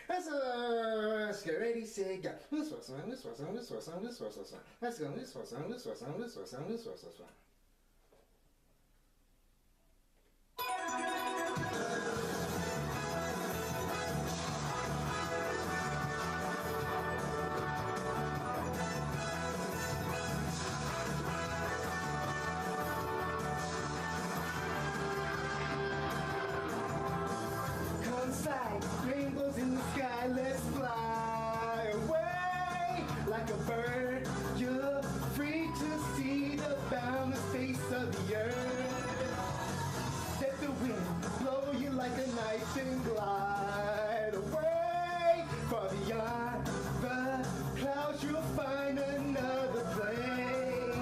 Let's get ready, say, go. This was on, this was on, this was on, this was on. Let's go, this was on, this was on, this was on, this was on. Rainbows in the sky, let's fly away like a bird. You're free to see the boundless face of the earth. Let the wind blow you like a knife and glide away. Far beyond the clouds, you'll find another place.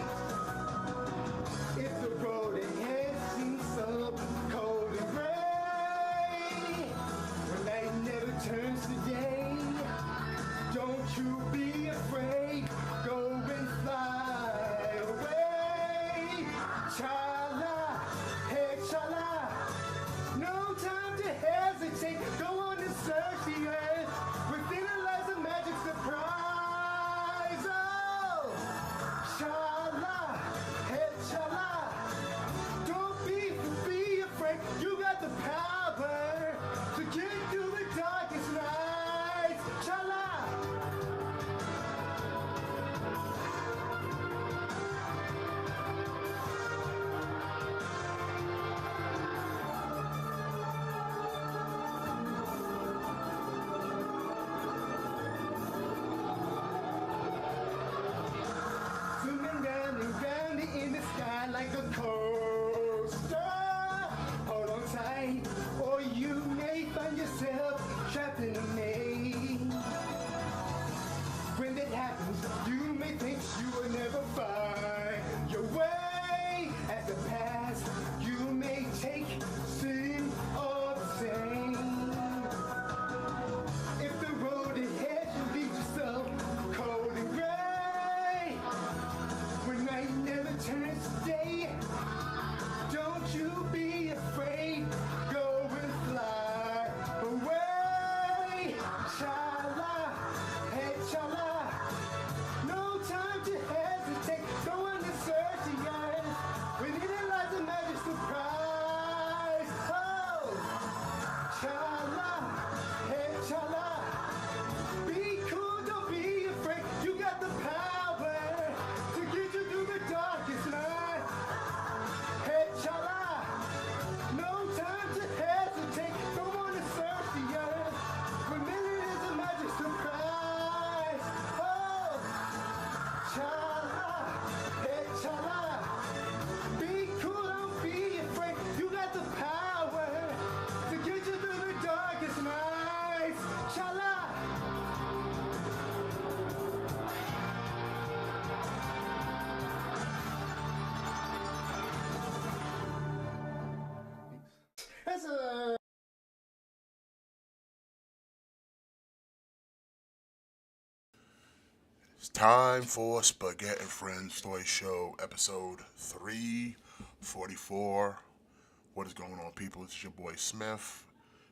If the road ahead seems so cold and gray, turns today, don't you be afraid, go and fly away. Chala, hey chala, no time to hesitate, go on and search the earth, within it lies a magic surprise. Oh, chala, hey chala, don't be afraid, you got the power to get through the darkest nights. Chala! Zooming down and round in the sky like a coaster. Hold on tight, or you may find yourself trapped in a maze. When that happens, you may think you will never find your way. As the past, you may take sin or the same. If the road ahead should lead yourself cold and gray, when night never turns to day, don't you be afraid, go and fly away. Chala, hey chala, no time to hesitate, go on and search the earth, within it lies a magic surprise. Oh, chala, hey chala, be cool, don't be afraid, you got the power to get you through the darkest night. Hey chala, no time to hesitate, go on and search the earth, remember it is a magic surprise. Oh, chala, hey chala, be cool, don't be afraid, you got the power to get you through the darkest nights. Chala. That's a It's time for Spaghett Friends Toy Show, episode 344. What is going on, people? It's your boy Smith,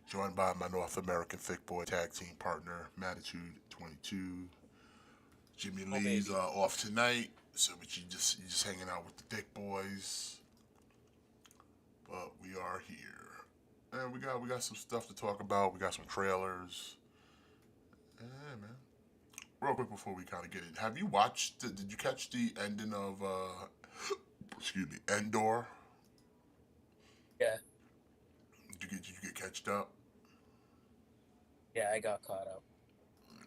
joined by my North American Thick Boy tag team partner, Mattitude 22. Jimmy Lee's off tonight, so but you just hanging out with the Thick Boys. But we are here, and we got some stuff to talk about. We got some trailers. Yeah, man. Real quick before we kind of get it, have you watched? Did you catch the ending of excuse me, Endor? Yeah. Did you get catched up? Yeah, I got caught up.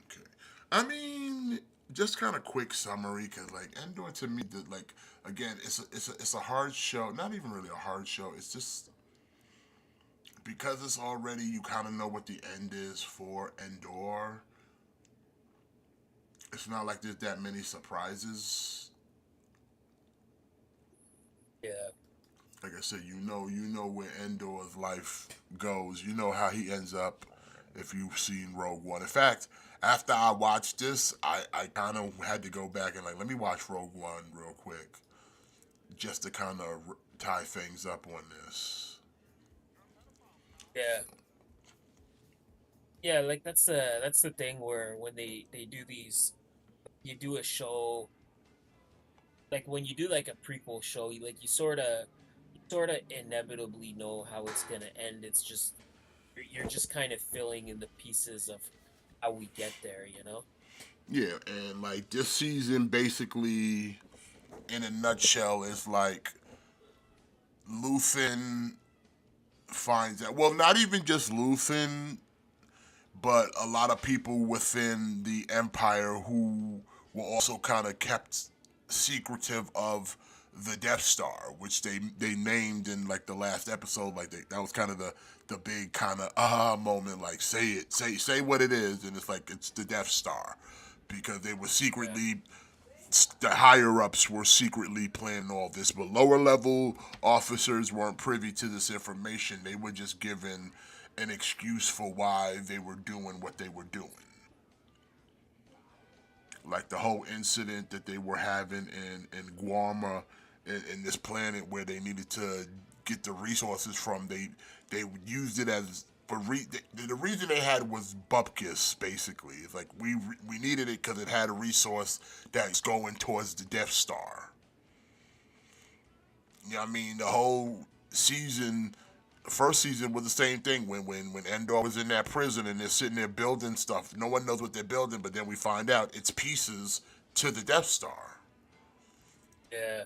Okay. I mean, just kind of quick summary, cause like Endor to me, like again, it's a hard show. Not even really a hard show. It's just because it's already you kind of know what the end is for Endor. It's not like there's that many surprises. Yeah. Like I said, you know where Endor's life goes. You know how he ends up if you've seen Rogue One. In fact, after I watched this, I kind of had to go back and like, let me watch Rogue One real quick. Just to kind of tie things up on this. Yeah. Yeah, like that's the thing where when they do these, you do a show, like when you do like a prequel show, like you sort of inevitably know how it's gonna end. It's just you're just kind of filling in the pieces of how we get there, you know? Yeah, and like this season, basically, in a nutshell, is like Luthen finds out. Well, not even just Luthen, but a lot of people within the Empire who were also kind of kept secretive of the Death Star, which they named in like the last episode. Like that was kind of the big kind of moment. Like say it, say what it is, and it's like it's the Death Star, because they were Yeah, secretly, the higher ups were secretly planning all this, but lower level officers weren't privy to this information. They were just given an excuse for why they were doing what they were doing. Like the whole incident that they were having in Guarma, in this planet where they needed to get the resources from. They used it as the reason they had was bupkis. Basically, it's like we needed it because it had a resource that's going towards the Death Star. You know what I mean? The whole season, first season was the same thing. When Endor was in that prison and they're sitting there building stuff, no one knows what they're building, but then we find out it's pieces to the Death Star. yeah,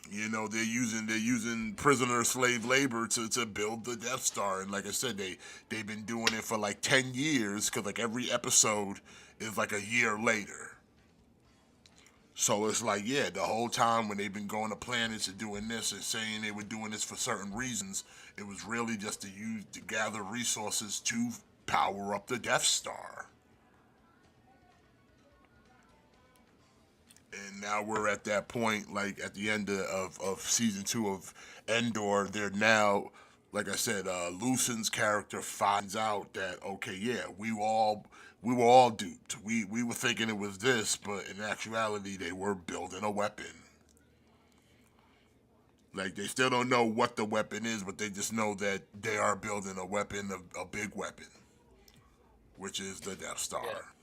You know, they're using prisoner slave labor to build the Death Star, and like I said, they've been doing it for like 10 years, because like every episode is like a year later. So it's like, yeah, the whole time when they've been going to planets and doing this and saying they were doing this for certain reasons, it was really just to gather resources to power up the Death Star. And now we're at that point, like at the end of season 2 of Endor. They're now, like I said, Lucen's character finds out that, okay, yeah, we were all duped. We were thinking it was this, but in actuality, they were building a weapon. Like they still don't know what the weapon is, but they just know that they are building a weapon, a big weapon, which is the Death yeah, Star.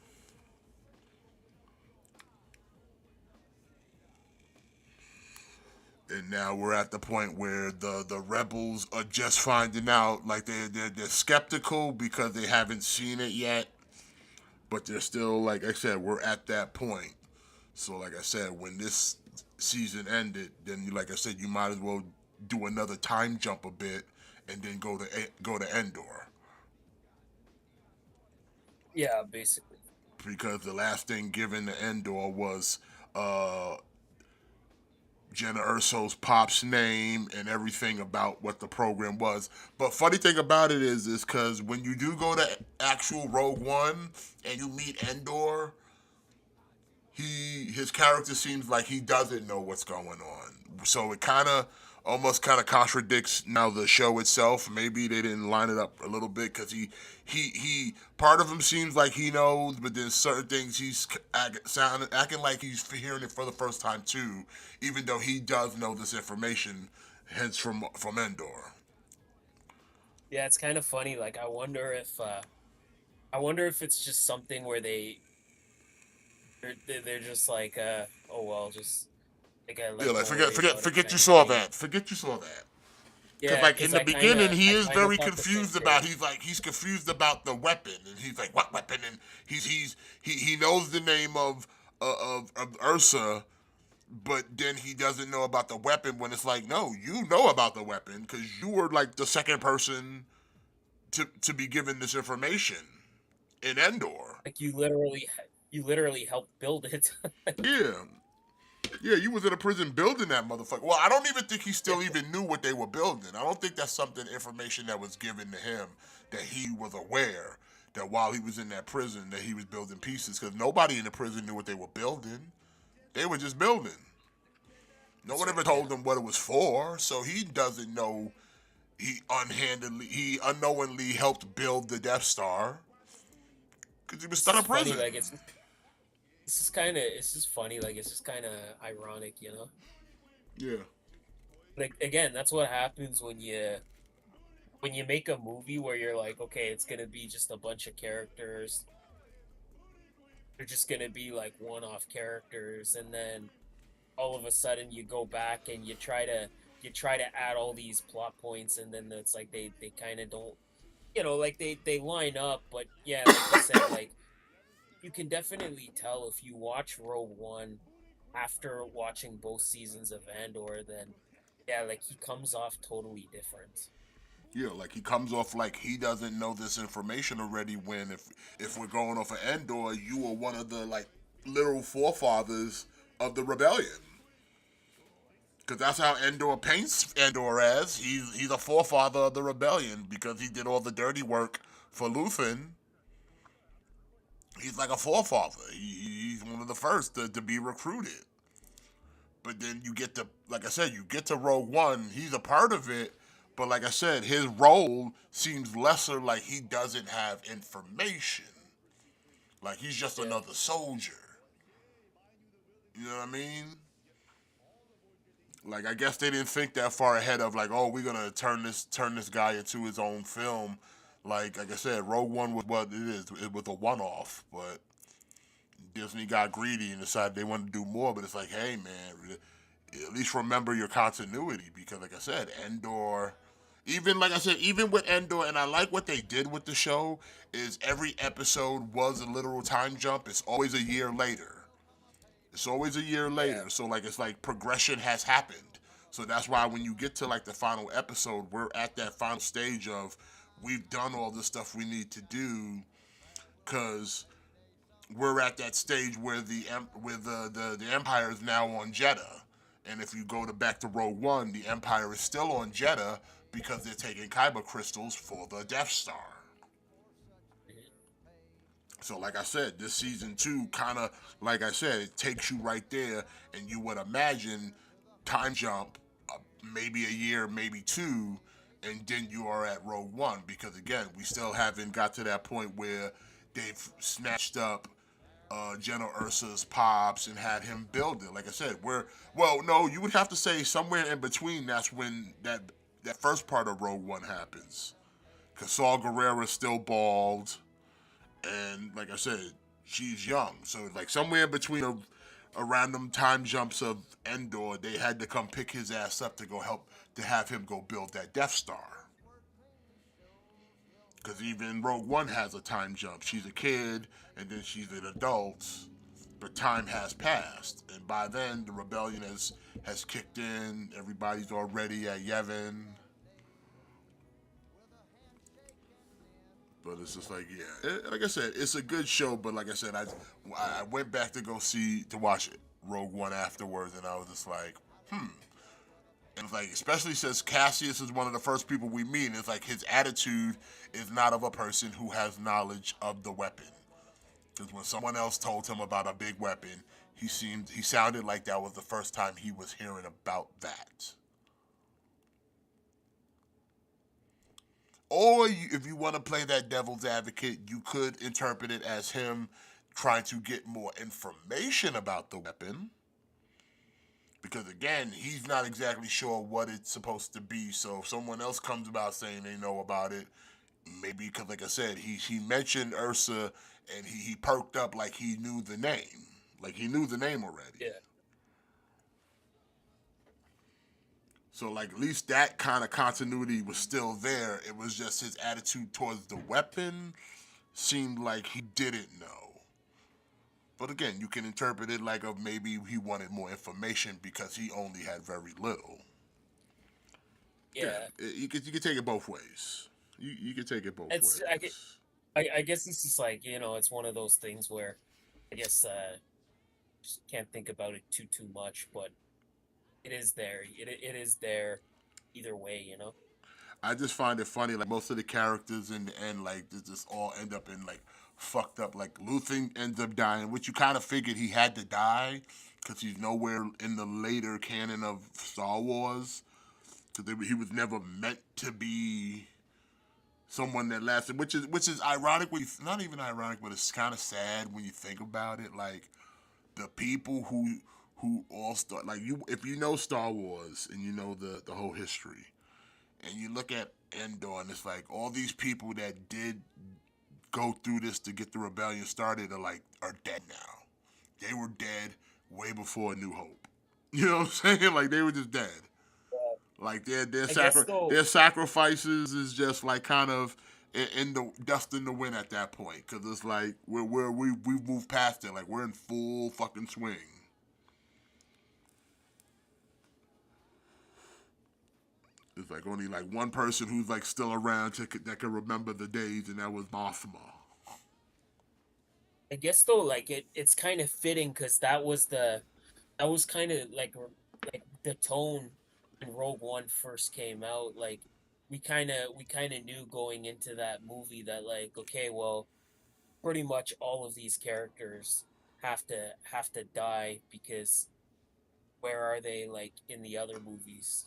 And now we're at the point where the rebels are just finding out. Like they're skeptical because they haven't seen it yet, but they're still, like I said, we're at that point. So like I said, when this season ended, then like I said, you might as well do another time jump a bit and then go to Endor, yeah, basically. because the last thing given to Endor was uh Jenna Urso's pop's name and everything about what the program was. But funny thing about it is because when you do go to actual Rogue One and you meet Endor, his character seems like he doesn't know what's going on. So it almost kind of contradicts now the show itself. Maybe they didn't line it up a little bit, because he part of him seems like he knows, but then certain things he's acting like he's hearing it for the first time too, even though he does know this information, hence from Endor. Yeah, it's kind of funny. Like I wonder if it's just something where they're just like oh well, just Yeah, like like don't forget worry forget about it forget you kind of saw thing. that. Forget you saw that. Because Yeah, like in because the I kind beginning, of he I is kind of very thought the same confused about. thing. He's confused about the weapon, and he's like, "What weapon?" And he knows the name of Ursa, but then he doesn't know about the weapon. When it's like, no, you know about the weapon because you were like the second person to be given this information in Endor. Like you literally helped build it. Yeah, yeah, you was in a prison building that motherfucker. Well, I don't even think he Yeah, still even knew what they were building. I don't think that's something information that was given to him, that he was aware that while he was in that prison that he was building pieces, because nobody in the prison knew what they were building. They were just building. No that's one right. ever Yeah, told him what it was for, so he doesn't know. He unknowingly helped build the Death Star because he was it's stuck in just funny. prison. Like it's just funny. Like it's just kind of ironic, you know. Yeah. Like again, that's what happens when when you make a movie where you're like, okay, it's gonna be just a bunch of characters, they're just gonna be like one-off characters, and then all of a sudden you go back and you try to add all these plot points, and then it's like they kind of don't, like they line up, but yeah, like you said, like you can definitely tell if you watch Rogue One after watching both seasons of Andor, then yeah, like he comes off totally different. Yeah, like he comes off like he doesn't know this information already. When if we're going off of Endor, you were one of the like literal forefathers of the rebellion. Because that's how Endor paints Endor as. He's a forefather of the rebellion because he did all the dirty work for Luthen. He's like a forefather. He's one of the first to be recruited. But then you get to, like I said, you get to Rogue One. He's a part of it, but like I said, his role seems lesser. Like he doesn't have information. Like he's just Yeah, another soldier. You know what I mean? Like I guess they didn't think that far ahead of like, oh, we're gonna turn this guy into his own film. Like I said, Rogue One was what it is. It was a one-off, but Disney got greedy and decided they wanted to do more. But it's like, hey man, at least remember your continuity because, like I said, Endor. Even like I said, even with Endor, and I like what they did with the show is every episode was a literal time jump. It's always a year later. It's always a year yeah, later. So like it's like progression has happened. So that's why when you get to like the final episode, we're at that final stage of we've done all the stuff we need to do because we're at that stage where the Empire is now on Jeddah. And if you go to back to Rogue One, the Empire is still on Jeddah because they're taking kyber crystals for the Death Star. mhm, So, like I said, this season two kind of, like I said, it takes you right there, and you would imagine time jump, maybe a year, maybe two, and then you are at Rogue One because again, we still haven't got to that point where they've snatched up General Ursa's pops and had him build it. Like I said, no, you would have to say somewhere in between. That's when that first part of Rogue One happens. Cause Saul Guerrera's still bald, and like I said, she's young. So like somewhere in between around them time jumps of Endor, they had to come pick his ass up to go help to have him go build that Death Star. Because even Rogue One has a time jump. She's a kid, and then she's an adult, but time has passed, and by then the rebellion has kicked in. Everybody's already at Yavin. But it's just like, yeah, like I said, it's a good show. But like I said, I went back to watch it, Rogue One afterwards, and I was just like, and it's like, especially since Cassius is one of the first people we meet, and it's like his attitude is not of a person who has knowledge of the weapon. Because when someone else told him about a big weapon, he sounded like that was the first time he was hearing about that. Or if you want to play that devil's advocate, you could interpret it as him trying to get more information about the weapon. Because again, he's not exactly sure what it's supposed to be. So if someone else comes about saying they know about it, maybe because, like I said, he mentioned Ursa and he perked up like he knew the name. Like he knew the name already. yeah, So like at least that kind of continuity was still there. It was just his attitude towards the weapon seemed like he didn't know. But again, you can interpret it like of maybe he wanted more information because he only had very little. Yeah, yeah. you could take it both ways. You can take it both It's ways. I guess it's just like, it's one of those things where I guess just can't think about it too much, but it is there. It is there either way. I just find it funny, like most of the characters in the end, like they just all end up in like fucked up. Like Luthen ends up dying, which you kind of figured he had to die because he's nowhere in the later canon of Star Wars. Because he was never meant to be someone that lasted, which is ironic. Not even ironic, but it's kind of sad when you think about it. Like the people who all start like you, if you know Star Wars and you know the whole history, and you look at Endor, and it's like all these people that did go through this to get the rebellion started are dead now. They were dead way before New Hope. You know what I'm saying? Like they were just dead. Like I guess though, their sacrifices is just like kind of in the dust in the wind at that point, because it's like we've moved past it. Like we're in full fucking swing. It's like only like one person who's like still around that can remember the days, and that was Mothma. like it's kind of fitting because that was kind of like the tone when Rogue One first came out. Like we kind of knew going into that movie that like okay, well, pretty much all of these characters have to die because where are they like in the other movies?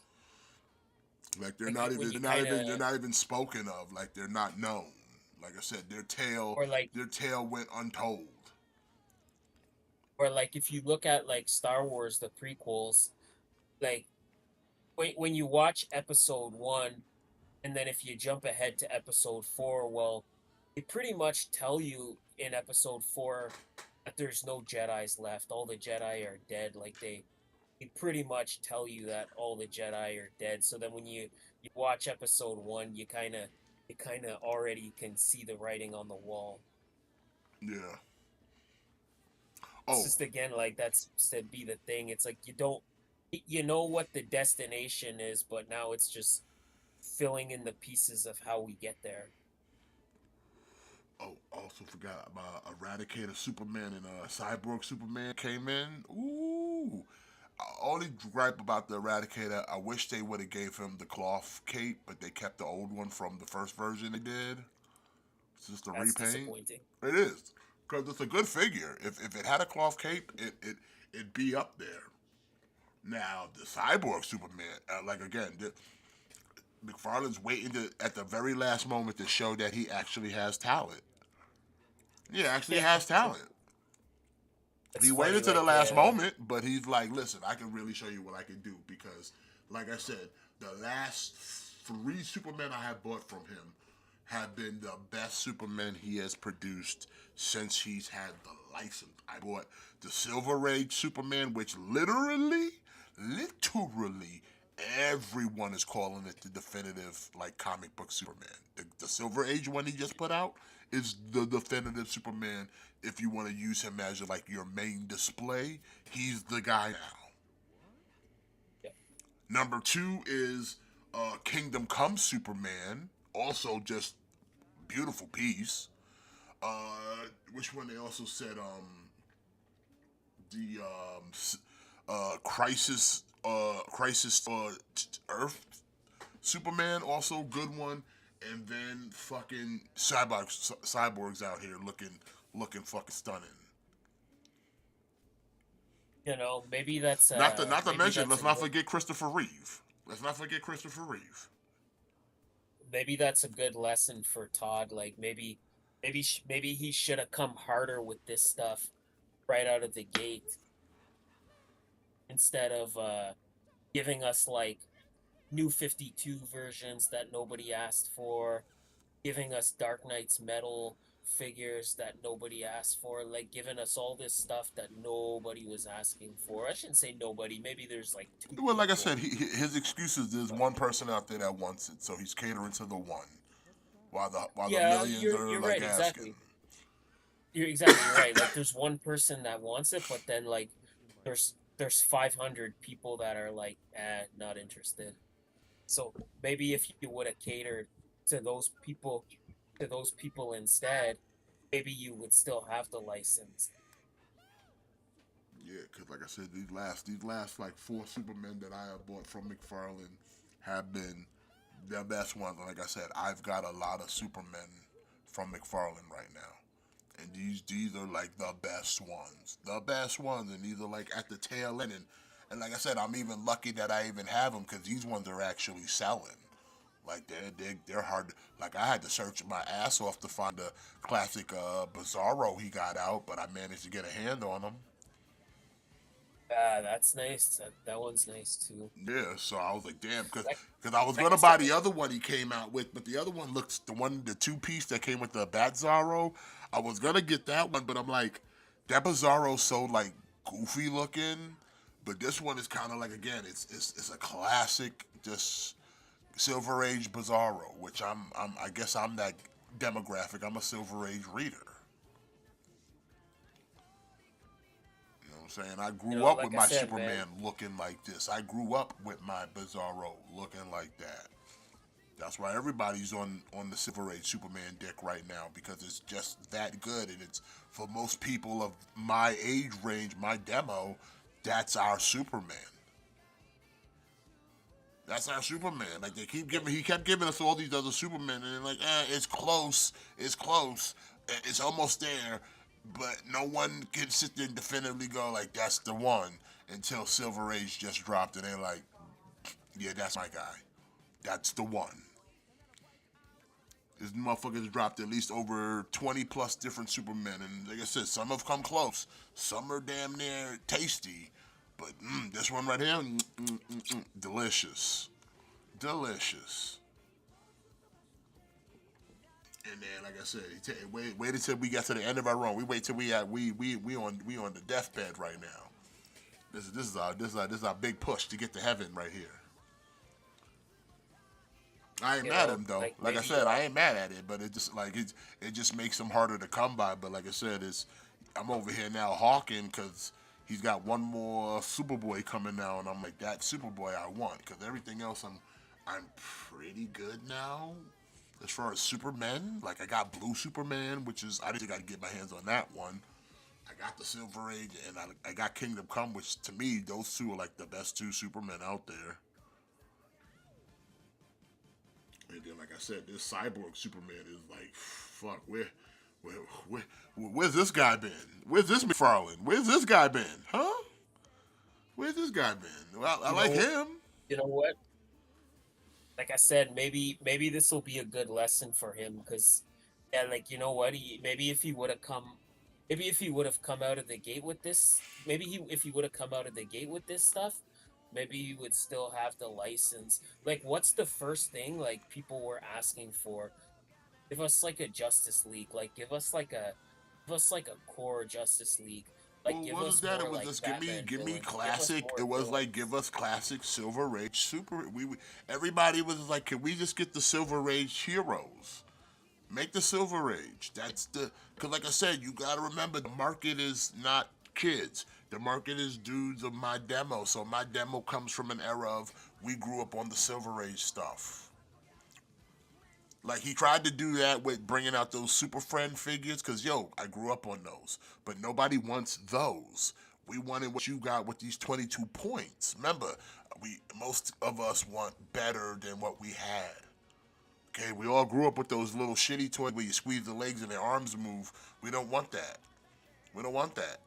Like Like when you they're not even spoken of. Like they're not known. Like I said, or like their tale went untold. or like if you look at like Star Wars the prequels, like when you watch episode 1 and then if you jump ahead to episode 4, well, they pretty much tell you in episode 4 that there's no Jedis left. All the Jedi are dead. Like they pretty much tell you that all the Jedi are dead. So then when you watch episode 1, you kind of already can see the writing on the wall. Yeah. It's Oh, just again like that's to be the thing. It's like you know what the destination is, but now it's just filling in the pieces of how we get there. oh, also forgot about Eradicator Superman and Cyborg Superman came in. Ooh. Only gripe about the Eradicator, I wish they would have gave him the cloth cape, but they kept the old one from the first version they did. It's just a That's repaint. disappointing. It is. Because it's a good figure. If it had a cloth cape, it'd be up there. Now, the Cyborg Superman, like again, McFarlane's waiting at the very last moment to show that he actually has talent. He actually Yeah, has talent. it's He funny. waited to the last moment, but he's like, listen, I can really show you what I can do because, like I said, the last 3 Supermen I have bought from him have been the best Supermen he has produced since he's had the license. I bought the Silver Age Superman, which literally, everyone is calling it the definitive like comic book Superman. The Silver Age one he just put out is the definitive Superman. If you want to use him as your main display, he's the guy now. yeah. Number 2 is Kingdom Come Superman, also just beautiful piece. Which one they also said the Crisis Earth Superman, also good one. And then fucking cyborgs out here looking fucking stunning. You know, Not to maybe mention, that's let's a not good forget Christopher Reeve. Let's not forget Christopher Reeve. maybe that's a good lesson for Todd. Like maybe he should have come harder with this stuff right out of the gate instead of giving us like new 52 versions that nobody asked for, giving us Dark Knight's metal figures that nobody asked for, like giving us all this stuff that nobody was asking for. I shouldn't say nobody, maybe there's like two Well, like I said, people. his excuse is there's But one person out there that wants it, so he's catering to the one, while the yeah, millions are you're like right, asking. exactly. You're right. Like there's one person that wants it, but then like there's 500 people that are like, not interested. So maybe if you would have catered to those people instead, maybe you would still have the license. Yeah, because like I said, these last like 4 Supermen that I have bought from McFarlane have been the best ones. Like I said, I've got a lot of Supermen from McFarlane right now, and these are like the best ones, and these are like at the tail end. And like I said, I'm even lucky that I even have them because these ones are actually selling. Like they're hard. Like I had to search my ass off to find the classic Bizarro he got out, but I managed to get a hand on them. Ah, that's nice. That one's nice too. Yeah, so I was like, damn, because Like, I was like I gonna buy said, the other one he came out with, but the other one looks the two piece that came with the Bat Zorro. I was gonna get that one, but I'm like, that Bizarro's so like goofy looking, but this one is kind of like again, it's a classic, just Silver Age Bizarro, which I guess I'm that demographic. I'm a Silver Age reader. You know what I'm saying? I grew up with like I my said, man. Superman looking like this. I grew up with my Bizarro looking like that. That's why everybody's on the Silver Age Superman dick right now because it's just that good, and it's for most people of my age range, my demo. That's our Superman. That's our Superman. Like he kept giving us all these other Supermen, and they're like, it's close, it's almost there, but no one can sit there and definitively go like that's the one until Silver Age just dropped, and they're like, yeah, that's my guy, that's the one. This motherfucker's dropped at least over 20 plus different Supermen, and like I said, some have come close, some are damn near tasty, but this one right here, delicious. Delicious. And then, like I said, wait until we get to the end of our run. We wait till we on the deathbed right now. This is our big push to get to heaven right here. I ain't mad at him though. Like I said, I ain't mad at it, but it just like it just makes him harder to come by. But like I said, I'm over here now hawking because he's got one more Superboy coming now, and I'm like that Superboy I want because everything else I'm pretty good now. As far as Superman, like I got Blue Superman, which is I didn't think I'd get my hands on that one. I got the Silver Age, and I got Kingdom Come, which to me those two are like the best two Supermen out there. And then, like I said, this Cyborg Superman is like, fuck, where's this guy been? Where's this McFarlane? Where's this guy been? Huh? Where's this guy been? Well, I like him. You know what? Like I said, maybe this will be a good lesson for him because, yeah, like you know what? Maybe if he would have come, maybe if he would have come out of the gate with this, if he would have come out of the gate with this stuff, maybe he would still have the license. Like, what's the first thing like people were asking for? Give us like a Justice League. Like, give us like a core Justice League. Like, Well, give wasn't us that? more It was like just Batman give me villains. Give us classic. more It was like villains. give us classic Silver Age super. Everybody was like, can we just get the Silver Age heroes? Make the Silver Age. That's because like I said, you gotta remember the market is not kids. The market is dudes of my demo. So my demo comes from an era of we grew up on the Silver Age stuff. Like he tried to do that with bringing out those Super Friend figures, cause yo, I grew up on those, but nobody wants those. We wanted what you got with these 22 points. Remember, most of us want better than what we had. Okay, we all grew up with those little shitty toys where you squeeze the legs and their arms move. We don't want that. We don't want that.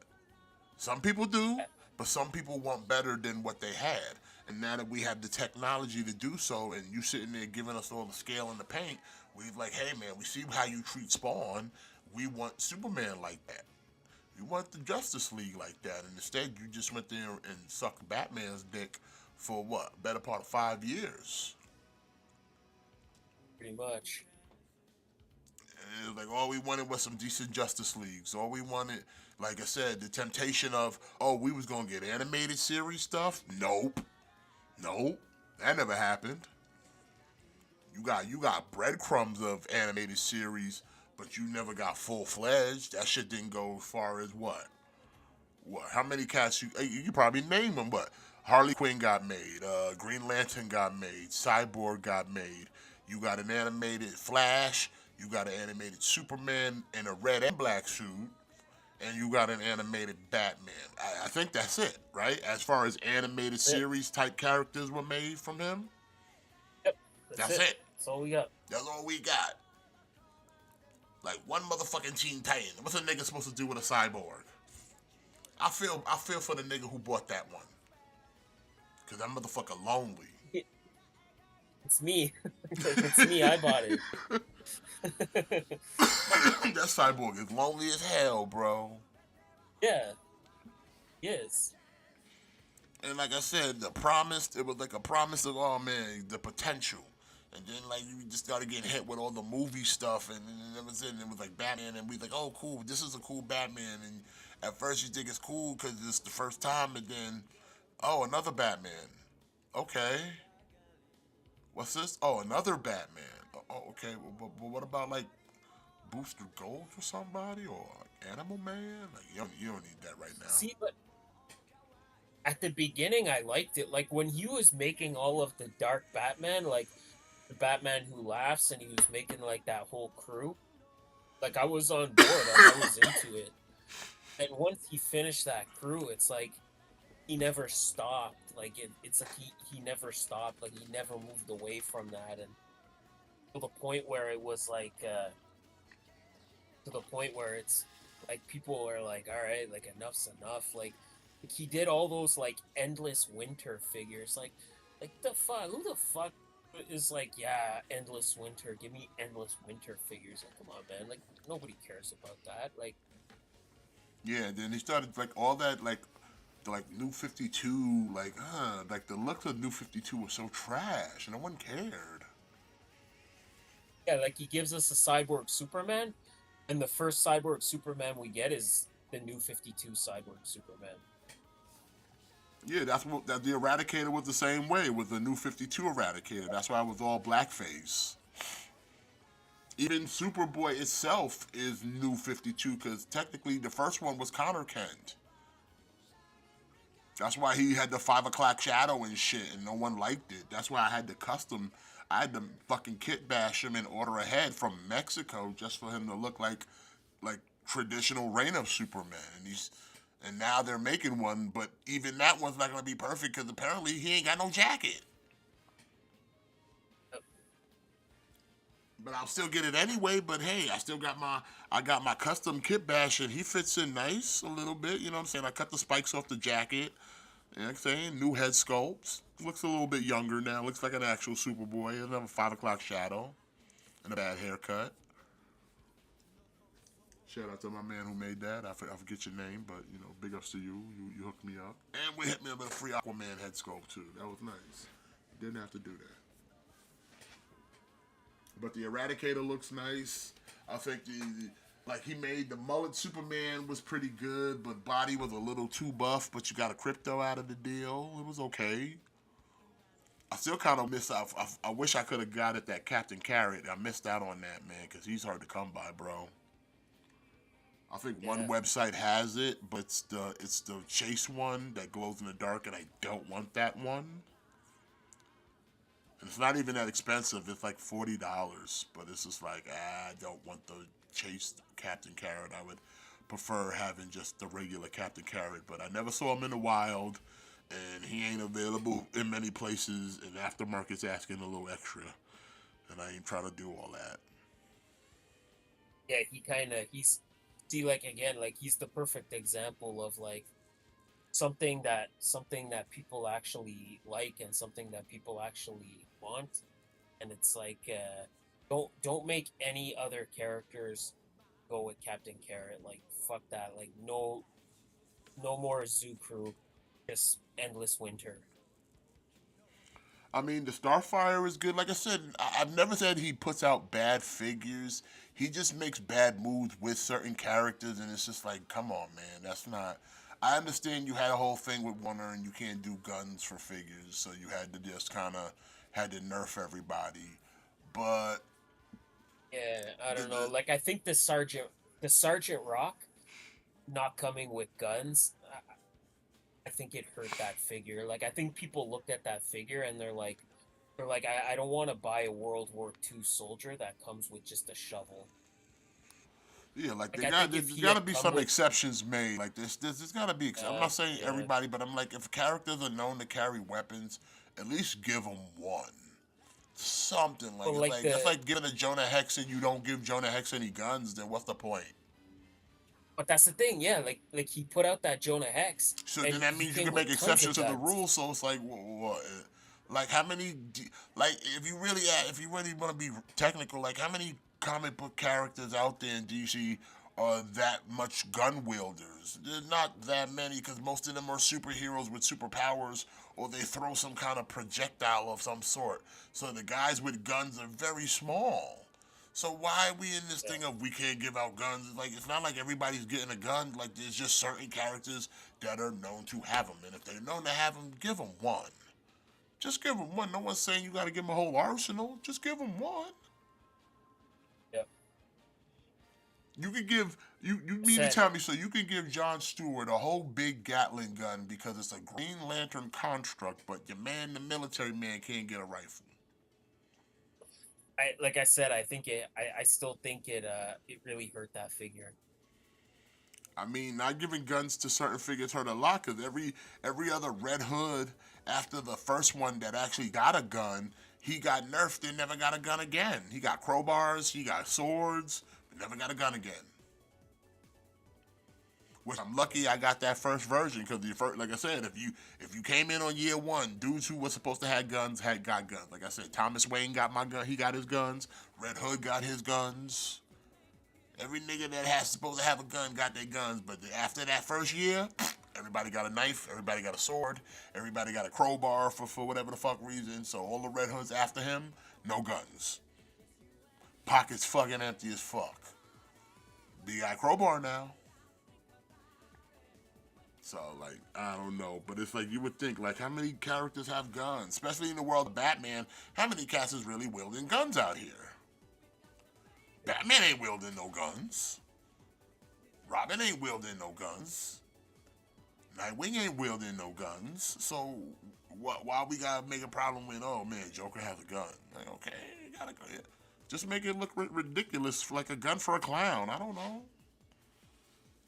Some people do, but some people want better than what they had. And now that we have the technology to do so, and you sitting there giving us all the scale and the paint, we're like, hey man, we see how you treat Spawn. We want Superman like that. We want the Justice League like that. And instead, you just went there and sucked Batman's dick for what? Better part of 5 years. Pretty much. And it was like all we wanted was some decent Justice Leagues. All we wanted, like I said, the temptation of, oh, we was gonna get animated series stuff. Nope. Nope. That never happened. You got breadcrumbs of animated series, but you never got full fledged. That shit didn't go as far as what? What? How many cats you probably name them? But Harley Quinn got made. Green Lantern got made. Cyborg got made. You got an animated Flash. You got an animated Superman in a red and black suit. And you got an animated Batman. I think that's it, right? As far as animated series type characters were made from him, Yep. that's it. That's all we got. That's all we got. Like one motherfucking Teen Titan. What's a nigga supposed to do with a cyborg? I feel for the nigga who bought that one. Cause that motherfucker lonely. It's me. It's me. I bought it. That cyborg is lonely as hell, bro. Yeah. Yes. And like I said, the promise, it was like a promise of, oh man, the potential. And then like you just started getting hit with all the movie stuff, and it was it. And it was like Batman, and we like, oh cool, this is a cool Batman. And at first you think it's cool because it's the first time, and then, oh, another Batman. Okay, what's this? Oh, another Batman. Oh, okay, but what about like Booster Gold for somebody or like Animal Man? Like you don't need that right now. See, but at the beginning, I liked it. Like when he was making all of the Dark Batman, like the Batman Who Laughs, and he was making like that whole crew. Like I was on board. I was into it. And once he finished that crew, it's like he never stopped. Like it's like he never stopped. Like he never moved away from that, and to the point where it was like to the point where it's like people are like, all right, like enough's enough. Like he did all those like endless winter figures. Like the fuck? Who the fuck is like, yeah, endless winter? Give me endless winter figures. Like, come on, man. Like nobody cares about that. Like, Yeah, then he started like all that like the like New 52, like the looks of New 52 was so trash, and no one cared. yeah, like he gives us a cyborg Superman, and the first cyborg Superman we get is the New 52 cyborg Superman. Yeah, that's what that the Eradicator was the same way with the New 52 Eradicator. That's why it was all blackface. Even Superboy itself is New 52 because technically the first one was Connor Kent. That's why he had the 5 o'clock shadow and shit, and no one liked it. That's why I had to custom. I had to fucking kit bash him and order ahead from Mexico just for him to look like traditional reign of Superman. And now they're making one, but even that one's not gonna be perfect because apparently he ain't got no jacket. But I'll still get it anyway. But hey, I got my custom kit bash and he fits in nice a little bit. You know what I'm saying? I cut the spikes off the jacket. You know what I'm saying? New head sculpts. Looks a little bit younger now. Looks like an actual Superboy. He doesn't have a 5 o'clock shadow and a bad haircut. Shout out to my man who made that. I forget your name, but you know, big ups to you. You hooked me up, and we hit me up with a free Aquaman head sculpt too. That was nice. Didn't have to do that. But the Eradicator looks nice. I think like he made the mullet Superman was pretty good, but body was a little too buff. But you got a crypto out of the deal. It was okay. I still kind of miss out. I wish I could have got it that Captain Carrot. I missed out on that, man, because he's hard to come by, bro. I think one Yeah. website has it, but it's the Chase one that glows in the dark, and I don't want that one. And it's not even that expensive. It's like $40, but it's just like I don't want the Chase Captain Carrot. I would prefer having just the regular Captain Carrot. But I never saw him in the wild, and he ain't available in many places. And aftermarket's asking a little extra, and I ain't trying to do all that. Yeah, he's see, like again, like he's the perfect example of like something that people actually like and something that people actually want. And it's like don't make any other characters go with Captain Carrot. Like fuck that. Like no more Zoo Crew, just endless winter. I mean, the Starfire is good. Like I said, I've never said he puts out bad figures. He just makes bad moves with certain characters, and it's just like, come on, man, that's not. I understand you had a whole thing with Warner, and you can't do guns for figures, so you had to just kind of had to nerf everybody. But Yeah, I the, don't know. the Like I think the Sergeant Rock not coming with guns. I think it hurt that figure. Like I think people looked at that figure and they're like, I don't want to buy a World War II soldier that comes with just a shovel. Yeah, like Like I think if there's he got to had be come some with exceptions made. Like there's got to be. I'm not saying yeah, everybody, but I'm like, if characters are known to carry weapons, at least give them one. Something like but it's like like that's the like giving a Jonah Hex and you don't give Jonah Hex any guns. Then what's the point? but that's the thing, yeah. Like he put out that Jonah Hex So then and that he means you came can make with tons of exceptions to the guns. rules. So it's like, what? Like how many? Like if you really want to be technical, like how many comic book characters out there in DC that much gun wielders. There's not that many because most of them are superheroes with superpowers, or they throw some kind of projectile of some sort. So the guys with guns are very small. So why are we in this thing of we can't give out guns? Like, it's not like everybody's getting a gun. Like, there's just certain characters that are known to have them, and if they're known to have them, give them one. Just give them one. No one's saying you got to give them a whole arsenal. Just give them one. Yeah. You could give you mean to tell me so you can give Jon Stewart a whole big Gatling gun because it's a Green Lantern construct, but your man, the military man, can't get a rifle. Like I said, I think I still think it really hurt that figure. I mean, not giving guns to certain figures hurt a lot because every other Red Hood after the first one that actually got a gun, he got nerfed and never got a gun again. He got crowbars, he got swords, but never got a gun again. Which I'm lucky I got that first version because like I said, if you came in on year one, dudes who were supposed to have guns got guns. Like I said, Thomas Wayne got my gun. He got his guns. Red Hood got his guns. Every nigga that has supposed to have a gun got their guns. But after that first year, everybody got a knife. Everybody got a sword. Everybody got a crowbar for whatever the fuck reason. So all the Red Hoods after him, no guns. Pockets fucking empty as fuck. But you got a crowbar now. So, like, I don't know. But it's like, you would think, like, how many characters have guns? Especially in the world of Batman, how many cats is really wielding guns out here? Batman ain't wielding no guns. Robin ain't wielding no guns. Nightwing ain't wielding no guns. So, why we gotta make a problem with, oh, man, Joker has a gun? Like, okay, you gotta go. Yeah. Just make it look ridiculous, like a gun for a clown. I don't know.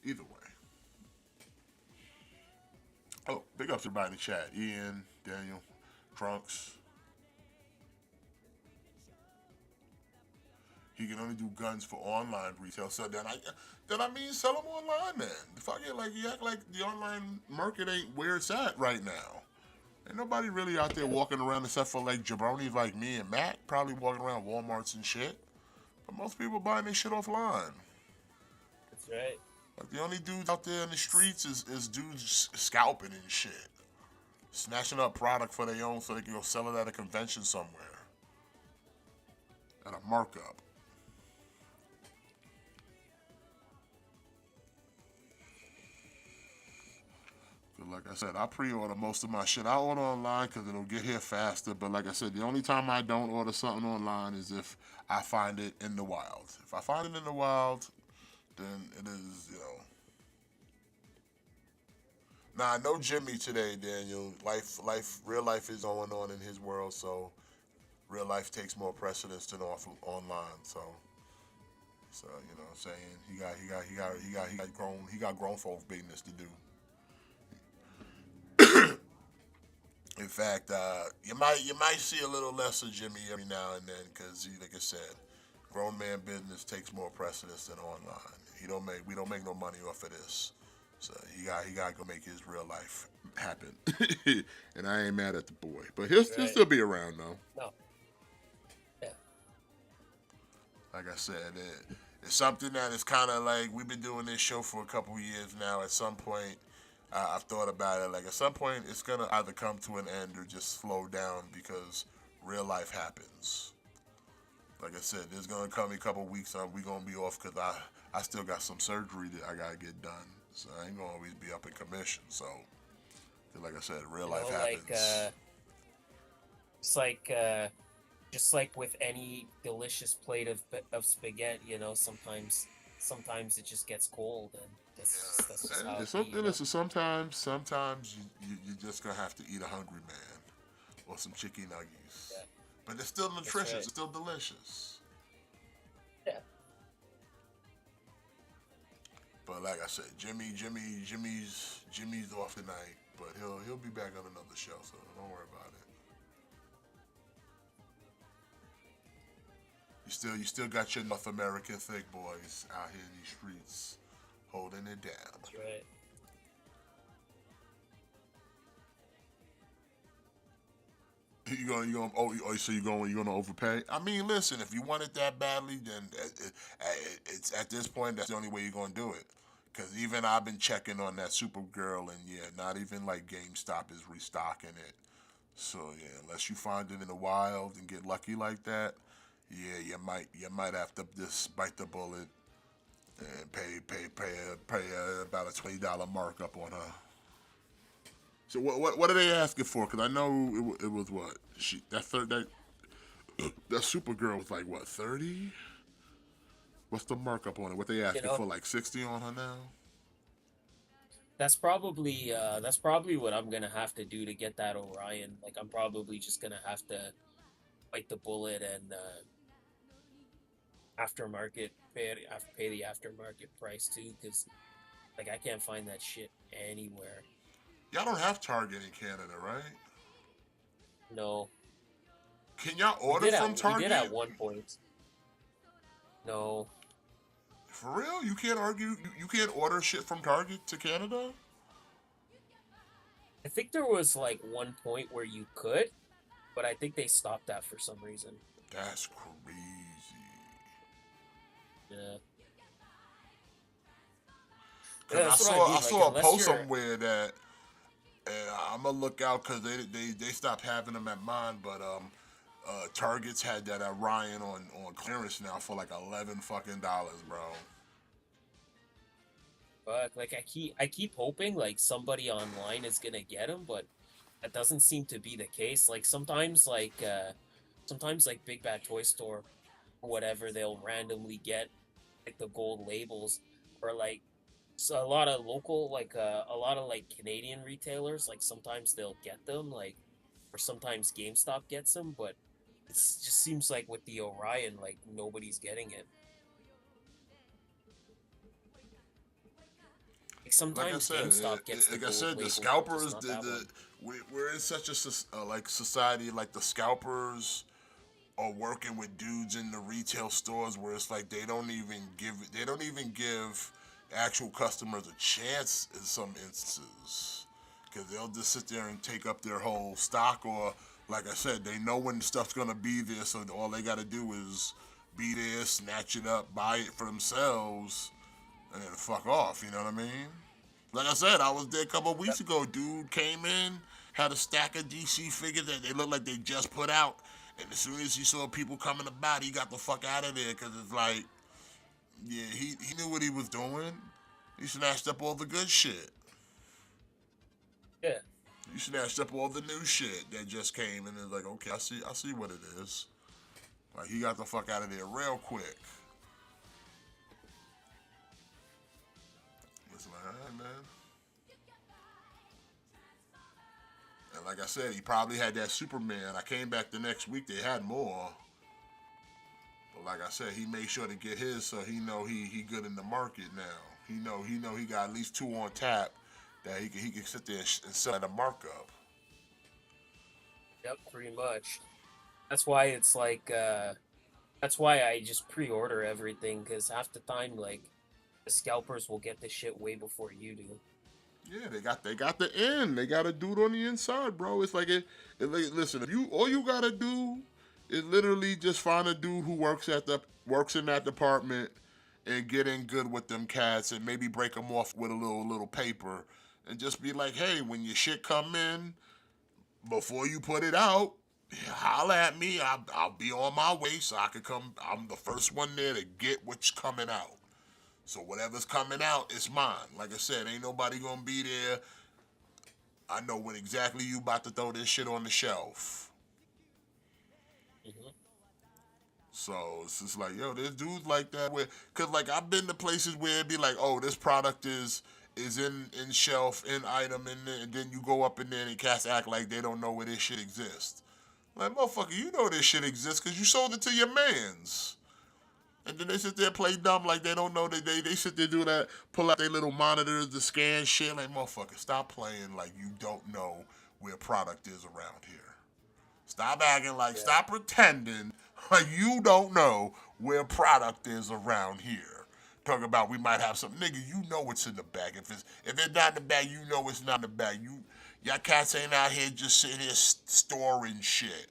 Either way. Oh, big ups to everybody in the chat. Ian, Daniel, Trunks. He can only do guns for online retail. So then I mean sell them online then. Fuck it, like you act like the online market ain't where it's at right now. Ain't nobody really out there walking around except for like jabronis like me and Matt, probably walking around Walmarts and shit. But most people buying their shit offline. That's right. Like the only dudes out there in the streets is dudes scalping and shit. Snatching up product for their own so they can go sell it at a convention somewhere. At a markup. Like I said, I pre-order most of my shit. I order online because it'll get here faster. But like I said, the only time I don't order something online is if I find it in the wild. If I find it in the wild, then it is, you know. Nah, no Jimmy today, Daniel. Real life is going on in his world, so real life takes more precedence than online. So you know what I'm saying? He got grown folk business to do. In fact, you might see a little less of Jimmy every now and then because, like I said, grown man business takes more precedence than online. We don't make no money off of this, so he got to go make his real life happen. And I ain't mad at the boy, but he'll still be around though. No. Yeah. Like I said, it's something that is kind of like we've been doing this show for a couple of years now. At some point. I've thought about it. Like at some point, it's gonna either come to an end or just slow down because real life happens. Like I said, there's gonna come a couple of weeks. We gonna be off because I still got some surgery that I gotta get done. So I ain't gonna always be up in commission. So, like I said, real life happens. Just like with any delicious plate of spaghetti, you know, sometimes it just gets cold and. That's just how listen, sometimes you're just gonna have to eat a hungry man or some chicken nuggets. Yeah. But it's still nutritious. Right. It's still delicious. Yeah. But like I said, Jimmy's off tonight, but he'll be back on another show, so don't worry about it. You still got your North American thick boys out here in these streets. Holding it down. That's right. So you're gonna overpay? I mean, listen, if you want it that badly, then it's at this point that's the only way you're gonna do it. Cause even I've been checking on that Supergirl, and yeah, not even like GameStop is restocking it. So yeah, unless you find it in the wild and get lucky like that, yeah, you might have to just bite the bullet and pay about a $20 markup on her. So what are they asking for? Because I know it was what that Supergirl was like what 30. What's the markup on it? What they You asking know, for? Like 60 on her now? that's probably what I'm gonna have to do to get that Orion. Like I'm probably just gonna have to bite the bullet and pay the aftermarket price too, because like I can't find that shit anywhere. Y'all don't have Target in Canada, right? No, Can y'all order from we did at Target? one point. No, For real? You can't argue. You can't order shit from Target to Canada? I think there was like one point where you could, but I think they stopped that for some reason. That's crazy. Yeah, Cause yeah, I that's what I saw I mean. Like saw a unless post you're, somewhere that and I'm gonna look out because they stopped having them at mine, but Target's had that Orion on clearance now for like $11 fucking, bro. but like I keep hoping like somebody online is gonna get them, but that doesn't seem to be the case. Like sometimes like Big Bad Toy Store or whatever, they'll randomly get like the gold labels, or like so a lot of local a lot of like Canadian retailers, like sometimes they'll get them, like or sometimes GameStop gets them, but it just seems like with the Orion, like nobody's getting it. Like Like I sometimes said, GameStop gets the like I gold said, the label, but just scalpers, not that one. we're in such a like society, like the scalpers are working with dudes in the retail stores where it's like they don't even give actual customers a chance in some instances because they'll just sit there and take up their whole stock, or like I said, they know when stuff's gonna be there, so all they gotta do is be there, snatch it up, buy it for themselves, and then fuck off. You know what I mean? Like I said, I was there a couple of Yep. weeks ago. Dude came in, had a stack of DC figures that they looked like they just put out. And as soon as he saw people coming about, he got the fuck out of there because it's like, yeah, he knew what he was doing. He snatched up all the good shit. Yeah. He snatched up all the new shit that just came, and it's like, okay, I see what it is. Like he got the fuck out of there real quick. It's like, all right, man. And like I said, he probably had that Superman. I came back the next week, they had more. But like I said, he made sure to get his, so he good in the market now. He got at least two on tap that he can sit there and sell at a markup. Yep. Pretty much. That's why it's like that's why I just pre-order everything, because half the time like the scalpers will get the shit way before you do. Yeah, they got the end. They got a dude on the inside, bro. It's like listen, if you all you gotta do is literally just find a dude who works in that department and get in good with them cats and maybe break them off with a little paper and just be like, hey, when your shit come in, before you put it out, holla at me. I'll be on my way so I can come. I'm the first one there to get what's coming out. So whatever's coming out is mine. Like I said, ain't nobody gonna be there. I know when exactly you about to throw this shit on the shelf. Hmm. So it's just like, yo, there's dudes like that where, cause like I've been to places where it'd be like, oh, this product is in shelf, in item, and then you go up in there and cats act like they don't know where this shit exists. Like, motherfucker, you know this shit exists because you sold it to your mans. And then they sit there play dumb like they don't know that they sit there do that, pull out their little monitors to scan shit. Like, motherfucker, stop playing like you don't know where product is around here. Stop acting like, Yeah. stop pretending like you don't know where product is around here. Talking about we might have some nigga, you know it's in the bag. If it's not in the bag, you know it's not in the bag. Y'all cats ain't out here just sitting here storing shit.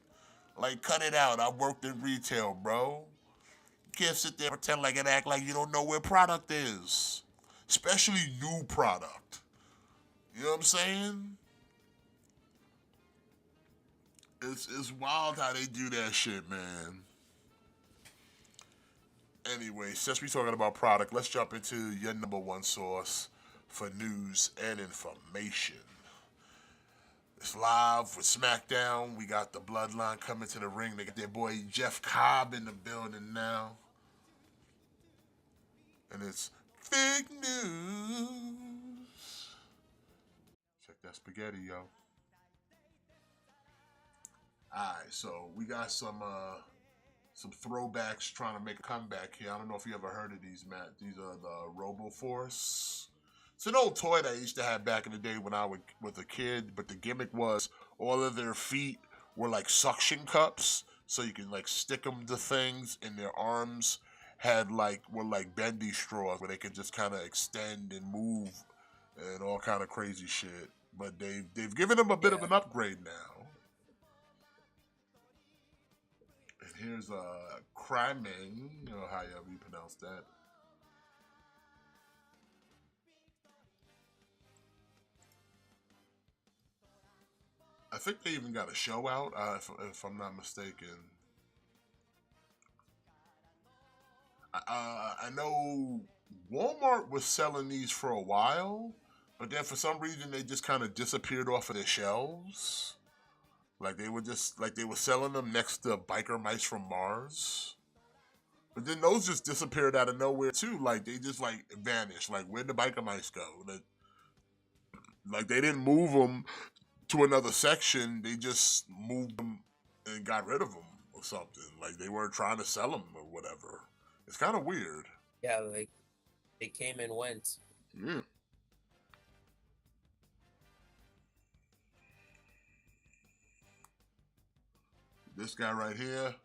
Like, cut it out. I worked in retail, bro. You can't sit there and pretend like and act like you don't know where product is. Especially new product. You know what I'm saying? It's wild how they do that shit, man. Anyway, since we're talking about product, let's jump into your number one source for news and information. It's live with SmackDown. We got the Bloodline coming to the ring. They got their boy Jeff Cobb in the building now. And it's fake news. Check that spaghetti, yo. Alright, so we got some throwbacks trying to make a comeback here. I don't know if you ever heard of these, Matt. These are the RoboForce. It's an old toy that I used to have back in the day when I was a kid, but the gimmick was all of their feet were like suction cups, so you can like stick them to things, and their arms were like bendy straws where they could just kind of extend and move and all kind of crazy shit. But they've given them a bit of an upgrade now. Here's Criming, however you pronounce that. I think they even got a show out, if I'm not mistaken. I know Walmart was selling these for a while, but then for some reason they just kind of disappeared off of their shelves. Like they were selling them next to Biker Mice from Mars. But then those just disappeared out of nowhere too. Like they just like vanished. Like where'd the Biker Mice go? Like they didn't move them to another section. They just moved them and got rid of them or something. Like they weren't trying to sell them or whatever. It's kind of weird. Yeah, like they came and went. Yeah. This guy right here,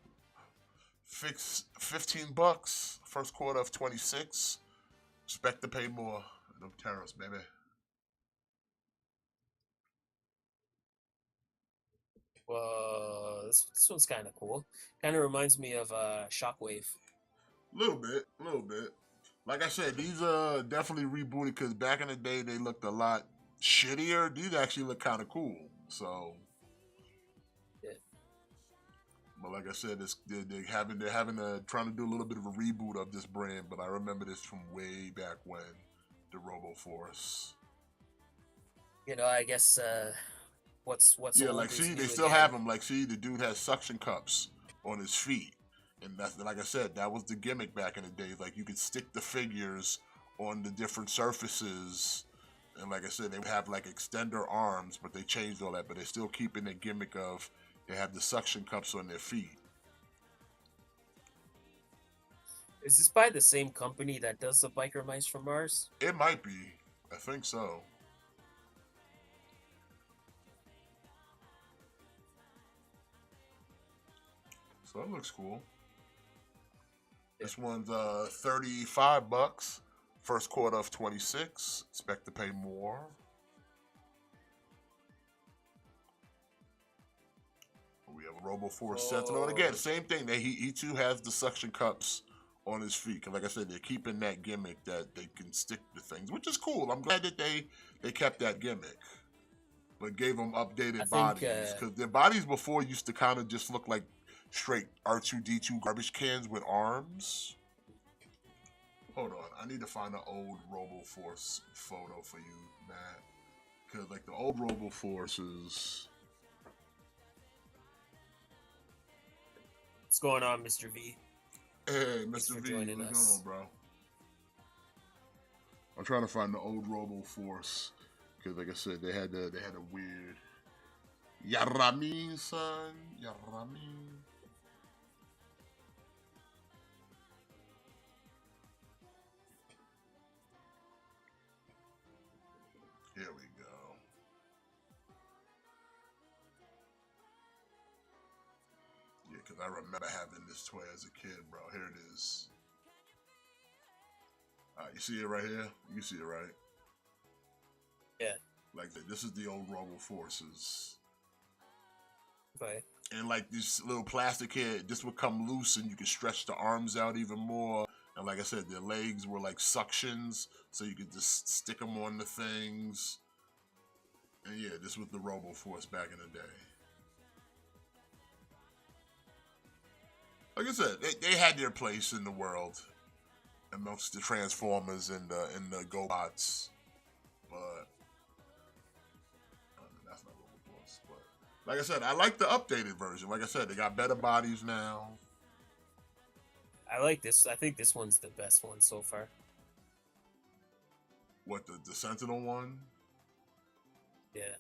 $15, first quarter of 26. Expect to pay more. No tariffs, baby. This one's kind of cool. Kind of reminds me of Shockwave. Little bit. Like I said, these are definitely rebooted because back in the day they looked a lot shittier. These actually look kind of cool. So. But like I said, they're trying to do a little bit of a reboot of this brand. But I remember this from way back when, the RoboForce. I guess what's yeah, old like is see, new they still again. have them. Like see, the dude has suction cups on his feet, and that's like I said, that was the gimmick back in the day. Like you could stick the figures on the different surfaces. And like I said, they would have like extender arms, but they changed all that. But they're still keeping the gimmick of they have the suction cups on their feet. Is this by the same company that does the Biker Mice from Mars? It might be. I think so. So that looks cool. This one's $35. First quarter of 26. Expect to pay more. We have a RoboForce Sentinel. And again, same thing. He too has the suction cups on his feet. And like I said, they're keeping that gimmick that they can stick to things, which is cool. I'm glad that they kept that gimmick, but gave them updated bodies. Because their bodies before used to kind of just look like straight R2-D2 garbage cans with arms. Hold on, I need to find an old RoboForce photo for you, Matt. Because like the old RoboForces. What's going on, Mr. V? Hey, Mr. V, what's going on, bro? I'm trying to find the old RoboForce because, like I said, they had a weird. Yaramin, son, Yaramin. Here we go. Yeah, because I remember having this toy as a kid, bro. Here it is. You see it right here? You see it, right? Yeah. Like this is the old Robo Forces. Okay. And like this little plastic head, this would come loose and you could stretch the arms out even more. And like I said, their legs were like suctions, so you could just stick them on the things. And yeah, this was the Robo Force back in the day. Like I said, they had their place in the world amongst the Transformers and the GoBots, but that's not Robo Force. But like I said, I like the updated version. Like I said, they got better bodies now. I like this. I think this one's the best one so far. What, the Sentinel one? Yeah.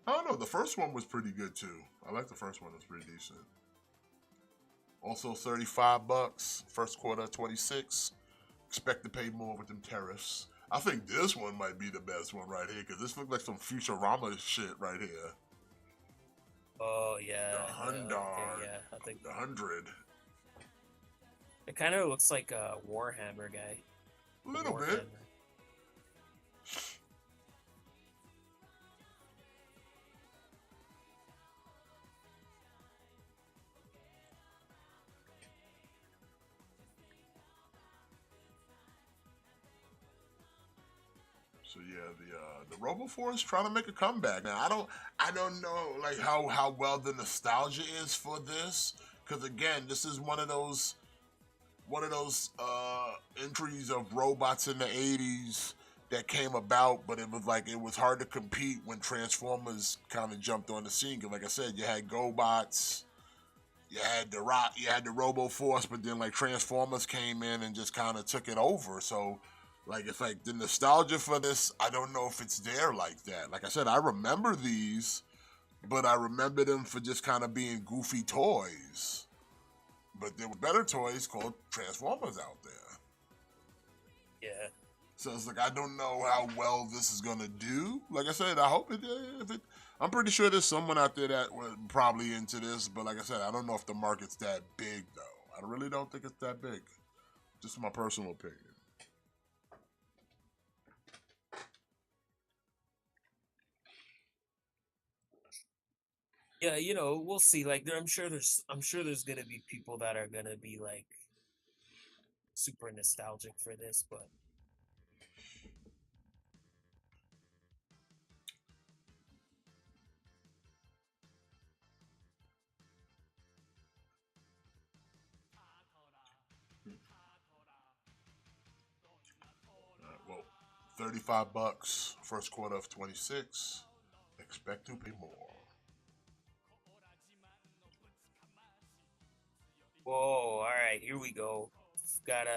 I don't know. The first one was pretty good too. I like the first one. It was pretty decent. Also, $35. First quarter, 26. Expect to pay more with them tariffs. I think this one might be the best one right here because this looks like some Futurama shit right here. Oh yeah. The Hundred. Okay, yeah. I think The 100. it kind of looks like a Warhammer guy. A little bit. So yeah, the RoboForce trying to make a comeback. Now I don't know like how well the nostalgia is for this, because again, this is one of those entries of robots in the 80s that came about, but it was hard to compete when Transformers kind of jumped on the scene. Cause like I said, you had GoBots, you had the RoboForce, but then like Transformers came in and just kind of took it over. So like it's like the nostalgia for this, I don't know if it's there like that. Like I said, I remember these, but I remember them for just kind of being goofy toys. But there were better toys called Transformers out there. Yeah. So it's like I don't know how well this is gonna do. Like I said, I hope it. I'm pretty sure there's someone out there that was probably into this, but like I said, I don't know if the market's that big though. I really don't think it's that big. Just my personal opinion. Yeah, we'll see. Like, I'm sure there's gonna be people that are gonna be like super nostalgic for this, but Well, $35. First quarter of 26. Expect to pay more. whoa! All right, here we go. We got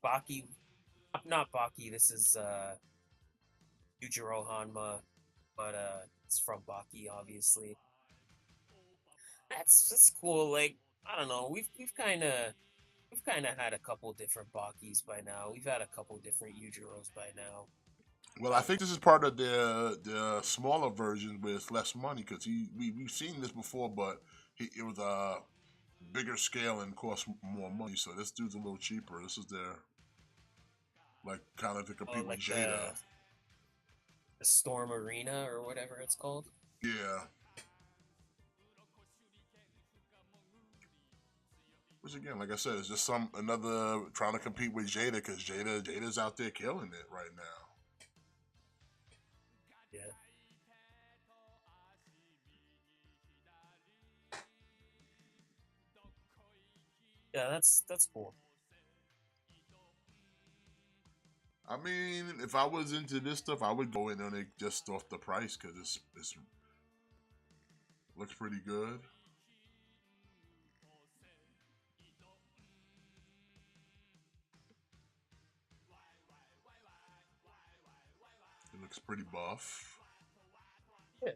Baki, not Baki. This is Yujiro Hanma, but it's from Baki, obviously. That's cool. Like, I don't know. We've kind of had a couple different Bakis by now. We've had a couple different Yujiros by now. Well, I think this is part of the smaller version with less money because we've seen this before, but it was a bigger scale and cost more money. So this dude's a little cheaper. This is their like kind of to compete with Like Jada. the Storm Arena or whatever it's called. Yeah. Which again, like I said, it's just another trying to compete with Jada because Jada's out there killing it right now. Yeah. Yeah, that's cool. I mean, if I was into this stuff, I would go in on it just off the price because it's looks pretty good. It looks pretty buff. Yeah.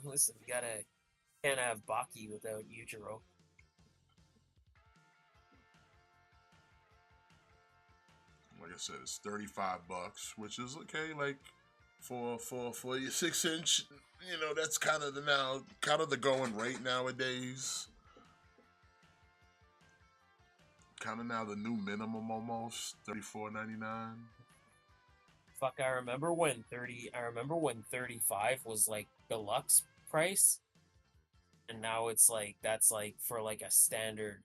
Listen, can't have Baki without Yujiro. Like I said, it's $35, which is okay. Like for your 6-inch, that's kind of the going rate nowadays. kind of now the new minimum almost $34.99. Fuck, I remember when 35 was like deluxe price, and now it's like that's like for like a standard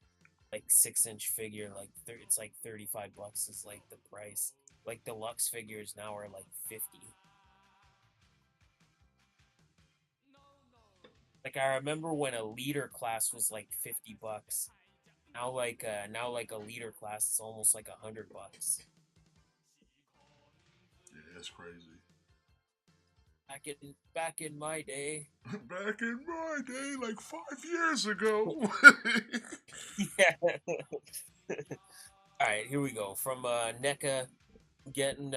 like 6-inch figure, like it's like $35 is like the price. Like deluxe figures now are like 50. Like I remember when a leader class was like $50. Now like a leader class is almost like $100. Yeah, that's crazy. Back in my day. Back in my day, like 5 years ago. Yeah. All right, here we go. From NECA, we getting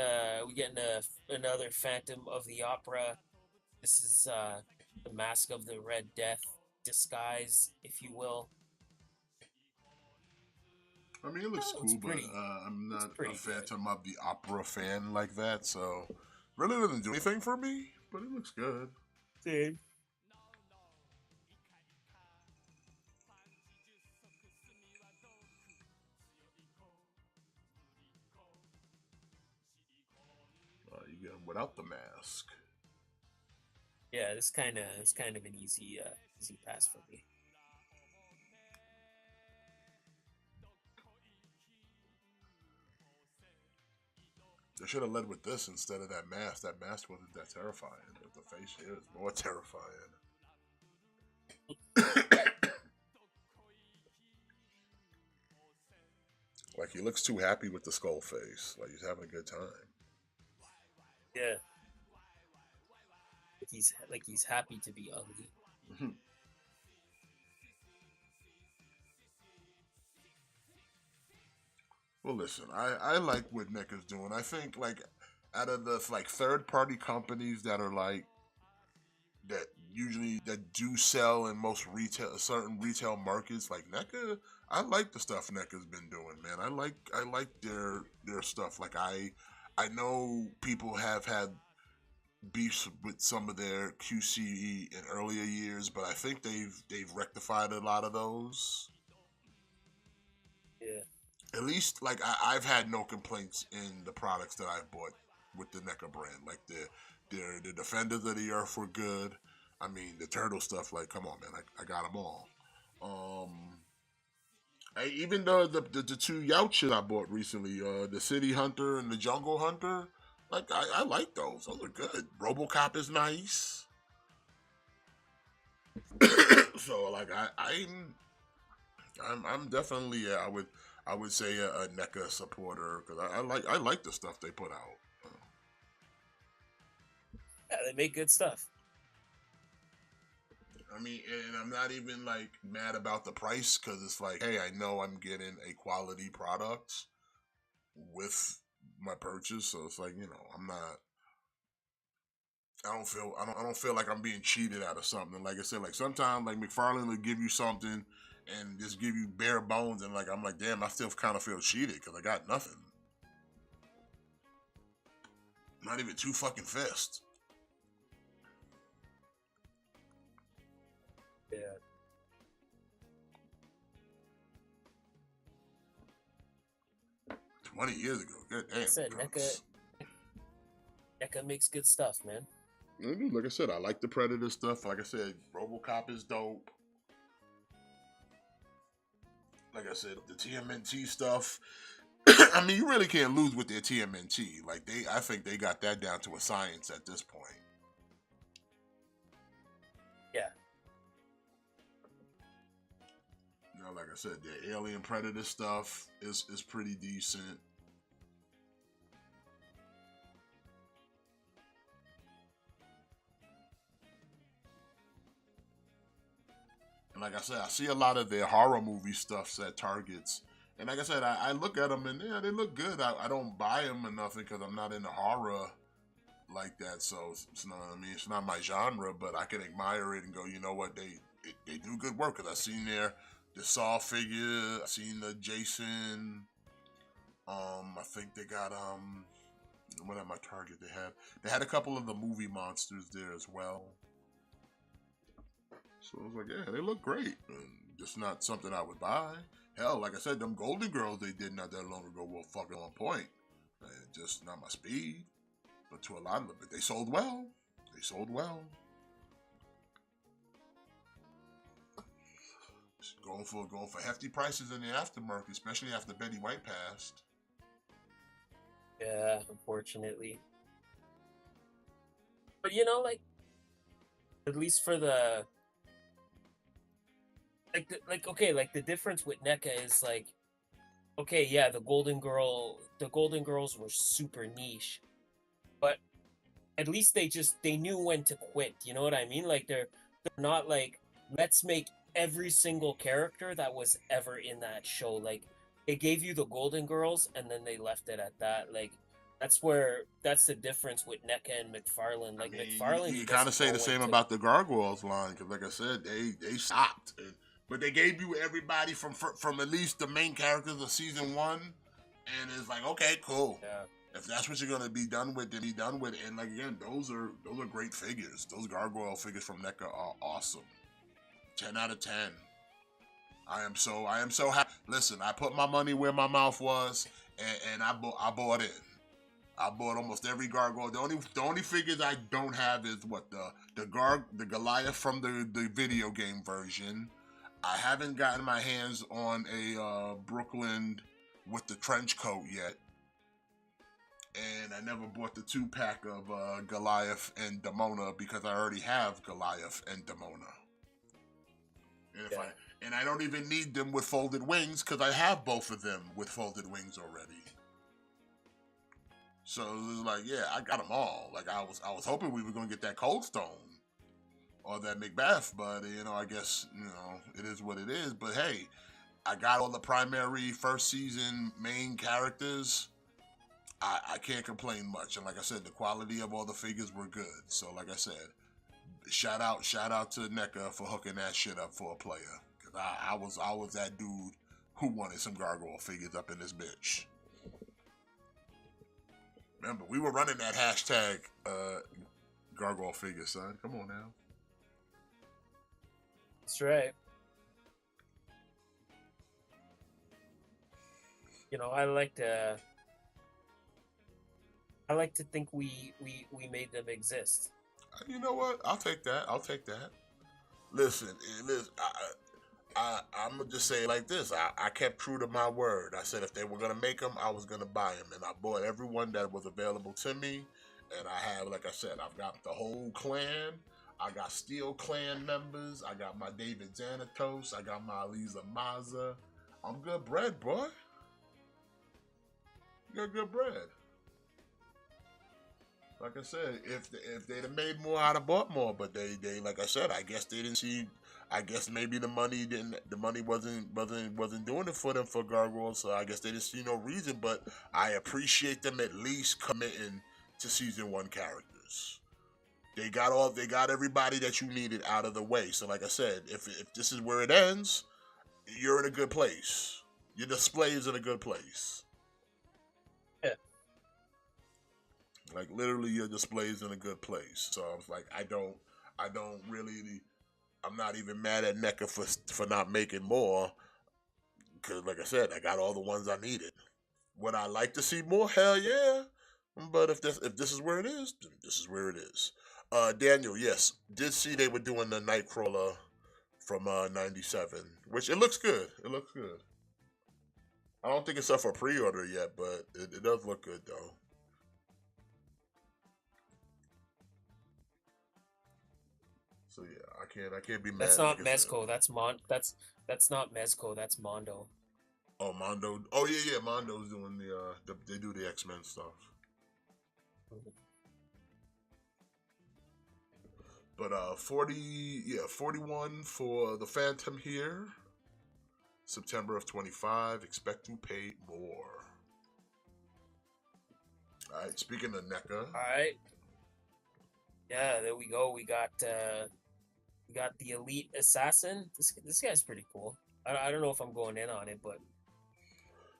another Phantom of the Opera. This is the Mask of the Red Death disguise, if you will. I mean, it looks Oh, cool, but I'm it's not a pretty good. Phantom of the Opera fan like that, so really doesn't do anything for me, but it looks good. Dude. You get him without the mask. Yeah, it's kind of an easy pass for me. They should have led with this instead of that mask. That mask wasn't that terrifying. But the face here is more terrifying. Like he looks too happy with the skull face. Like he's having a good time. Yeah. Like he's happy to be ugly. Well, listen, I like what Nick is doing. I think like out of the like third party companies that are like that usually that do sell in most retail certain retail markets like NECA. I like the stuff NECA's been doing, man. I like their stuff. Like I know people have had beefs with some of their QCE in earlier years, but I think they've rectified a lot of those. Yeah. At least like I've had no complaints in the products that I've bought with the NECA brand. Like the Defenders of the Earth were good. I mean the turtle stuff. Like come on, man, I got them all. Even the two Youches I bought recently, the City Hunter and the Jungle Hunter. Like I like those. Those are good. RoboCop is nice. So like I'm definitely I would say a NECA supporter because I like the stuff they put out. Yeah, they make good stuff. I mean, and I'm not even like mad about the price because it's like, hey, I know I'm getting a quality product with my purchase, so it's like I'm not. I don't feel like I'm being cheated out of something. Like I said, like sometimes like McFarlane will give you something and just give you bare bones, and like I'm like, damn, I still kind of feel cheated because I got nothing. Not even two fucking fists. Yeah. 20 years ago. Good damn. Like I said, NECA makes good stuff, man. Like I said, I like the Predator stuff. Like I said, RoboCop is dope. Like I said, the TMNT stuff. I mean, you really can't lose with their TMNT. Like I think they got that down to a science at this point. Yeah. Like I said, the Alien Predator stuff is pretty decent. And like I said, I see a lot of their horror movie stuffs at Targets. And like I said, I look at them and yeah, they look good. I don't buy them or nothing because I'm not into horror like that. So it's not, I mean, it's not my genre, but I can admire it and go, you know what, they do good work. Because I've seen the Saw figure, I've seen the Jason. I think they got what at my Target they had a couple of the movie monsters there as well. So I was like, yeah, they look great. And just not something I would buy. Hell, like I said, them Golden Girls they did not that long ago were fucking on point. Just not my speed, but to a lot of them, they sold well. They sold well. Going for hefty prices in the aftermarket, especially after Betty White passed. Yeah, unfortunately. But you know, like at least for the okay, like the difference with NECA is like okay, yeah, the Golden Girls were super niche, but at least they knew when to quit. You know what I mean? Like they're not like let's make every single character that was ever in that show. Like they gave you the Golden Girls and then they left it at that. Like that's the difference with NECA and McFarlane. Like I mean, McFarlane, you he kind of doesn't say know the when same to. about the Gargoyles line, because like I said, they stopped, but they gave you everybody from at least the main characters of season one, and it's like okay, cool. Yeah. If that's what you're gonna be done with, then be done with. And like again, those are great figures. Those Gargoyle figures from NECA are awesome. 10 out of 10. I am so happy. Listen, I put my money where my mouth was, and I bought in. I bought almost every Gargoyle. The only figures I don't have is what the Goliath from the video game version. I haven't gotten my hands on a Brooklyn with the trench coat yet. And I never bought the 2-pack of Goliath and Demona because I already have Goliath and Demona. And I don't even need them with folded wings because I have both of them with folded wings already. So it was like, yeah, I got them all. Like I was hoping we were gonna get that Cold Stone or that Macbeth, but I guess it is what it is. But hey, I got all the primary first season main characters. I can't complain much, and like I said, the quality of all the figures were good. So like I said, shout out to NECA for hooking that shit up for a player. Cause I was that dude who wanted some Gargoyle figures up in this bitch. Remember, we were running that hashtag Gargoyle figure, son. Come on now. That's right. I like to think we made them exist. You know what? I'll take that. Listen, I'm gonna just say it like this. I kept true to my word. I said if they were gonna make them, I was gonna buy them, and I bought everyone that was available to me. And I have, like I said, I've got the whole clan. I got Steel Clan members. I got my David Xanatos. I got my Aliza Maza. I'm good bread, boy. You got good bread. Like I said, if they'd have made more, I'd have bought more. But they like I said, I guess they didn't see. I guess maybe the money wasn't doing it for them for Gargoyles. So I guess they didn't see no reason. But I appreciate them at least committing to season 1 characters. They got everybody that you needed out of the way. So like I said, if this is where it ends, you're in a good place. Your display is in a good place. Yeah. Like literally, your display is in a good place. So I was like, I'm not even mad at NECA for not making more. Because like I said, I got all the ones I needed. Would I like to see more? Hell yeah. But if this is where it is, then this is where it is. Daniel, yes, did see they were doing the Nightcrawler from '97, which it looks good. It looks good. I don't think it's up for pre-order yet, but it does look good though. So yeah, I can't be mad. That's not Mezco. That's not Mezco. That's Mondo. Oh, Mondo. Oh yeah, Mondo's doing they do the X-Men stuff. But 41 for the Phantom here. September of 25. Expect to pay more. All right. Speaking of NECA. All right. Yeah, there we go. We got the Elite Assassin. This guy's pretty cool. I don't know if I'm going in on it, but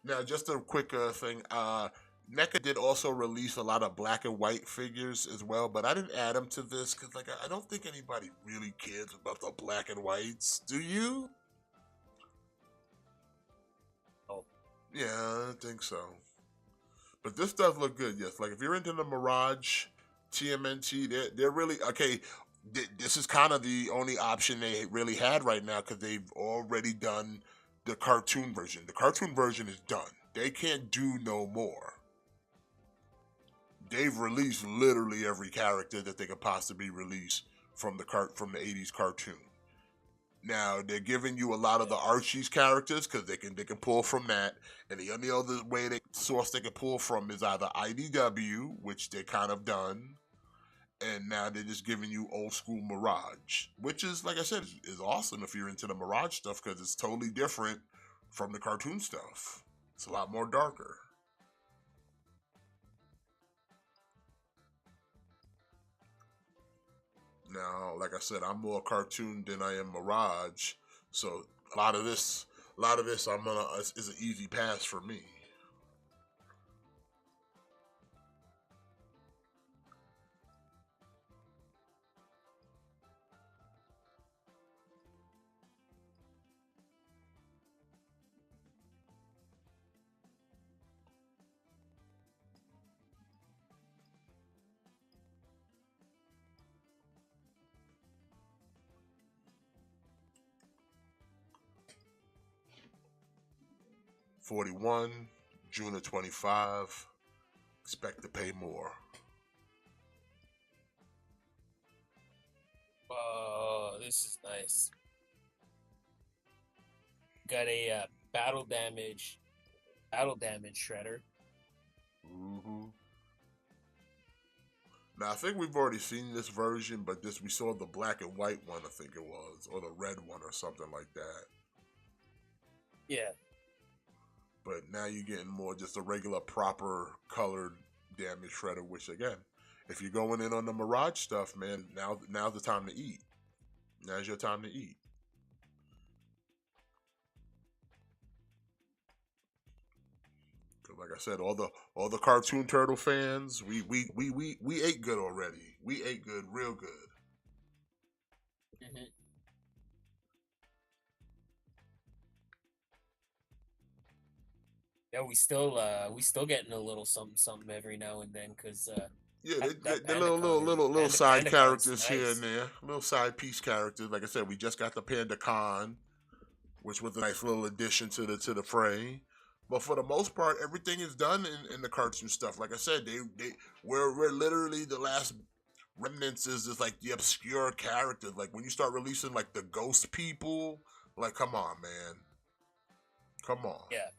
Now, just a quick thing. NECA did also release a lot of black and white figures as well, but I didn't add them to this because, like, I don't think anybody really cares about the black and whites. Do you? Yeah, I think so. But this does look good, yes. Like if you're into the Mirage TMNT, they're really okay. This is kind of the only option they really had right now because they've already done the cartoon version. The cartoon version is done. They can't do no more. They've released literally every character that they could possibly release from from the '80s cartoon. Now they're giving you a lot of the Archie's characters because they can pull from that, and the only other source they can pull from is either IDW, which they kind of done, and now they're just giving you old school Mirage, which is like I said is awesome if you're into the Mirage stuff because it's totally different from the cartoon stuff. It's a lot more darker. Now, like I said, I'm more cartoon than I am Mirage, so a lot of this, I'm gonna is an easy pass for me. 41, June of 25. Expect to pay more. Oh, this is nice. Got a battle damage shredder. Mm-hmm. Now I think we've already seen this version, but we saw the black and white one, I think it was, or the red one, or something like that. Yeah. But now you're getting more just a regular proper colored damage shredder, which again, if you're going in on the Mirage stuff, man, now's the time to eat. Now's your time to eat. Cause like I said, all the cartoon turtle fans, we ate good already. We ate good, real good. Hmm. Yeah, we still getting a little something something every now and then because Yeah, that they PandaCon little side PandaCon's characters here and nice. there, little side piece characters. Like I said, we just got the Panda Con, which was a nice little addition to the fray. But for the most part, everything is done in the cartoon stuff. Like I said, we're literally the last remnants is just like the obscure characters. Like when you start releasing like the ghost people, like come on, man, come on. Yeah.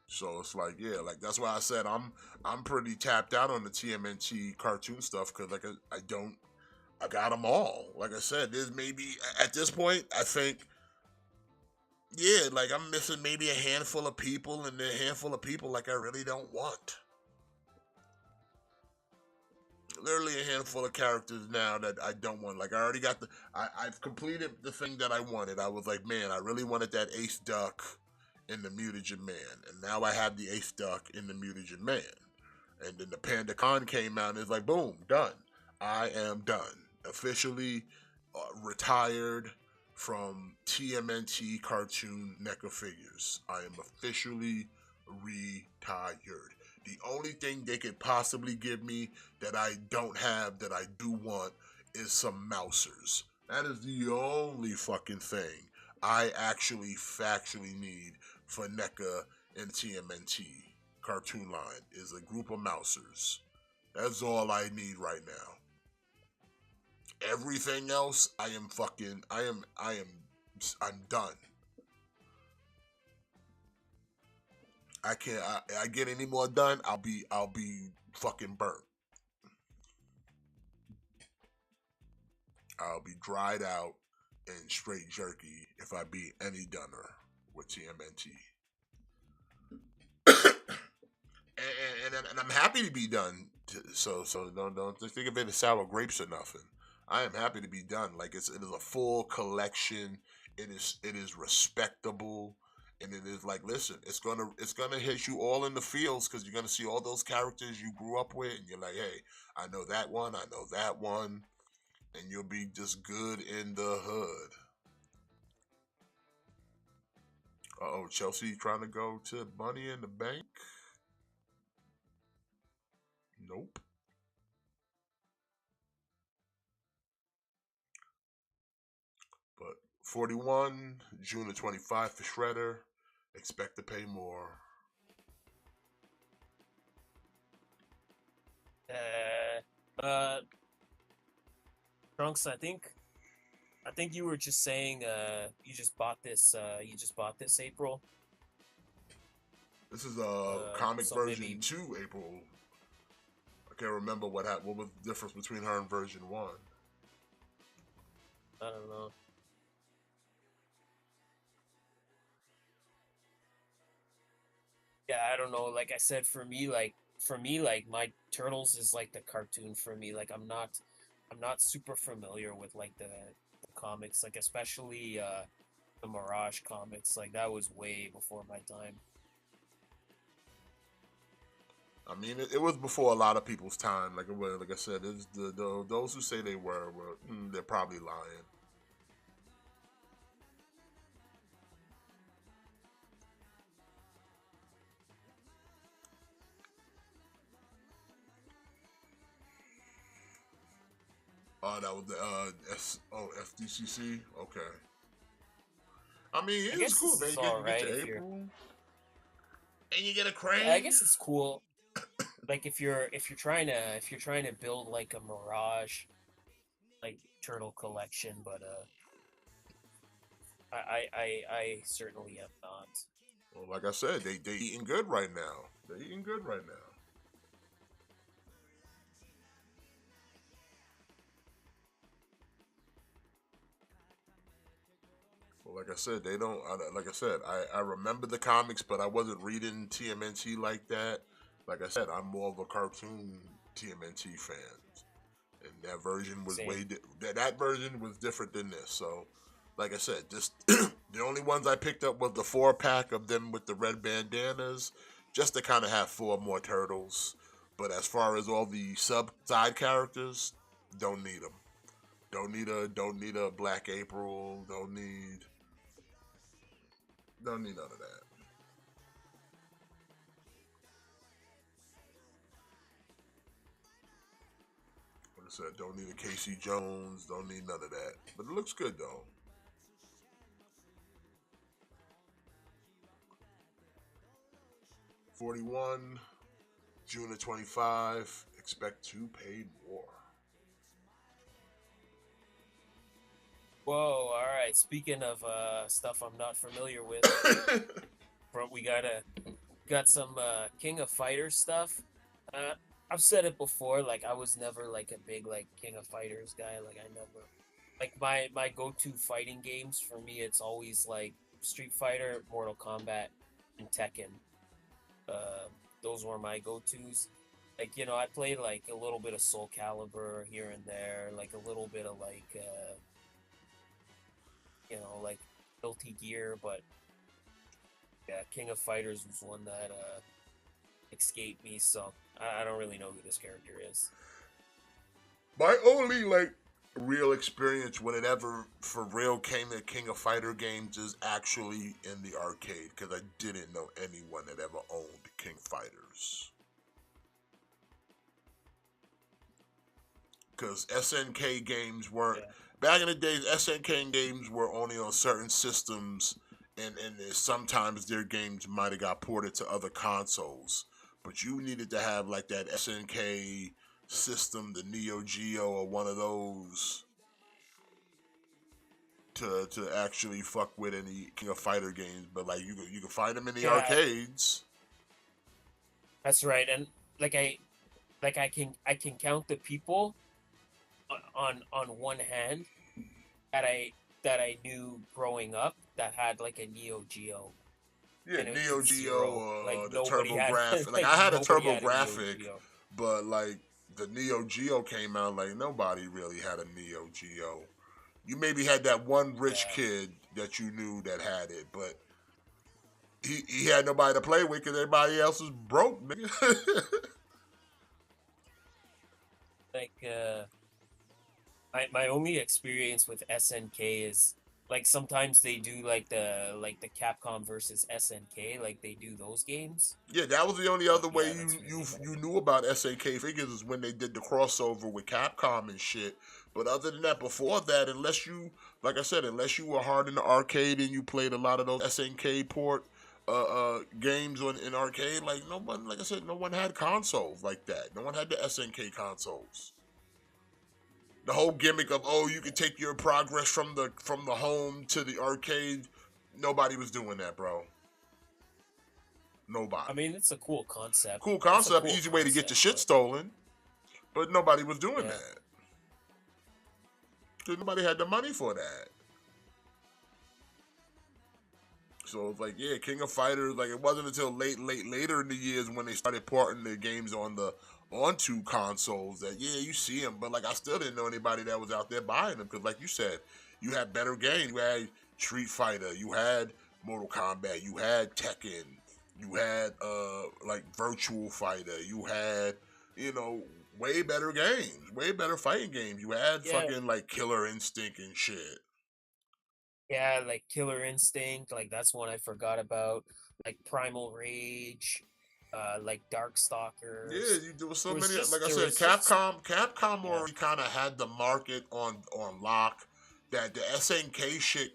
So it's like, yeah, like that's why I said I'm pretty tapped out on the TMNT cartoon stuff because like I got them all. Like I said, there's maybe at this point I think, yeah, like I'm missing maybe a handful of people, and a handful of people like I really don't want. Literally a handful of characters now that I don't want. Like I already got I've completed the thing that I wanted. I was like, man, I really wanted that Ace Duck in the Mutagen Man, and now I have the Ace Duck in the Mutagen Man. And then the Panda Con came out, and it's like, boom, done. I am done. Officially retired from TMNT cartoon NECA figures. I am officially retired. The only thing they could possibly give me that I don't have that I do want is some Mousers. That is the only fucking thing I actually factually need for NECA and TMNT cartoon line is a group of Mousers. That's all I need right now. Everything else, I'm done. I can't. I get any more done. I'll be fucking burnt. I'll be dried out and straight jerky if I be any dunner with TMNT. And I'm happy to be done. So don't think of it as sour grapes or nothing. I am happy to be done. Like it is a full collection. It is respectable, and it is like listen, it's gonna hit you all in the feels because you're gonna see all those characters you grew up with, and you're like, hey, I know that one, I know that one, and you'll be just good in the hood. Oh, Chelsea trying to go to Money in the Bank? Nope. But 41, June of 25 for Shredder. Expect to pay more. Uh, Trunks, I think you were just saying you just bought this April. This is a comic So version maybe 2 April. I can't remember what happened. What was the difference between her and version 1? I don't know. Yeah, I don't know. Like I said, for me, like my Turtles is like the cartoon for me. Like I'm not super familiar with like the comics, like especially the Mirage comics. Like that was way before my time. I mean, it was before a lot of people's time. Like it was, like I said, it's those who say they were they're probably lying. Oh, that was the FDCC. Okay. I mean, I it's guess cool, this man. is You all get right your if you're. April, and you get a I crane. guess it's cool. Like if you're trying to build like a Mirage like turtle collection, but I certainly am not. Well, like I said, they eating good right now. They eating good right now. Well, like I said, they don't. Like I said, I remember the comics, but I wasn't reading TMNT like that. Like I said, I'm more of a cartoon TMNT fan, and that version was Same. that version was different than this. So, like I said, just the only ones I picked up was the 4-pack of them with the red bandanas, just to kind of have 4 more turtles. But as far as all the side characters, don't need them. Don't need a Black April. Don't need none of that. Like I said, don't need a Casey Jones. Don't need none of that. But it looks good though. 41, June of 25. Expect to pay more. Whoa! All right. Speaking of stuff I'm not familiar with, we got some King of Fighters stuff. Uh, I've said it before. Like I was never like a big like King of Fighters guy. Like I never like my go to fighting games for me. It's always like Street Fighter, Mortal Kombat, and Tekken. Uh, those were my go tos. Like I played like a little bit of Soul Calibur here and there, like a little bit of like like Guilty Gear, but yeah, King of Fighters was one that escaped me, so I don't really know who this character is. My only real experience when it ever for real came to King of Fighter games is actually in the arcade because I didn't know anyone that ever owned King Fighters. Because SNK games weren't Yeah, back in the days. SNK games were only on certain systems, and sometimes their games might have got ported to other consoles. But you needed to have like that SNK system, the Neo Geo or one of those to actually fuck with any King of Fighter games. But like you can find them in the yeah, arcades. that's right. And like I can count the people on one hand that I knew growing up that had like a Neo Geo, Yeah, and it was Neo just Geo, zero. Like the nobody Turbo had Graphic. Like like I had a nobody Turbo had a Neo Graphic, Geo. but like the Neo Geo came out, like nobody really had a Neo Geo. You maybe had that one rich Yeah, kid that you knew that had it, but he had nobody to play with because everybody else was broke, nigga. like my only experience with SNK is like sometimes they do like the Capcom versus SNK, like they do those games. Yeah, that was the only other way Yeah, that's really you fun. knew about SNK figures is when they did the crossover with Capcom and shit. But other than that, before that, unless you, like I said, unless you were hard in the arcade and you played a lot of those SNK port games in arcade, like no one, like I said, no one had consoles like that. No one had the SNK consoles. The whole gimmick of, oh, you can take your progress from the home to the arcade. Nobody was doing that, bro. I Nobody. mean, it's a cool concept. Cool It's a concept, cool easy way to get your concept, shit but stolen, but nobody was doing yeah. that. 'Cause nobody had the money for that. So it's like, yeah, King of Fighters, like it wasn't until later in the years when they started porting their games onto consoles that yeah, you see them, but like I still didn't know anybody that was out there buying them because like you said, you had better games. You had Street Fighter, you had Mortal Kombat, you had Tekken, you had like Virtual Fighter, you had way better games, way better fighting games. You had Yeah, fucking like Killer Instinct and shit. yeah, like Killer Instinct, like that's one I forgot about. Like Primal Rage, like Yeah, Darkstalkers. you there was so There was many. Like just I there said, was just Capcom yeah. already kind of had the market on lock. That the SNK shit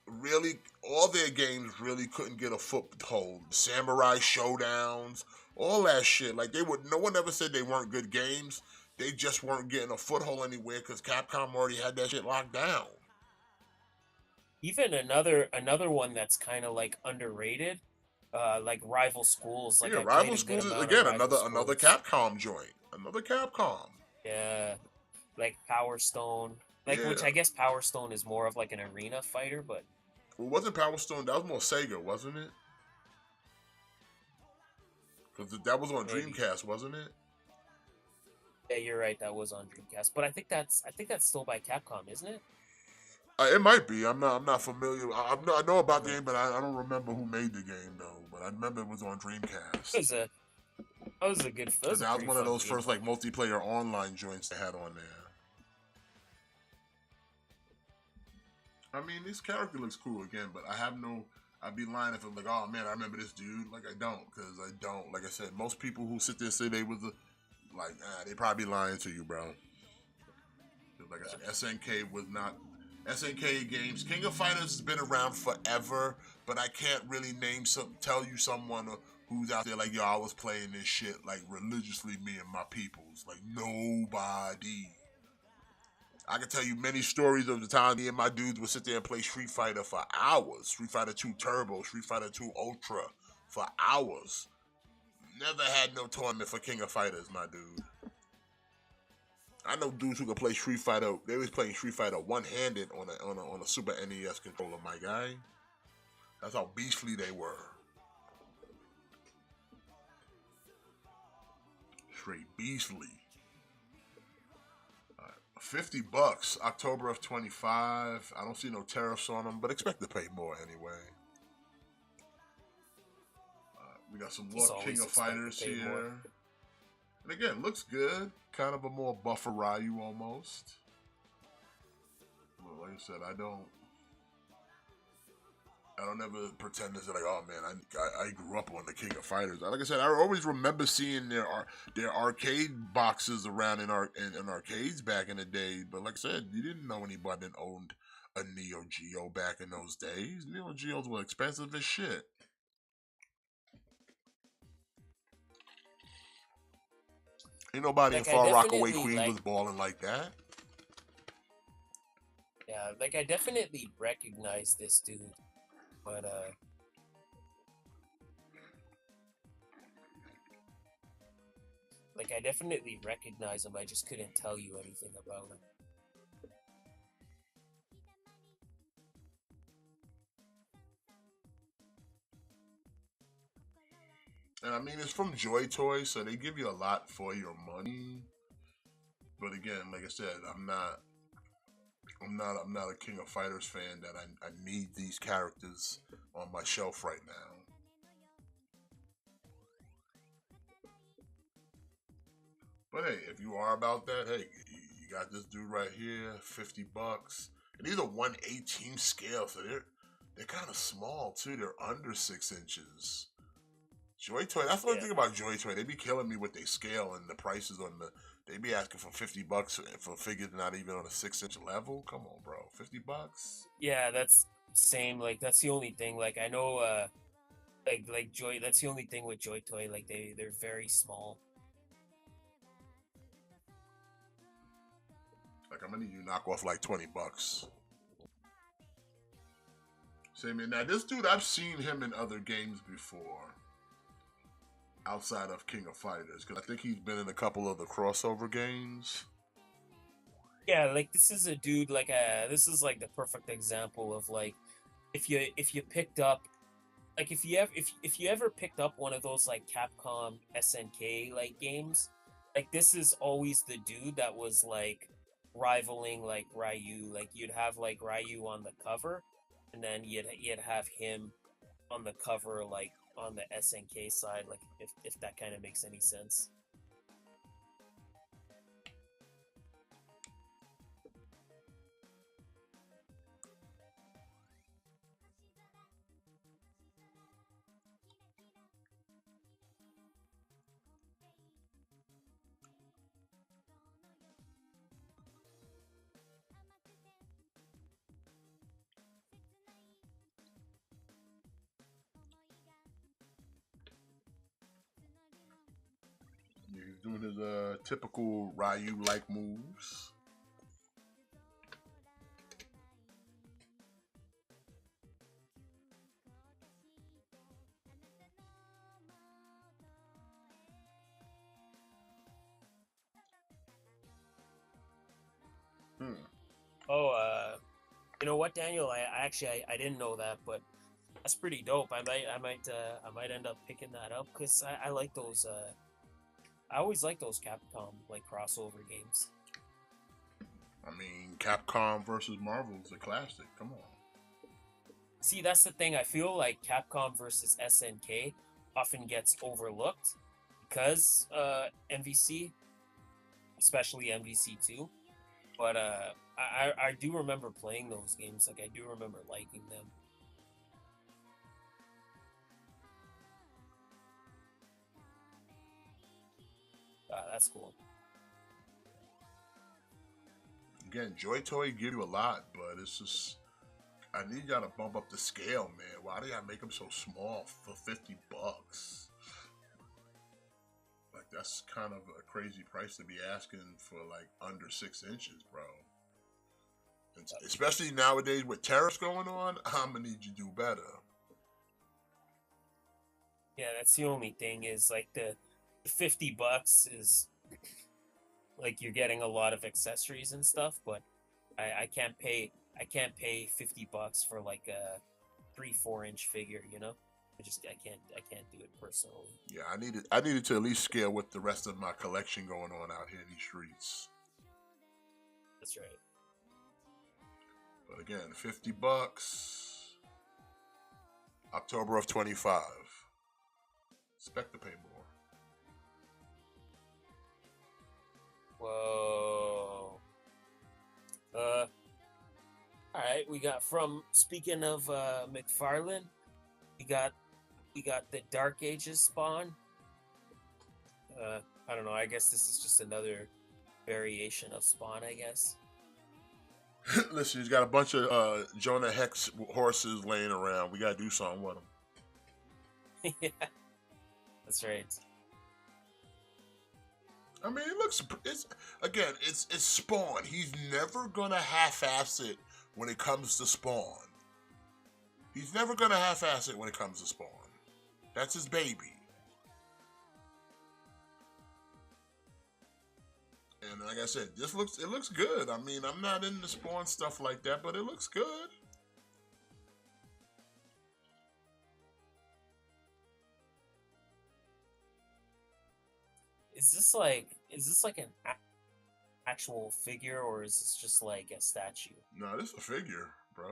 really, all their games really couldn't get a foothold. Samurai Showdowns, all that shit. Like they would, no one ever said they weren't good games. They just weren't getting a foothold anywhere because Capcom already had that shit locked down. Even another one that's kind of like underrated, like Rival Schools. Like Yeah, I played Rival a good Schools is amount of again Rival another Schools. Capcom joint, another Capcom. Yeah, like Power Stone. Like Yeah, which I guess Power Stone is more of like an arena fighter, but well, wasn't Power Stone? That was more Sega, wasn't it? Because that was on maybe. Dreamcast, wasn't it? Yeah, you're right. That was on Dreamcast, but I think that's still by Capcom, isn't it? It might be. I'm not familiar. I know about the Yeah. game, but I don't remember who made the game though. But I remember it was on It Dreamcast. was a that was a good that And was a that was pretty one of fun those game first though. like multiplayer online joints they had on there. I mean, this character looks cool again, but I have no. I'd be lying if I'm like, oh man, I remember this dude. Like I don't, because I don't. Like I said, most people who sit there and say they was like, they probably lying to you, bro. 'Cause like I Yeah. said, SNK was not. SNK games, King of Fighters has been around forever, but I can't really tell you someone who's out there like, yo, I was playing this shit like religiously, me and my peoples. Like nobody. I can tell you many stories of the time me and my dudes would sit there and play Street Fighter for hours. Street Fighter 2 Turbo, Street Fighter 2 Ultra for hours. Never had no tournament for King of Fighters, my dude. I know dudes who could play Street Fighter. They was playing Street Fighter one-handed on a Super NES controller, my guy. That's how beastly they were. Straight beastly. $50, October of 25. I don't see no tariffs on them, but expect to pay more anyway. We got some more Just King always of expect to Fighters pay more. here. And again, looks good. Kind of a more buffer Ryu almost. But like I said, I don't ever pretend to say like, oh man, I grew up on the King of Fighters. Like I said, I always remember seeing their arcade boxes around in arcades back in the day. But like I said, you didn't know anybody that owned a Neo Geo back in those days. Neo Geos were expensive as shit. Ain't nobody in Like I Far Rockaway, definitely Queens like was balling like that. yeah, like I definitely recognize this dude, but like I definitely recognize him. I just couldn't tell you anything about him. And I mean, it's from Joy Toys, so they give you a lot for your money. But again, like I said, I'm not a King of Fighters fan that I need these characters on my shelf right now. But hey, if you are about that, hey, you got this dude right here, $50. And these are 1/18 scale, so they're kind of small too. They're under 6 inches. Joy Toy. That's one Yeah. thing about Joy Toy. They be killing me with their scale and the prices on the. They be asking for $50 for figures not even on a 6 inch level. Come on, bro, $50. Yeah, that's same. Like that's the only thing. Like I know, like Joy. That's the only thing with Joy Toy. Like they're very small. Like I'm gonna need you to knock off like $20. Say man, now this dude I've seen him in other games before, outside of King of Fighters, because I think he's been in a couple of the crossover games. Yeah, like this is a dude. Like this is like the perfect example of like if you picked up like if you ever picked up one of those like Capcom SNK like games, like this is always the dude that was like rivaling like Ryu. Like you'd have like Ryu on the cover, and then you'd have him on the cover like on the SNK side. Like if that kind of makes any sense. Yeah, he's doing his typical Ryu like moves. Hmm. Oh, you know what, Daniel? I actually I didn't know that, but that's pretty dope. I might end up picking that up because I like those. I always like those Capcom like crossover games. I mean, Capcom versus Marvel is a classic. Come on. See, that's the thing. I feel like Capcom versus SNK often gets overlooked because MVC, especially MVC 2. But I do remember playing those games. Like I do remember liking them. That's cool. Again, Joy Toy give you a lot, but it's just I need y'all to bump up the scale, man. Why do y'all make them so small for $50? Like that's kind of a crazy price to be asking for like under 6 inches, bro. And especially nowadays with tariffs going on, I'm gonna need you to do better. Yeah, that's the only thing is like the $50 is like you're getting a lot of accessories and stuff, but I can't pay $50 for like a 3-4 inch figure, you know? I can't do it personally. Yeah, I needed to at least scale with the rest of my collection going on out here in these streets. That's right. But again, $50, October of 25. Expect to pay more. Whoa. All right, we got from speaking of McFarlane, we got the Dark Ages Spawn. I don't know. I guess this is just another variation of Spawn. I guess. Listen, he's got a bunch of Jonah Hex horses laying around. We gotta do something with them. Yeah, that's right. I mean, it's Spawn. He's never gonna half-ass it when it comes to Spawn. He's never gonna half-ass it when it comes to Spawn. That's his baby. And like I said, it looks good. I mean, I'm not into Spawn stuff like that, but it looks good. Is this like an actual figure or is this just like a statue? No, this is a figure, bro.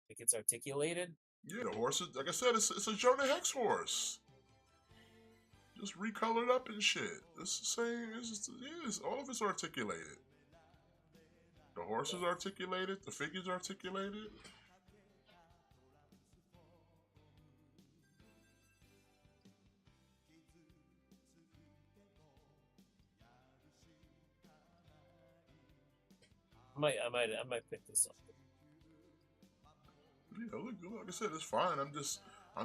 Like it's articulated? Yeah, the horse is, like I said, it's a Jonah Hex horse. just recolored up and shit. It's the same. It's just, yeah, all of it's articulated. The horse is articulated. The figure's articulated. I might pick this up. Yeah, look, like I said, it's fine. I'm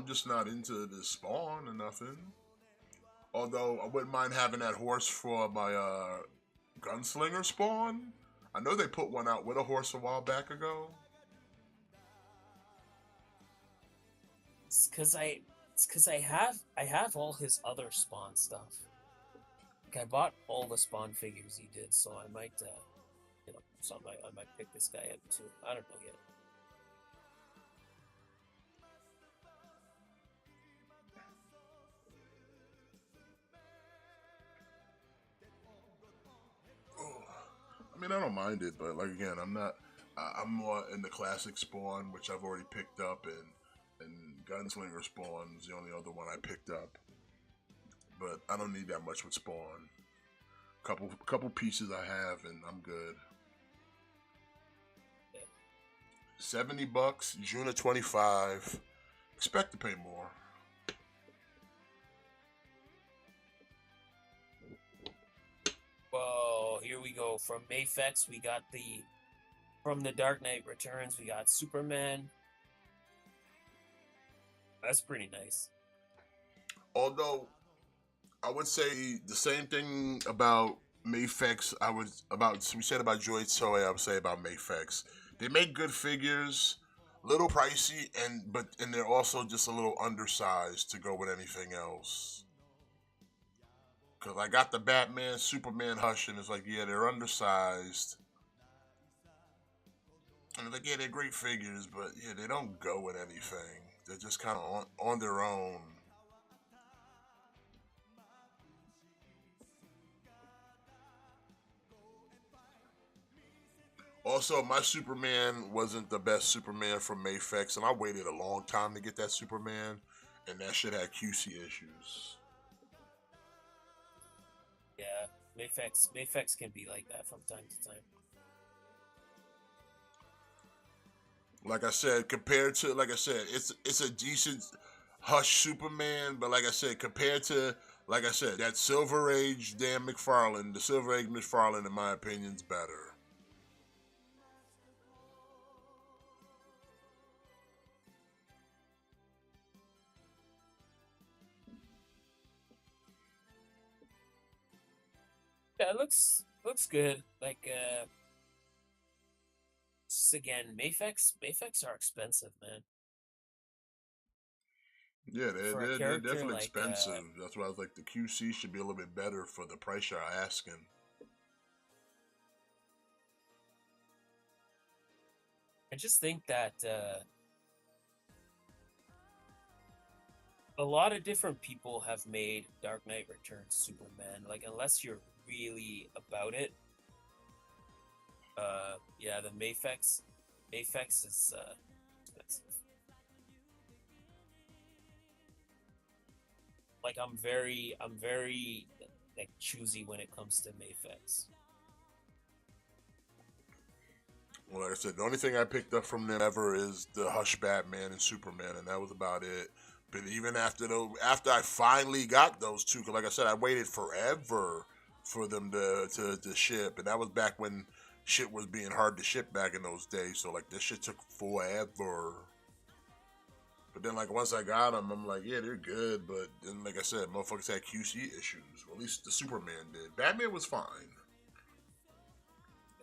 just not into the Spawn or nothing. Although I wouldn't mind having that horse for my gunslinger Spawn. I know they put one out with a horse a while back ago. It's cause I have all his other Spawn stuff. Like I bought all the Spawn figures he did, so I might so I might pick this guy up too. I don't know yet. I mean, I don't mind it, but like again, I'm not. I'm more in the classic Spawn, which I've already picked up, and Gunslinger Spawn is the only other one I picked up. But I don't need that much with Spawn. Couple pieces I have, and I'm good. $70, June of 25. Expect to pay more. Whoa, here we go. From Mayfex, we got from the Dark Knight Returns, we got Superman. That's pretty nice. Although I would say the same thing about Mayfex. We said about Joy Toy. I would say about Mayfex. They make good figures, little pricey, and they're also just a little undersized to go with anything else. Cause I got the Batman, Superman Hush, and it's like, yeah, they're undersized. And like, yeah, they're great figures, but yeah, they don't go with anything. They're just kind of on their own. Also, my Superman wasn't the best Superman from Mayfex, and I waited a long time to get that Superman, and that shit had QC issues. Yeah, Mayfex can be like that from time to time. Like I said, it's a decent Hush Superman, but like I said, compared to that Silver Age Dan McFarlane, the Silver Age McFarlane, in my opinion, is better. Yeah, it looks good. Like just again, Mayfex are expensive, man. Yeah, For a they're character definitely like expensive. That's why I was like, the QC should be a little bit better for the price you're asking. I just think that a lot of different people have made Dark Knight Returns Superman. Like unless you're really about it, yeah, the Mayfex is expensive. Like I'm very like choosy when it comes to Mayfex. Well, like I said, the only thing I picked up from them ever is the Hush Batman and Superman, and that was about it. But even after I finally got those two, because like I said, I waited forever for them to ship, and that was back when shit was being hard to ship back in those days. So like this shit took forever. But then like once I got them, I'm like, yeah, they're good. But then like I said, motherfuckers had QC issues. Well, at least the Superman did. Batman was fine.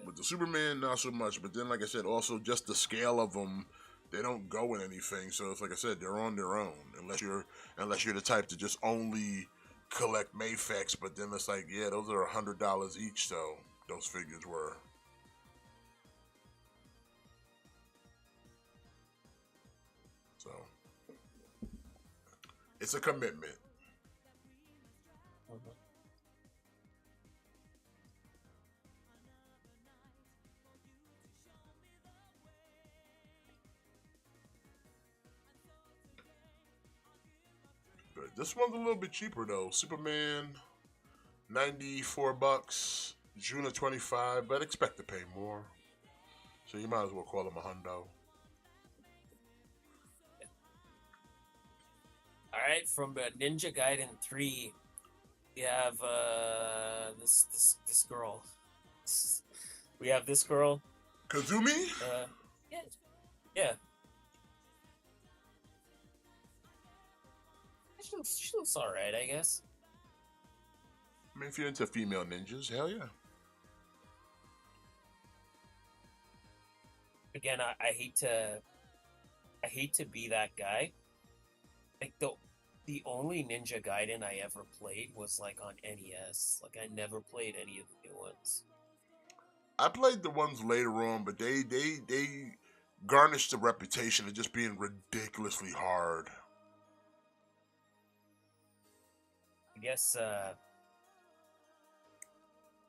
With the Superman, not so much. But then, like I said, also just the scale of them, they don't go with anything. So it's like I said, they're on their own. Unless you're the type to just only collect Mayfex. But then it's like, yeah, those are $100 each. So those figures were. So it's a commitment. Mhm. But This one's a little bit cheaper though. Superman, $94. June of 25, but expect to pay more. So you might as well call him a hundo. All right, from Ninja Gaiden 3, we have this girl. We have this girl. Kazumi? Yeah, yeah. She looks all right, I guess. I mean, if you're into female ninjas, hell yeah. Again, I hate to be that guy. Like the only Ninja Gaiden I ever played was like on NES. Like I never played any of the new ones. I played the ones later on, but they garnished the reputation of just being ridiculously hard. I guess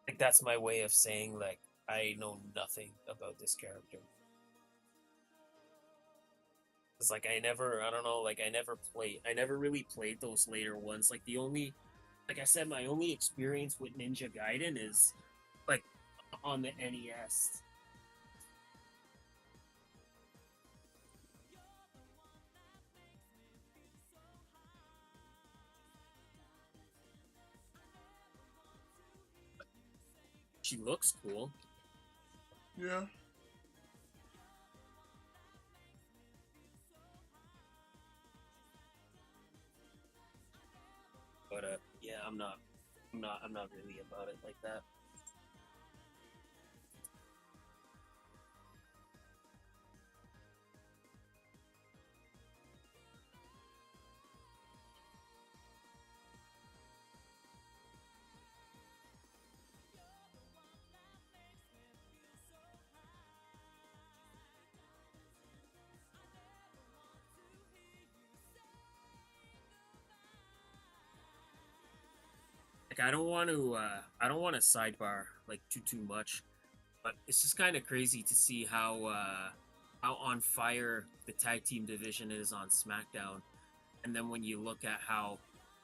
like that's my way of saying like I know nothing about this character. It's like I never really played those later ones. Like like I said, my only experience with Ninja Gaiden is like on the NES. She looks cool. Yeah. But yeah, I'm not really about it like that. Like I don't want to sidebar like too much, but it's just kind of crazy to see how on fire the tag team division is on SmackDown, and then when you look at how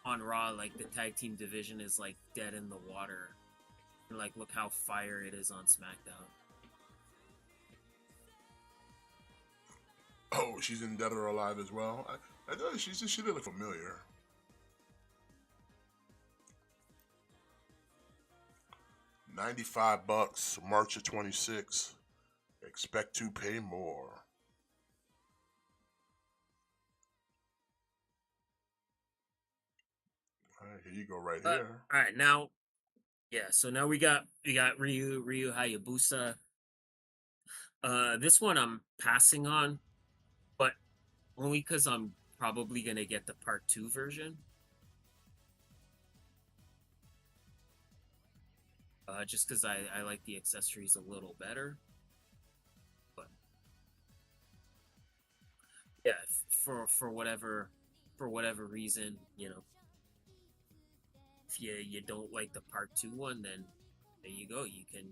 on Raw like the tag team division is like dead in the water, and like look how fire it is on SmackDown. Oh, she's in Dead or Alive as well. I thought she did look familiar. $95, March of 26. Expect to pay more. All right, here you go, right here. All right, now, yeah. So now we got Ryu Hayabusa. This one I'm passing on, but only because I'm probably gonna get the part 2 version. Just because I like the accessories a little better. But yeah, for whatever reason, you know, if you don't like the part 2 one, then there you go. You can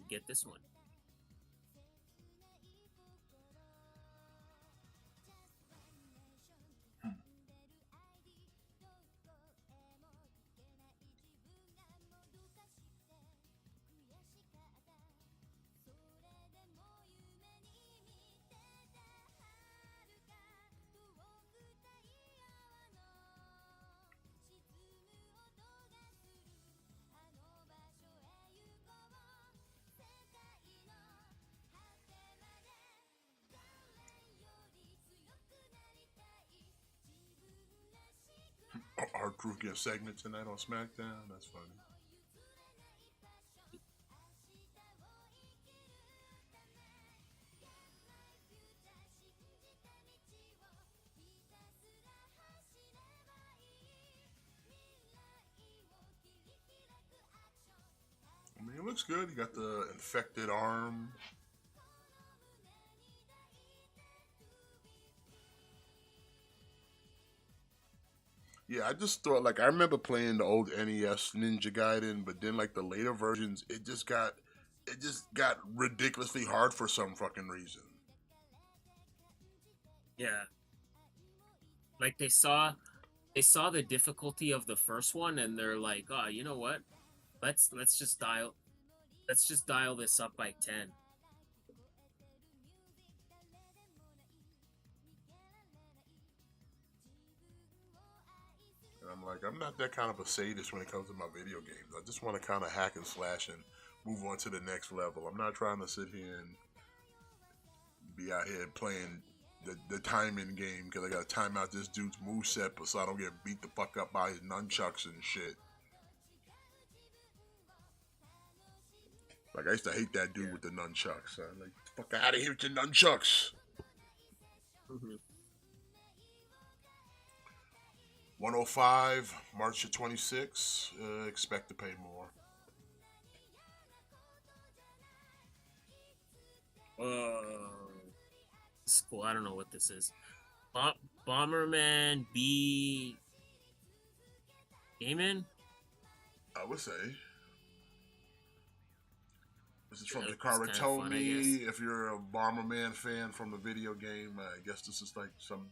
get this one. Our crew get a segment tonight on SmackDown. That's funny. I mean, it looks good. You got the infected arm. Yeah, I just thought like I remember playing the old NES Ninja Gaiden, but then like the later versions, it just got ridiculously hard for some fucking reason. Yeah, like they saw they saw the difficulty of the first one and they're like, oh, you know what? Let's just dial this up by 10. And I'm like, I'm not that kind of a sadist when it comes to my video games. I just want to kind of hack and slash and move on to the next level. I'm not trying to sit here and be out here playing the timing game because I got to time out this dude's moveset so I don't get beat the fuck up by his nunchucks and shit. Like, I used to hate that dude with the nunchucks. I'm like, fuck out of here with your nunchucks. 105, March the 26th. Expect to pay more. This is cool. I don't know what this is. Bomberman B. Gaming? I would say. This is from Yeah, Takara it's kinda fun, I Tomy. guess. If you're a Bomberman fan from the video game, I guess this is like some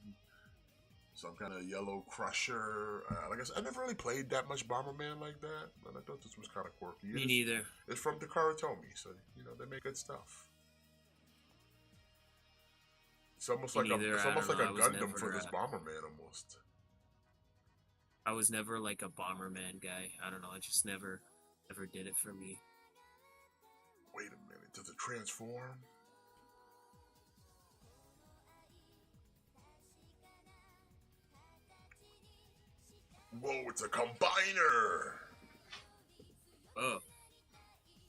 kind of yellow crusher. Like I said, I never really played that much Bomberman like that, but I thought this was kind of quirky. Me neither. It's from Takara Tomy, so you know they make good stuff. It's almost Me like a neither, it's I almost don't like a know, I was Gundam for never, this Bomberman almost. I was never like a Bomberman guy. I don't know. I just never did it for me. Wait a minute, does it transform? Whoa, it's a combiner! Oh.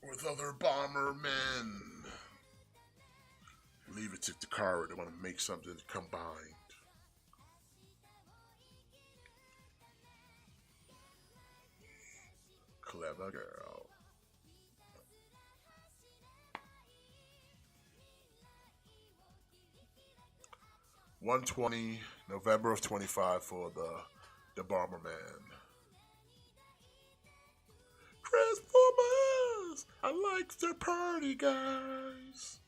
With other Bombermen. Leave it to Takara. They want to make something combined. Clever girl. $120, November of 25 for the Bomberman. Transformers! I like the party, guys.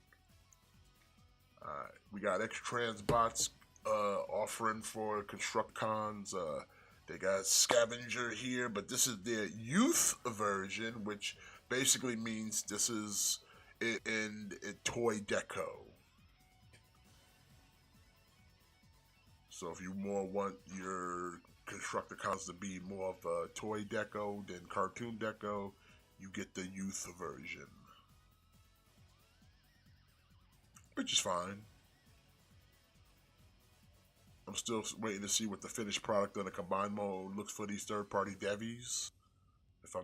Alright, we got X-Transbots offering for Constructicons. They got Scavenger here, but this is their youth version, which basically means this is in toy deco. So if you more want your Constructicons to be more of a toy deco than cartoon deco, you get the youth version. Which is fine. I'm still waiting to see what the finished product of the combined mode looks for these third-party devies. If I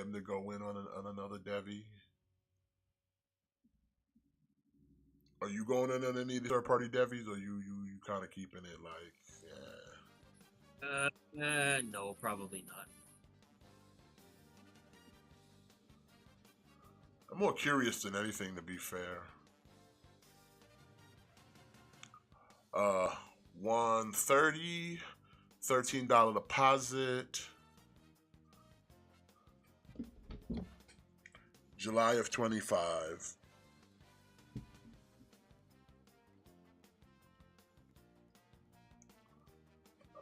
am to go in on another devy. Are you going in on any of the third-party devies, or you kind of keeping it like, yeah? No, probably not. I'm more curious than anything, to be fair. $130, $13 deposit. July of 25.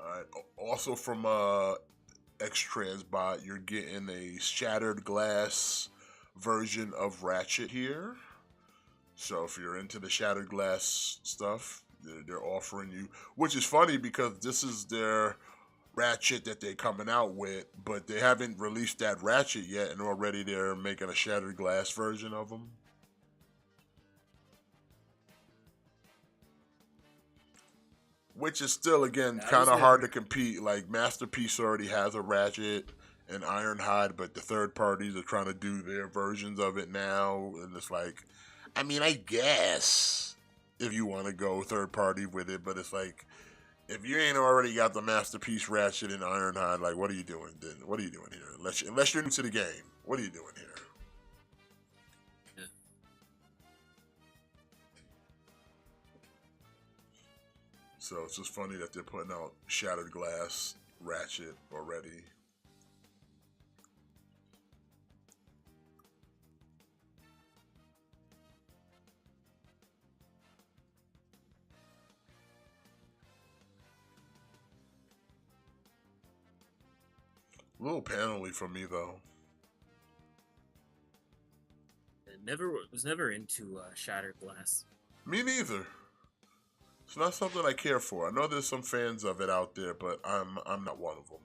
Alright. Also from X-Transbot, you're getting a shattered glass version of Ratchet here. So if you're into the shattered glass stuff, they're offering you, which is funny because this is their Ratchet that they're coming out with, but they haven't released that Ratchet yet, and already they're making a shattered glass version of them. Which is still, again, kind of hard to compete. Like, Masterpiece already has a Ratchet and Ironheart, but the third parties are trying to do their versions of it now, and it's like, I mean, I guess if you want to go third party with it, but it's like, if you ain't already got the Masterpiece Ratchet and Ironheart, like, what are you doing then? What are you doing here? Unless you're new to the game, what are you doing here? Yeah. So it's just funny that they're putting out Shattered Glass Ratchet already. A little panely for me though. Was never into shattered glass. Me neither. It's not something I care for. I know there's some fans of it out there, but I'm not one of them.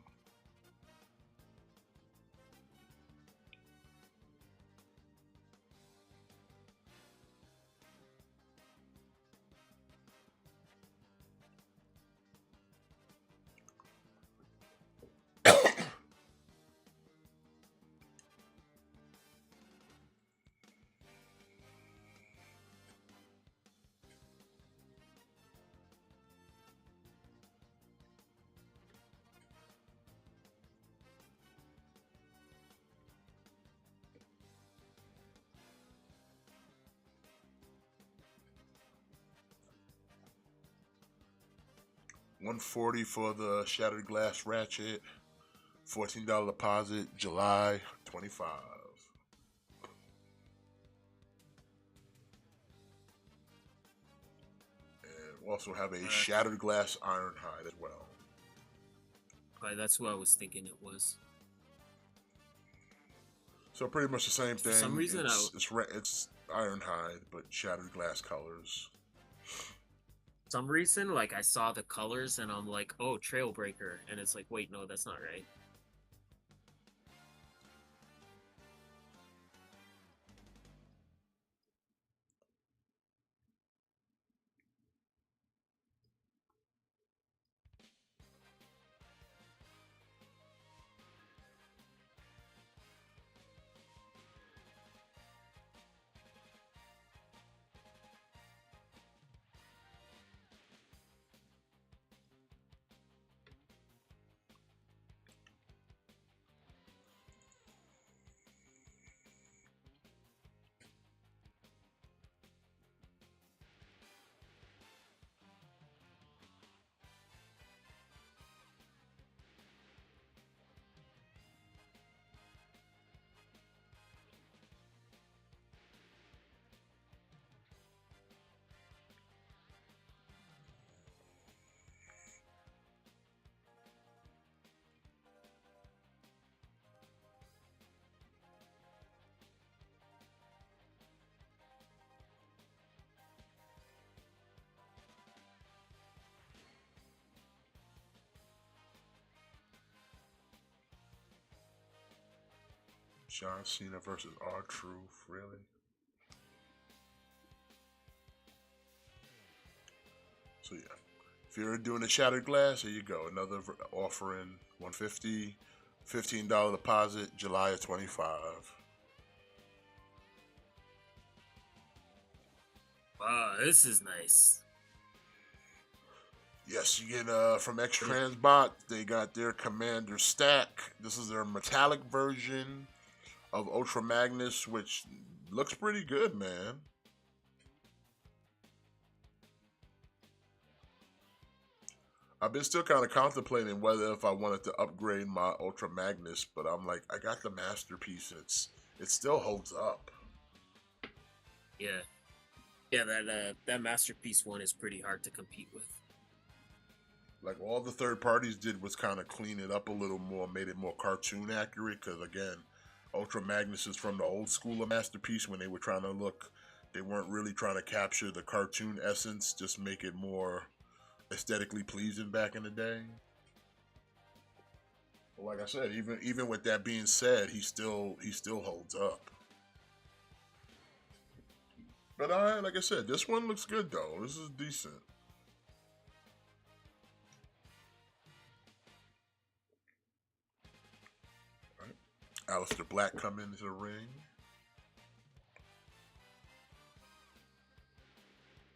$140 for the shattered glass ratchet. $14 deposit, July 25. And we also have a shattered glass ironhide as well. That's what I was thinking it was. So pretty much the same thing. For some reason, it's ironhide, but shattered glass colors. Some reason, like I saw the colors and I'm like, oh, Trailbreaker, and it's like, wait, no, that's not right. John Cena versus R-Truth, really? So yeah, if you're doing a shattered glass, here you go. Another offering, $150, $15 deposit, July of 25. Wow, this is nice. Yes, you get from X Transbot, they got their Commander stack. This is their metallic version of Ultra Magnus, which looks pretty good, man. I've been still kind of contemplating whether if I wanted to upgrade my Ultra Magnus, but I'm like, I got the Masterpiece, and it still holds up. Yeah, that Masterpiece one is pretty hard to compete with. Like, all the third parties did was kind of clean it up a little more, made it more cartoon accurate, because again, Ultra Magnus is from the old school of Masterpiece when they were trying to look, they weren't really trying to capture the cartoon essence, just make it more aesthetically pleasing back in the day. But like I said, even with that being said, he still holds up. But like I said, this one looks good though. This is decent. Aleister Black come into the ring.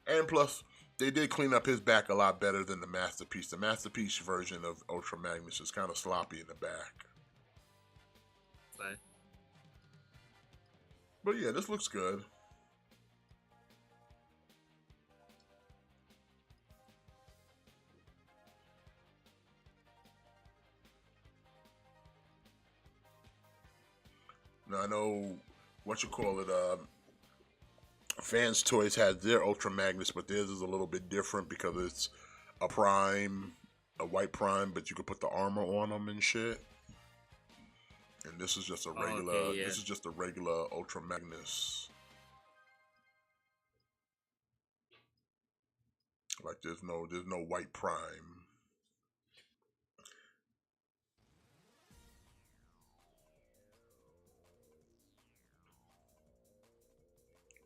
And plus, they did clean up his back a lot better than the Masterpiece. The Masterpiece version of Ultra Magnus is kind of sloppy in the back. Okay. But yeah, this looks good. Now I know Fans Toys has their Ultra Magnus, but theirs is a little bit different because it's a white prime, but you could put the armor on them and shit. And this is just a Oh, regular. okay, yeah. This is just a regular Ultra Magnus. Like there's no white prime.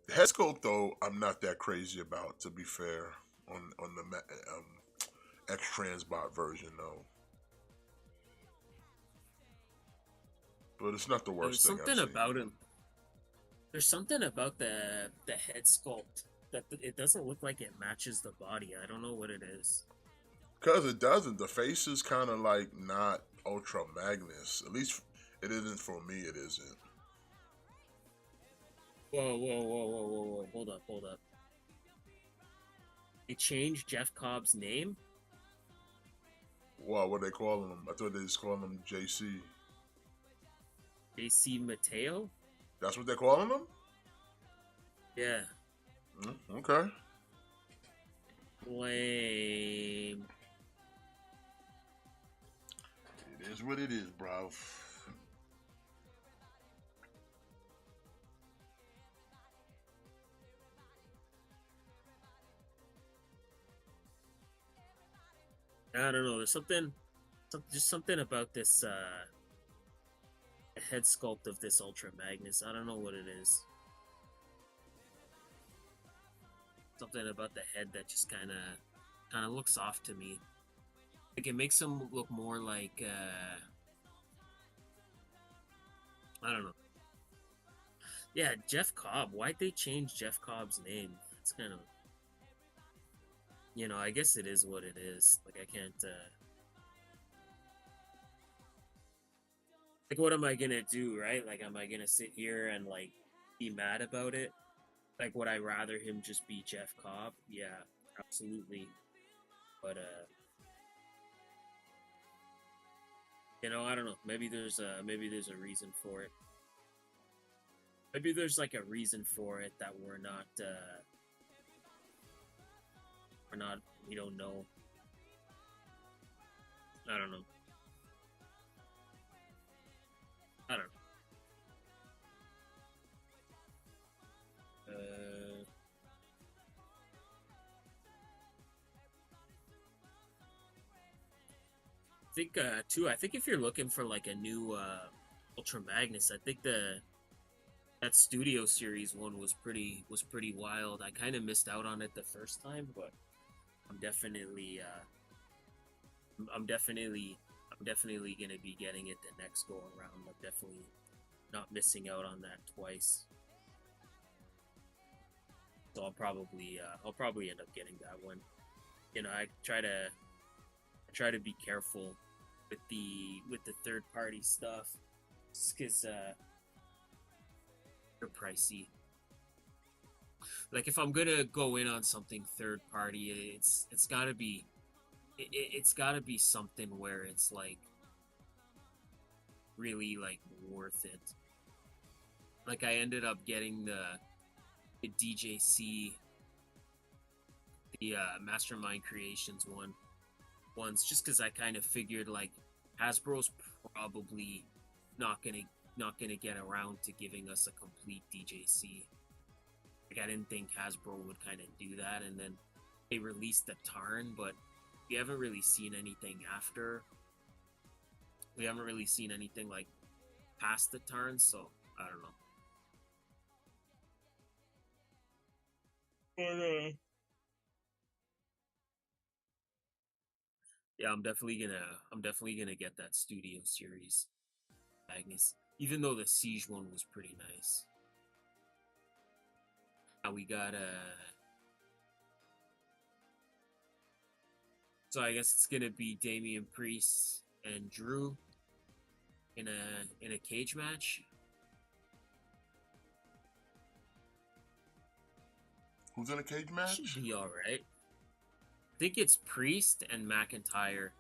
The head sculpt though, I'm not that crazy about. To be fair, on the X Transbot version though, but it's not the There's worst thing I've something seen. about him. There's something about the head sculpt that it doesn't look like it matches the body. I don't know what it is. Cause it doesn't. The face is kind of like not Ultra Magnus. At least it isn't for me. It isn't. Whoa, whoa, whoa, whoa, whoa, whoa! Hold up, hold up. They changed Jeff Cobb's name. Wow, what they calling him? I thought they just calling him JC. JC Mateo. That's what they're calling him. Yeah. Okay. Lame. It is what it is, bro. I don't know. There's just something about this head sculpt of this Ultra Magnus. I don't know what it is. Something about the head that just kind of looks off to me. Like it makes him look more like I don't know. Yeah, Jeff Cobb. Why'd they change Jeff Cobb's name? It's kind of, I guess it is what it is. Like I can't. Like, what am I gonna do, right? Like, am I gonna sit here and like be mad about it? Like, would I rather him just be Jeff Cobb? Yeah, absolutely. But I don't know. Maybe there's a reason for it. Maybe there's like a reason for it that we don't know. I don't know. I don't know. I think too. I think if you're looking for like a new Ultra Magnus, I think that Studio Series one was pretty wild. I kind of missed out on it the first time, but I'm definitely I'm definitely gonna be getting it the next go around. I'm definitely not missing out on that twice. So I'll probably end up getting that one. I try to be careful with the third party stuff, because they're pricey. Like if I'm gonna go in on something third party, it's gotta be something where it's like really like worth it. Like I ended up getting the DJC, the Mastermind Creations ones, just because I kind of figured like Hasbro's probably not gonna get around to giving us a complete DJC. Like I didn't think Hasbro would kind of do that, and then they released the Tarn, but we haven't really seen anything after. We haven't really seen anything like past the Tarn, so I don't know. Yeah, I'm definitely gonna get that Studio Series Magnus, even though the Siege one was pretty nice. Now we got so I guess it's gonna be Damian Priest and Drew in a cage match. Who's in a cage match? Should be all right. I think it's Priest and McIntyre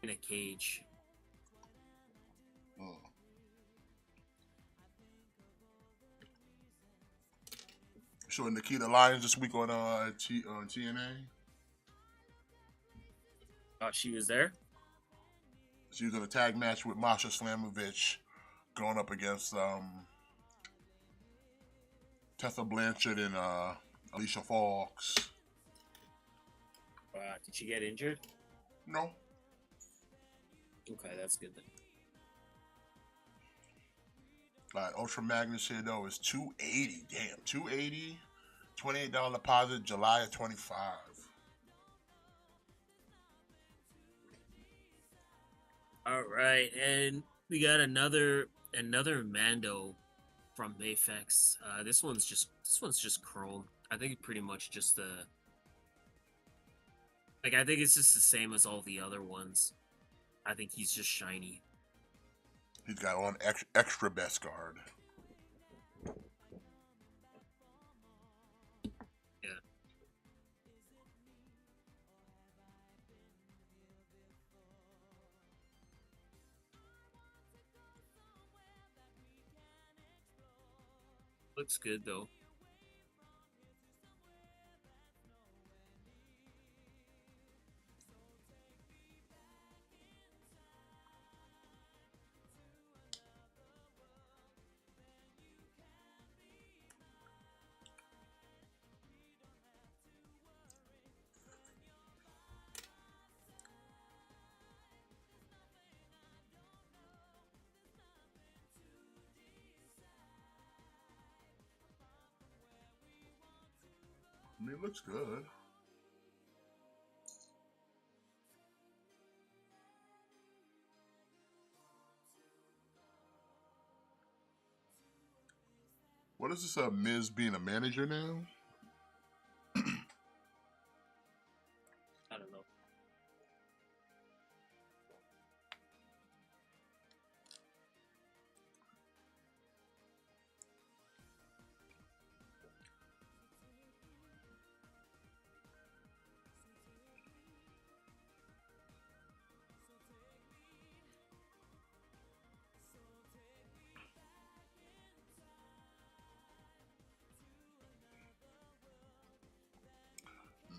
in a cage. Oh. So Nikita Lyons this week on TNA. She was there. She was in a tag match with Masha Slamovich going up against Tessa Blanchard and Alicia Fox. Did she get injured? No. Okay, that's good then. Ultra Magnus here though is $280. Damn, $280. $28 deposit, July of 25. All right, and we got another Mando from Mayfex. This one's just chrome. I think pretty much just I think it's just the same as all the other ones. I think he's just shiny. He's got on extra best guard. Yeah. Looks good though. I mean, it looks good. What is this, Miz being a manager now? I don't know.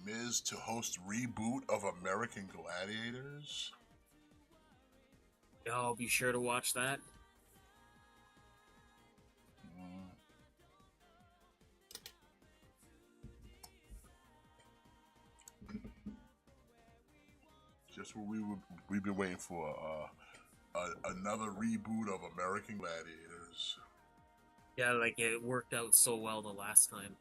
Miz to host reboot of American Gladiators? I'll be sure to watch that. Just what we've been waiting for. Another reboot of American Gladiators. Yeah, like it worked out so well the last time.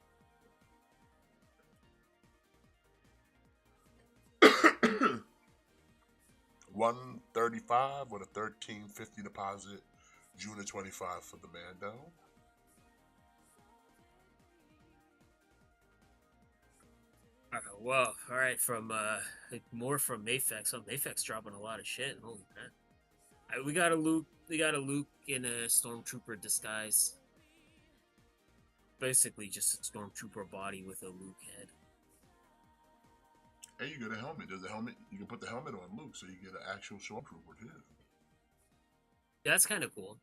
$135 with a $13.50 deposit, June of 25 for the Mando. Well, all right. From more from Mayfex. Oh, Mayfex dropping a lot of shit. Holy man! We got a Luke. We got a Luke in a stormtrooper disguise. Basically, just a stormtrooper body with a Luke head. Hey, you get a helmet. There's a helmet. You can put the helmet on Luke, so you get an actual stormtrooper too. Yeah, that's kind of cool.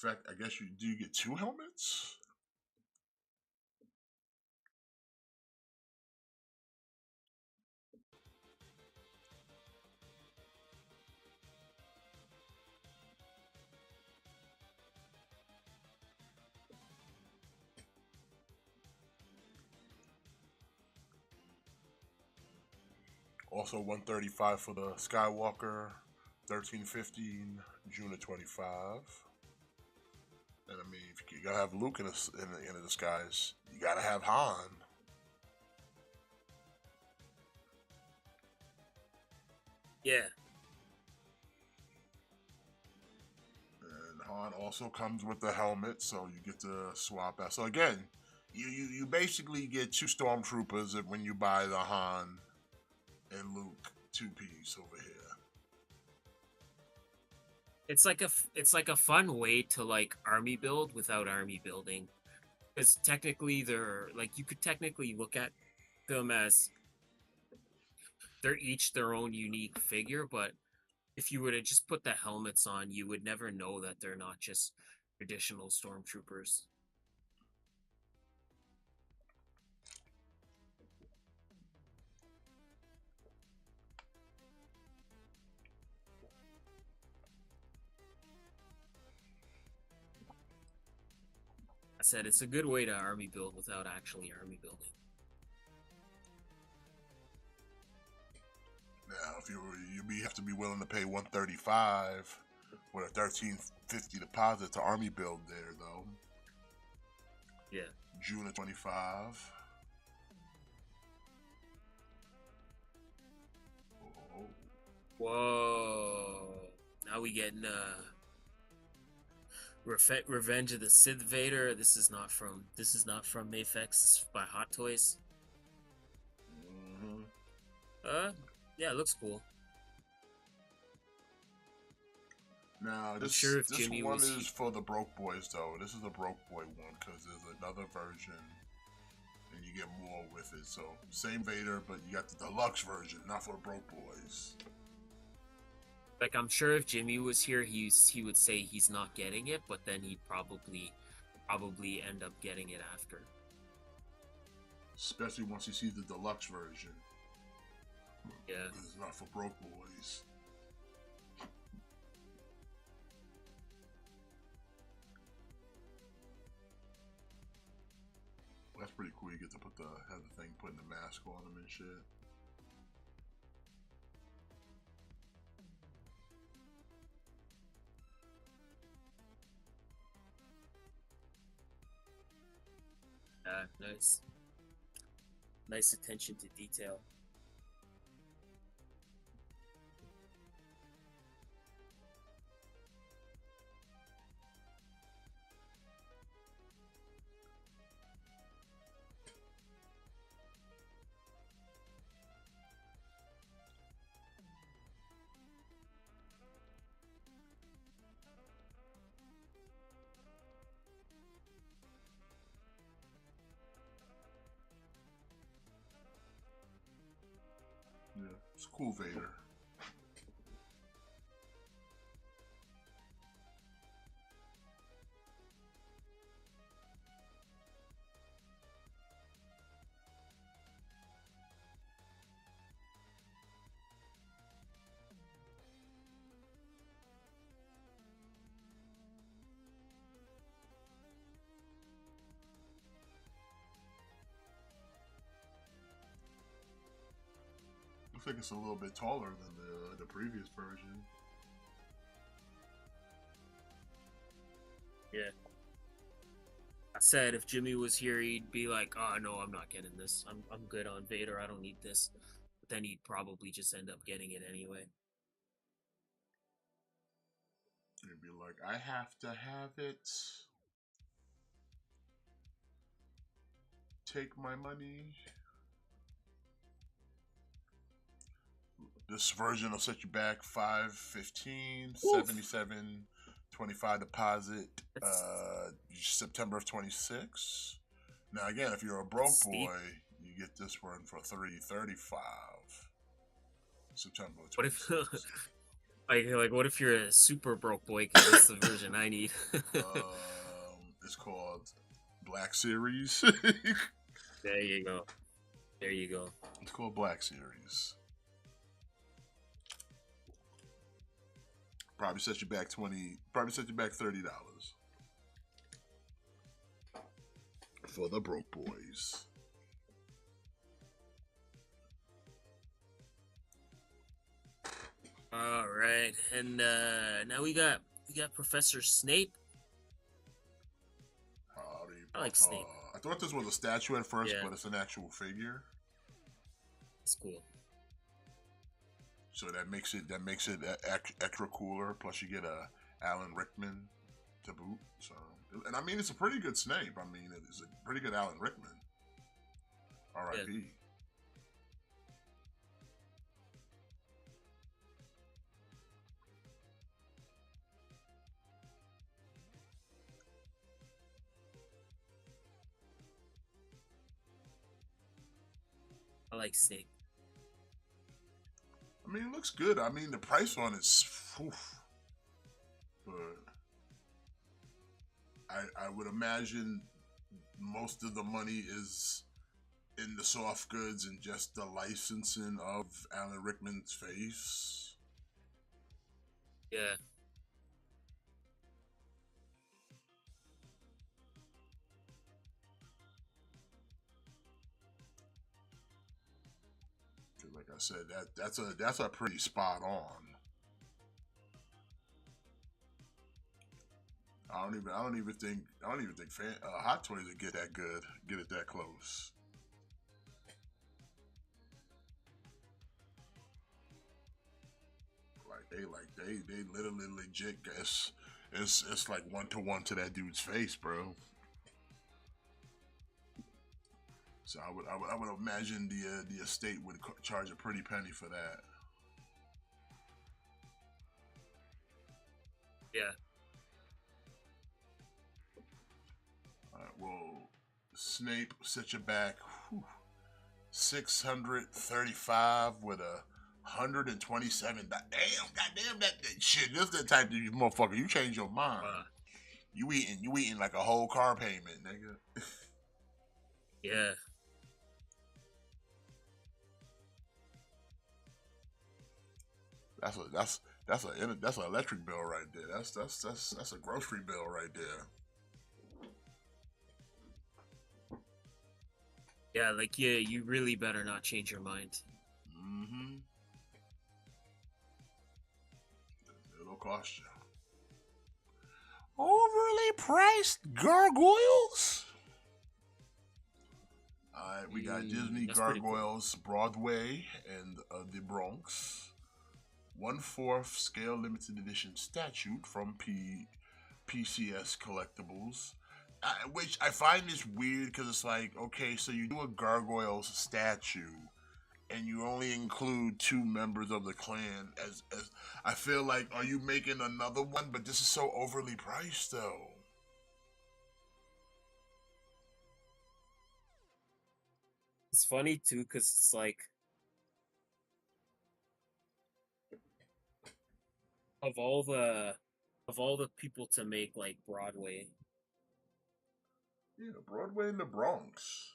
In fact, I guess you get two helmets? Also, $135 for the Skywalker, $13.15, June of 25. And I mean, if you gotta have Luke in a disguise, you gotta have Han. Yeah. And Han also comes with the helmet, so you get to swap out. So again, you basically get two stormtroopers when you buy the Han and Luke two-piece over here. It's like a fun way to like army build without army building, because technically they're like you could technically look at them as they're each their own unique figure, but if you were to just put the helmets on, you would never know that they're not just traditional stormtroopers. said, it's a good way to army build without actually army building. Now, if you have to be willing to pay $135 with a $13.50 deposit to army build there, though. Yeah. June of 25. Oh. Whoa! Now we getting Revenge of the Sith Vader. This is not from Mafex. This is by Hot Toys. Yeah, it looks cool. Now, this one is for the broke boys, though. This is a broke boy one, because there's another version, and you get more with it. So, same Vader, but you got the deluxe version, not for the broke boys. Like, I'm sure if Jimmy was here, he would say he's not getting it, but then he'd probably end up getting it after. Especially once he sees the deluxe version. Yeah. It's not for broke boys. That's pretty cool. You get to have the thing putting the mask on him and shit. Nice. Nice attention to detail. Yeah, it's cool, Vader. Looks like it's a little bit taller than the previous version. Yeah. I said if Jimmy was here, he'd be like, "Oh no, I'm not getting this. I'm good on Vader. I don't need this." But then he'd probably just end up getting it anyway. He'd be like, "I have to have it. Take my money." This version will set you back $515, $77.25 deposit, September of 26. Now again, if you're a broke boy, you get this one for $335, September of 26. What if like what if you're a super broke boy? Because that's the version I need. It's called Black Series. There you go. There you go. It's called Black Series. Probably set you back $30 for the broke boys. All right, and now we got Professor Snape. I like Snape. I thought this was a statue at first, Yeah. but it's an actual figure. It's cool. So that makes it extra cooler. Plus, you get a Alan Rickman to boot. So, and I mean, it's a pretty good Snape. I mean, it's a pretty good Alan Rickman. R.I.P. Yeah. I like Snape. I mean, it looks good. I mean, the price on it's, but I would imagine most of the money is in the soft goods and just the licensing of Alan Rickman's face. Yeah. Like I said, that's a pretty spot on. I don't even think Hot Toys would get that good, get it that close. They literally legit guess it's like 1-to-1 to that dude's face, bro. So I would imagine the estate would charge a pretty penny for that. Yeah. All right, well, Snape, sit your back. Whew. 635 with a 127. Goddamn that shit. This is the type of motherfucker. You change your mind. You eating like a whole car payment, nigga. Yeah. That's an electric bill right there. That's a grocery bill right there. Yeah, like you really better not change your mind. Mm-hmm. It'll cost you. Overly priced gargoyles. Alright, we got Disney That's pretty cool. Gargoyles Broadway and the Bronx. 1/4 scale limited edition statue from PCS Collectibles. Which I find this weird because it's like, okay, so you do a gargoyles statue and you only include 2 members of the clan as I feel like, are you making another one? But this is so overly priced though. It's funny too because it's like of all the people to make like Broadway. Yeah, Broadway in the Bronx.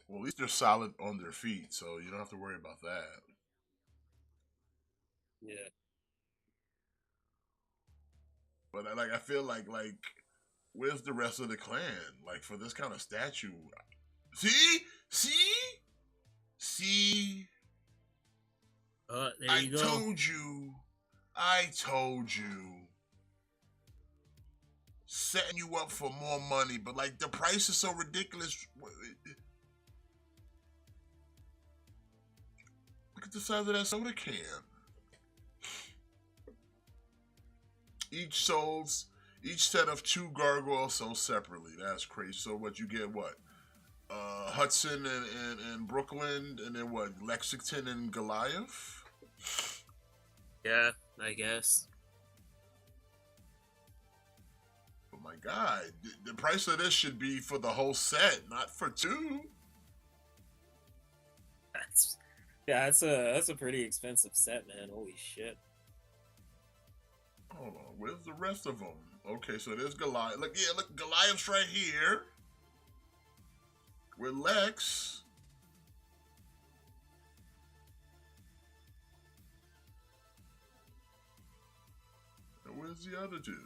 Well, at least they're solid on their feet, so you don't have to worry about that. Yeah. But I feel like where's the rest of the clan? Like for this kind of statue. See. There you go. I told you. Setting you up for more money, but like the price is so ridiculous. Look at the size of that soda can. Each set of 2 gargoyles sold separately. That's crazy. So what you get? What? Hudson and Brooklyn, and then what? Lexington and Goliath. Yeah, I guess. Oh my God! The price of this should be for the whole set, not for 2. That's a pretty expensive set, man. Holy shit. Hold on, where's the rest of them? Okay, so there's Goliath. Look, Goliath's right here. With Lex. And where's the other dude?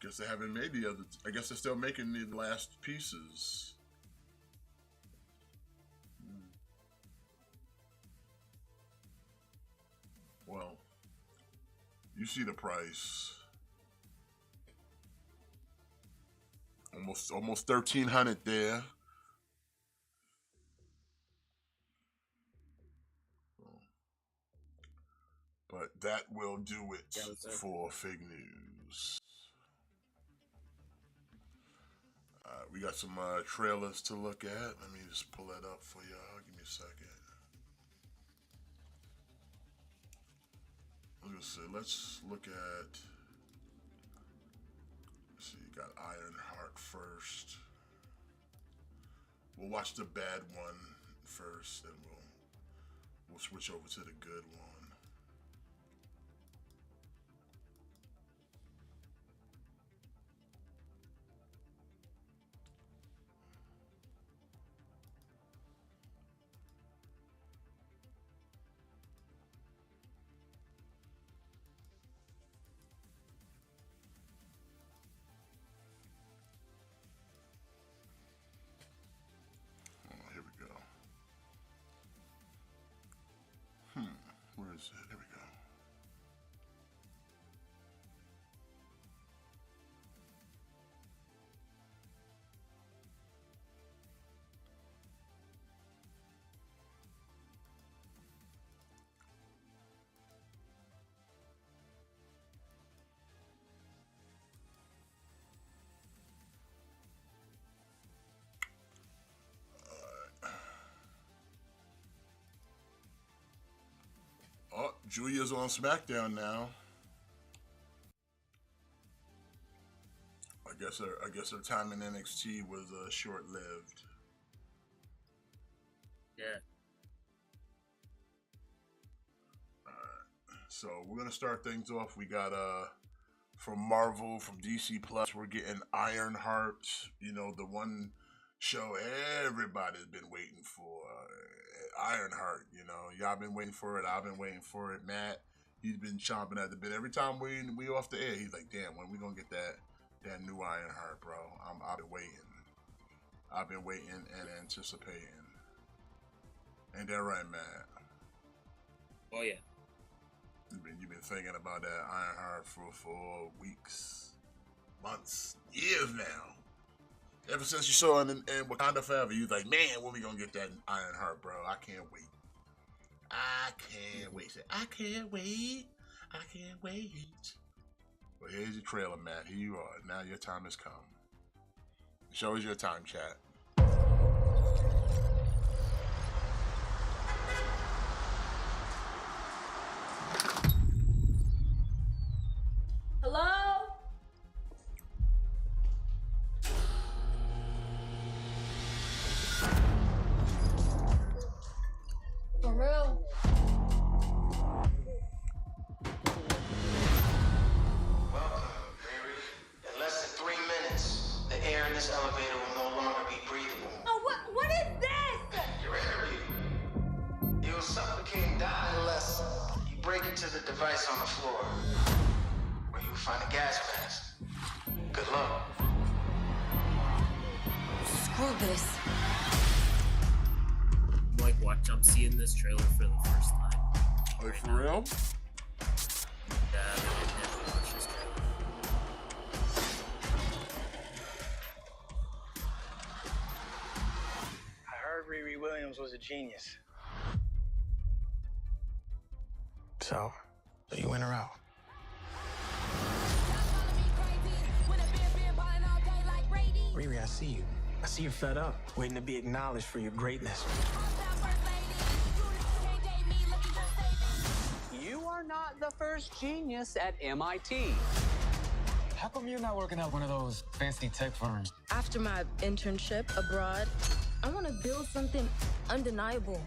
Guess they haven't made the other. I guess they're still making the last pieces. Well, you see the price. Almost 1,300 there. But that will do it for Fig News. We got some trailers to look at. Let me just pull that up for y'all. Give me a second. Let's look at. Let's see, you got Ironheart first. We'll watch the bad one first, and we'll switch over to the good one. Julia's on SmackDown now. I guess her time in NXT was short-lived. Yeah. Alright. So we're gonna start things off. We got from Marvel, from DC Plus, we're getting Ironheart. You know, the one show everybody's been waiting for. Ironheart. You know, y'all been waiting for it. I've been waiting for it. Matt, he's been chomping at the bit. Every time we off the air, he's like, "Damn, when we gonna get that new Ironheart, bro?" I've been waiting. I've been waiting and anticipating. Ain't that right, Matt? Oh yeah. You've been thinking about that Ironheart for weeks, months, years now. Ever since you saw it in Wakanda Forever, you was like, "Man, when we gonna get that Ironheart, bro? I can't wait. I can't wait. I can't wait. I can't wait." Well, here's your trailer, Matt. Here you are. Now your time has come. Show us your time, chat. Hello? For real? Welcome, Riri. In less than 3 minutes, the air in this elevator will no longer be breathable. Oh, what is this? Your interview. You'll suffocate and die unless you break into the device on the floor, where you'll find a gas mask. Good luck. Screw this. Like, watch, I'm seeing this trailer for the first time. Like, for real? Yeah, I've never watched this trailer. I heard Riri Williams was a genius. So you in or out? Riri, I see you. I see you're fed up, waiting to be acknowledged for your greatness. You are not the first genius at MIT. How come you're not working at one of those fancy tech firms? After my internship abroad, I want to build something undeniable,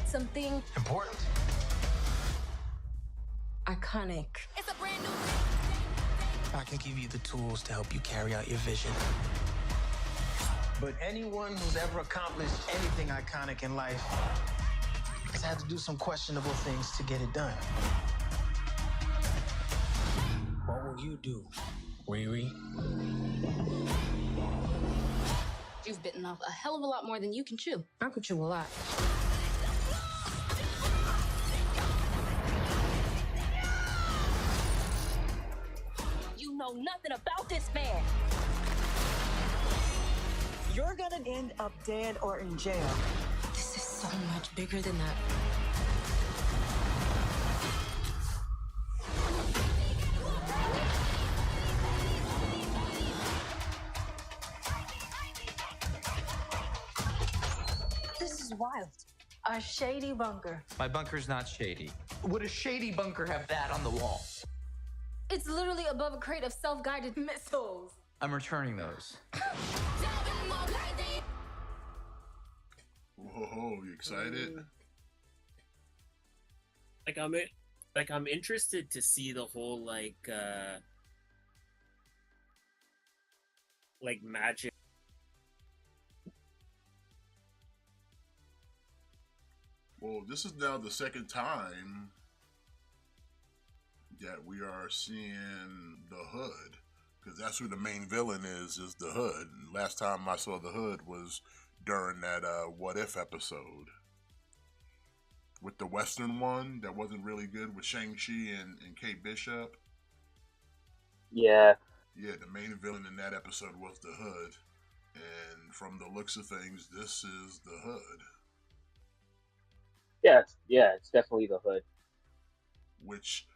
something Important. iconic. It's a brand new. I can give you the tools to help you carry out your vision. But anyone who's ever accomplished anything iconic in life has had to do some questionable things to get it done. What will you do, Riri? You've bitten off a hell of a lot more than you can chew. I could chew a lot. You know nothing about this man. You're gonna end up dead or in jail. This is so much bigger than that. This is wild. A shady bunker. My bunker's not shady. Would a shady bunker have that on the wall? It's literally above a crate of self-guided missiles. I'm returning those. Whoa, you excited? I'm interested to see the whole like magic. Well, this is now the second time that we are seeing the Hood, because that's who the main villain is the Hood. And last time I saw the Hood was during that What If episode with the Western one that wasn't really good with Shang-Chi and Kate Bishop. Yeah. Yeah, the main villain in that episode was the Hood, and from the looks of things, this is the Hood. Yeah, it's definitely the Hood. Which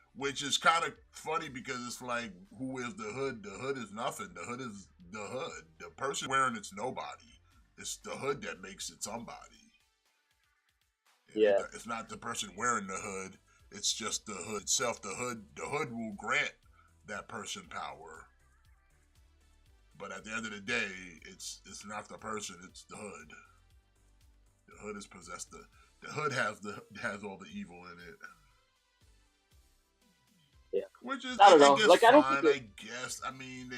is kind of funny because it's like, who is the Hood? The Hood is nothing. The Hood is the Hood. The person wearing it's nobody. It's the Hood that makes it somebody. Yeah. It's not the person wearing the hood It's just the hood itself. The hood will grant that person power. But at the end of the day, it's not the person, it's the hood. The hood is possessed. The hood has all the evil in it. Yeah. Which is, I don't know. guess, Like, I don't fine, think I guess. I mean,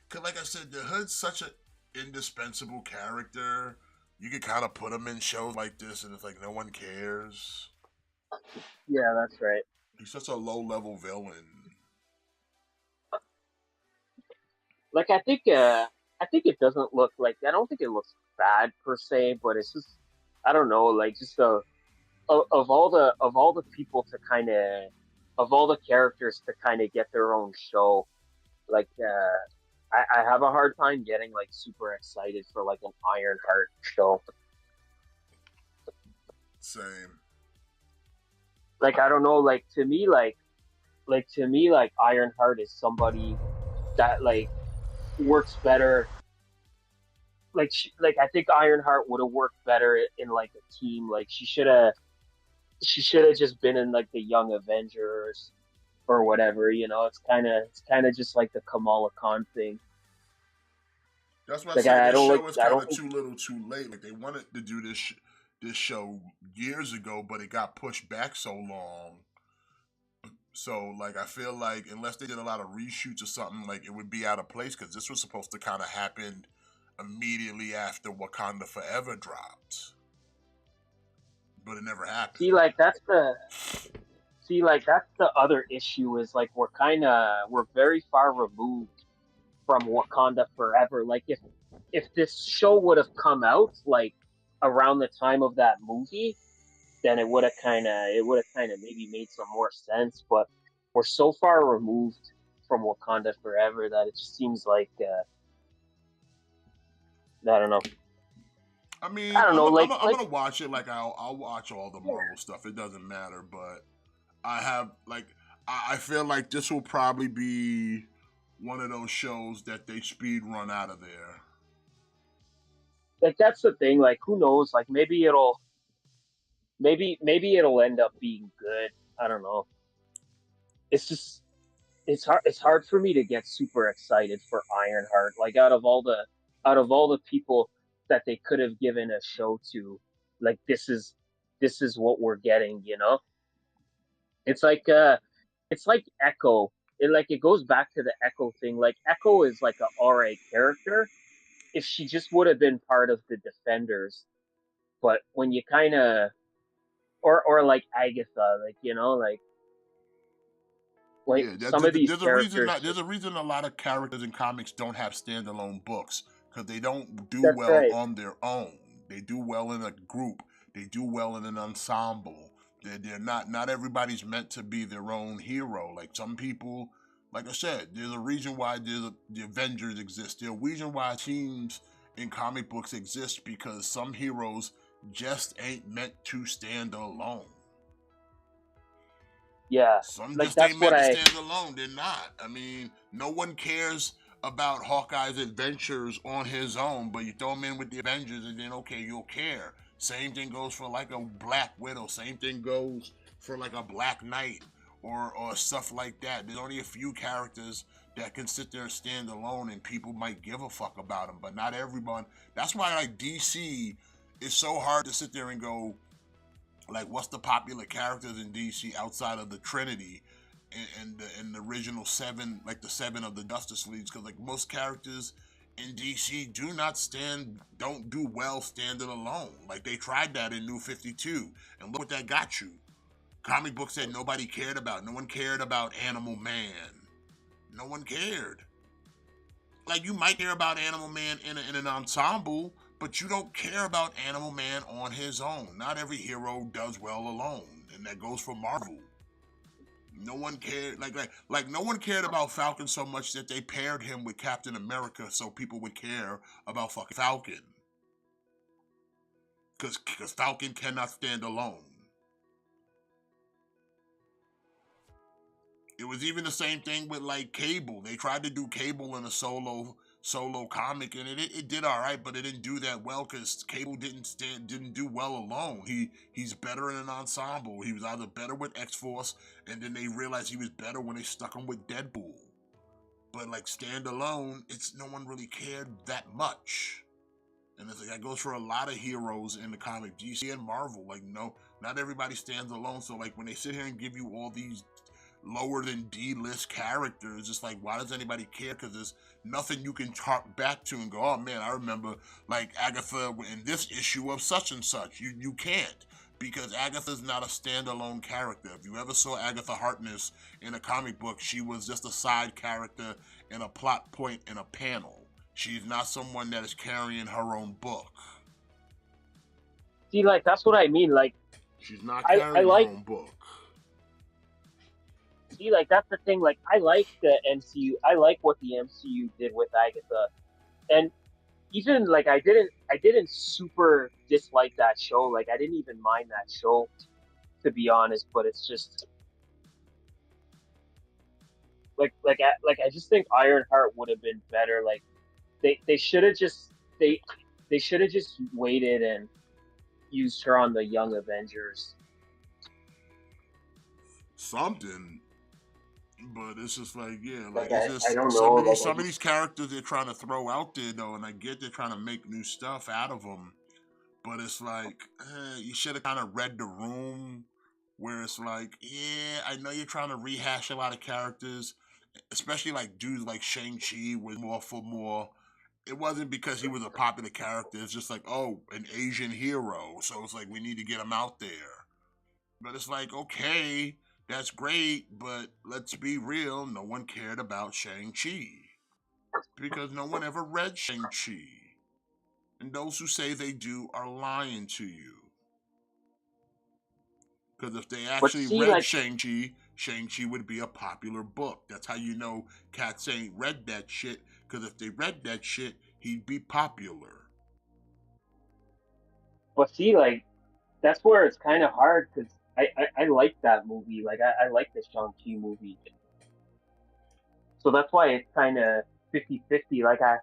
cause like I said, the hood's such an indispensable character. You could kind of put him in shows like this, and it's like no one cares. Yeah, that's right. He's such a low-level villain. Like, I think it doesn't look like, I don't think it looks bad per se, but it's just, I don't know, like, just of all the people to kind of, of all the characters to kind of get their own show, like, I have a hard time getting like super excited for like an Ironheart show. Same. Like, I don't know, like to me, like Ironheart is somebody that like works better. Like I think Ironheart would have worked better in like a team. Like she should have just been in like the Young Avengers or whatever. You know, it's kind of just like the Kamala Khan thing. That's why I Like say I this don't show like is I kind don't of think too little, too late. Like they wanted to do this show years ago, but it got pushed back so long. So like I feel like unless they did a lot of reshoots or something, like it would be out of place because this was supposed to kind of happen immediately after Wakanda Forever dropped, but it never happened. see like that's the other issue is like we're very far removed from Wakanda Forever. Like if this show would have come out like around the time of that movie, then it would have kind of maybe made some more sense. But we're so far removed from Wakanda Forever that it just seems like I don't know. I mean, I don't know. I'm Like gonna watch it. Like I'll watch all the Marvel stuff. It doesn't matter, but I have like I feel like this will probably be one of those shows that they speed run out of there. like that's the thing. Like who knows? Like maybe it'll end up being good. I don't know. It's just it's hard for me to get super excited for Ironheart. Like out of all the people that they could have given a show to, like this is what we're getting, you know? It's like it's like Echo. It goes back to the Echo thing. Like Echo is like a alright character if she just would have been part of the Defenders. But when you kind of or like Agatha, like you know, like Yeah, some of these characters there's just a reason a lot of characters in comics don't have standalone books because they don't do that's well right. on their own. They do well in a group. They do well in an ensemble. They're not everybody's meant to be their own hero. Like some people, like I said, there's a reason why the Avengers exist. There's a reason why teams in comic books exist because some heroes just ain't meant to stand alone. Yeah, Some like just that's ain't what meant to I stand alone. They're not. I mean, no one cares about Hawkeye's adventures on his own, but you throw him in with the Avengers and then, okay, you'll care. Same thing goes for like a Black Widow. Same thing goes for like a Black Knight or stuff like that. There's only a few characters that can sit there and stand alone and people might give a fuck about them, but not everyone. That's why like DC is so hard to sit there and go, like what's the popular characters in DC outside of the Trinity and the original seven, like the seven of the Justice Leagues, because like most characters in DC don't do well standing alone. Like they tried that in New 52, and look what that got you. Comic books said nobody cared about. No one cared about Animal Man. No one cared. Like you might care about Animal Man in an ensemble, but you don't care about Animal Man on his own. Not every hero does well alone, and that goes for Marvel. No one cared, like no one cared about Falcon so much that they paired him with Captain America so people would care about fucking Falcon. Because Falcon cannot stand alone. It was even the same thing with like Cable. They tried to do Cable in a solo comic, and it did all right, but it didn't do that well because Cable didn't do well alone. He's better in an ensemble. He was either better with X-Force, and then they realized he was better when they stuck him with Deadpool. But like standalone, it's no one really cared that much. And it's like that goes for a lot of heroes in the comic, DC and Marvel. Like, no, not everybody stands alone. So like when they sit here and give you all these lower than D-list characters, it's like, why does anybody care? Because there's nothing you can talk back to and go, oh man, I remember like Agatha in this issue of such and such. You can't, because Agatha's not a standalone character. If you ever saw Agatha Harkness in a comic book, she was just a side character in a plot point in a panel. She's not someone that is carrying her own book. See, like, that's what I mean. Like, she's not carrying her own book. See, like, that's the thing. Like, I like the MCU. I like what the MCU did with Agatha, and even like I didn't super dislike that show. Like, I didn't even mind that show, to be honest. But it's just I just think Ironheart would have been better. Like, they should have just they should have just waited and used her on the Young Avengers. Something. But it's just like, yeah, Like, it's just I don't know. Some of these characters they're trying to throw out there though, and I get they're trying to make new stuff out of them, but it's like, you should have kind of read the room, where it's like, yeah, I know you're trying to rehash a lot of characters, especially like dudes like Shang-Chi with more for more. It wasn't because he was a popular character. It's just like, oh, an Asian hero, so it's like we need to get him out there. But it's like, okay, that's great, but let's be real, no one cared about Shang-Chi. Because no one ever read Shang-Chi. And those who say they do are lying to you. Because if they actually read Shang-Chi, Shang-Chi would be a popular book. That's how you know cats ain't read that shit. Because if they read that shit, he'd be popular. But see, like, that's where it's kind of hard, because I like that movie. Like, I like the Shang-Chi movie. So that's why it's kind of 50-50. Like, I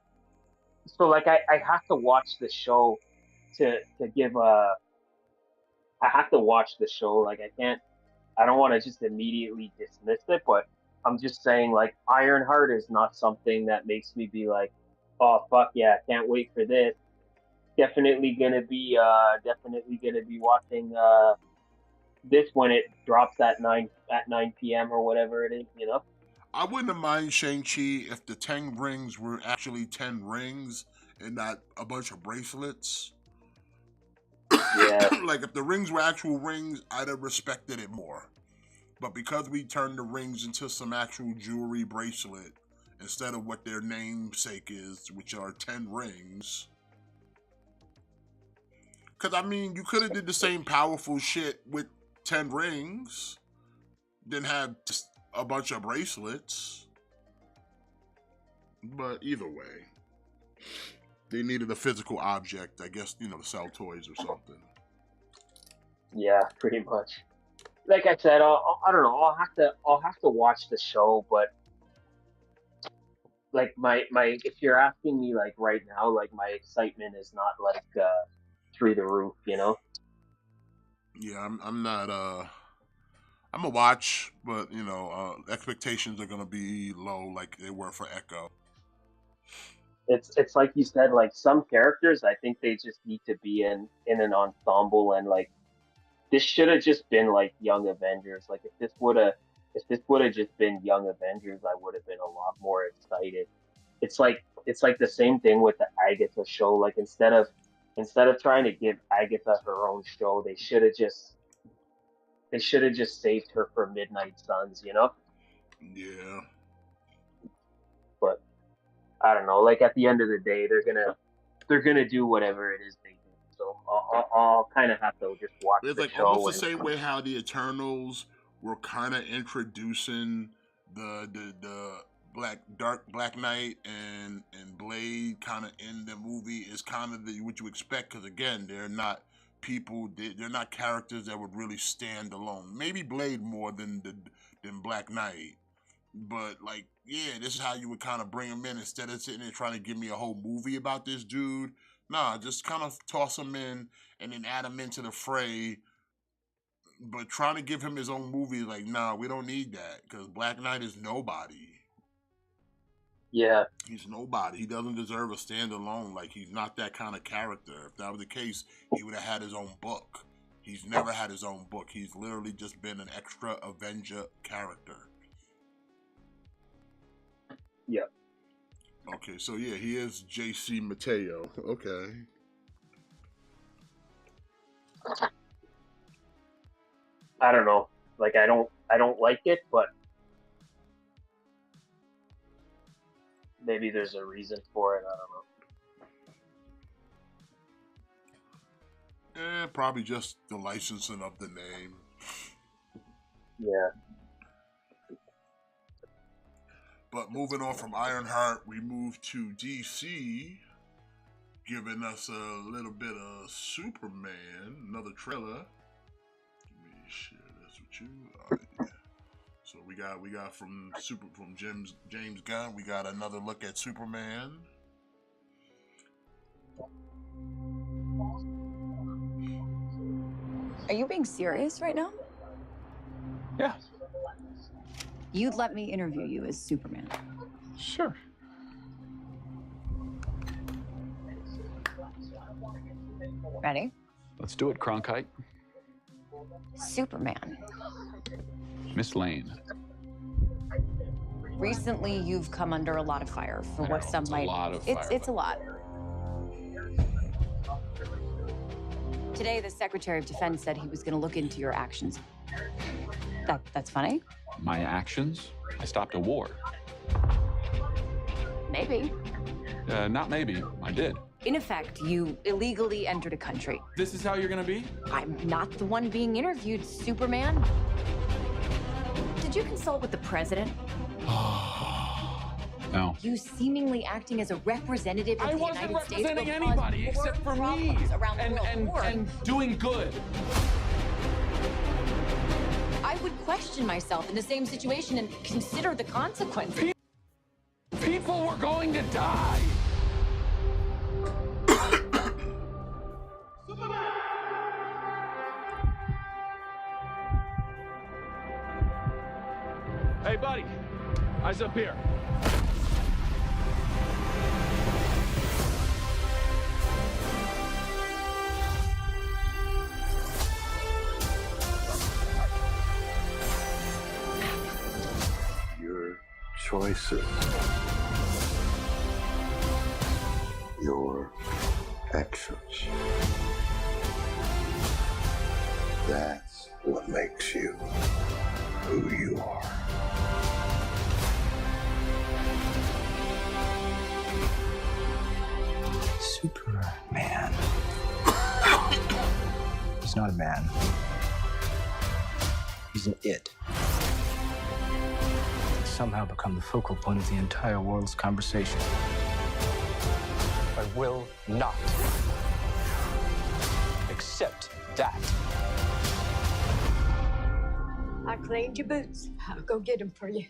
have to watch the show to give a... I have to watch the show. Like, I don't want to just immediately dismiss it, but I'm just saying, like, Ironheart is not something that makes me be like, oh, fuck yeah, can't wait for this. Definitely gonna be watching this when it drops at 9 p.m. or whatever it is, you know? I wouldn't mind Shang-Chi if the 10 rings were actually 10 rings and not a bunch of bracelets. Yeah. Like, if the rings were actual rings, I'd have respected it more. But because we turned the rings into some actual jewelry bracelet instead of what their namesake is, which are 10 rings. Because, I mean, you could have did the same powerful shit with 10 rings, then have just a bunch of bracelets. But either way, they needed a physical object, I guess, to sell toys or something. Yeah, pretty much. Like I said, I don't know. I'll have to watch the show, but like my if you're asking me like right now, like my excitement is not like through the roof, you know? Yeah, I'm not I'm a watch, but expectations are gonna be low like they were for Echo. It's like you said, like some characters I think they just need to be in an ensemble, and like this should have just been like Young Avengers. Like if this would have just been Young Avengers, I would have been a lot more excited. It's like the same thing with the Agatha show. Like instead of trying to give Agatha her own show, they should have just saved her for Midnight Suns, you know? Yeah. But I don't know. Like at the end of the day, they're gonna do whatever it is they do. So I'll kind of have to just watch it's the like show. Almost the same way how the Eternals were kind of introducing the Black Knight and Blade kind of in the movie is kind of what you expect, because again, they're not they're not characters that would really stand alone. Maybe Blade more than Black Knight, But like, yeah, this is how you would kind of bring him in instead of sitting there trying to give me a whole movie about this dude. Nah, just kind of toss him in and then add him into the fray. But trying to give him his own movie, like, nah, we don't need that because Black Knight is nobody. Yeah. He's nobody. He doesn't deserve a standalone. Like, he's not that kind of character. If that were the case, he would have had his own book. He's never had his own book. He's literally just been an extra Avenger character. Yeah. Okay, so yeah, he is J.C. Mateo. Okay. I don't know. Like, I don't like it, but maybe there's a reason for it. I don't know. Probably just the licensing of the name. Yeah. But moving on from Ironheart, we move to DC, giving us a little bit of Superman, another trailer. Let me share this with you. All right, yeah. So we got from James Gunn, we got another look at Superman. Are you being serious right now? Yeah. You'd let me interview you as Superman. Sure. Ready? Let's do it, Cronkite. Superman. Miss Lane. Recently, you've come under a lot of fire for what some might. It's a lot. Today, the Secretary of Defense said he was going to look into your actions. That's funny? My actions? I stopped a war. Maybe. Not maybe. I did. In effect, you illegally entered a country. This is how you're gonna be? I'm not the one being interviewed, Superman. Did you consult with the president? No. You seemingly acting as a representative of the United States. I wasn't representing anybody except for me. And doing good. I would question myself in the same situation and consider the consequences. People were going to die. Hey, buddy. Eyes up here. Your choices. Your actions. That's what makes you who you are. Superman. He's not a man. He's an it. He's somehow become the focal point of the entire world's conversation. I will not accept that. I cleaned your boots. I'll go get them for you.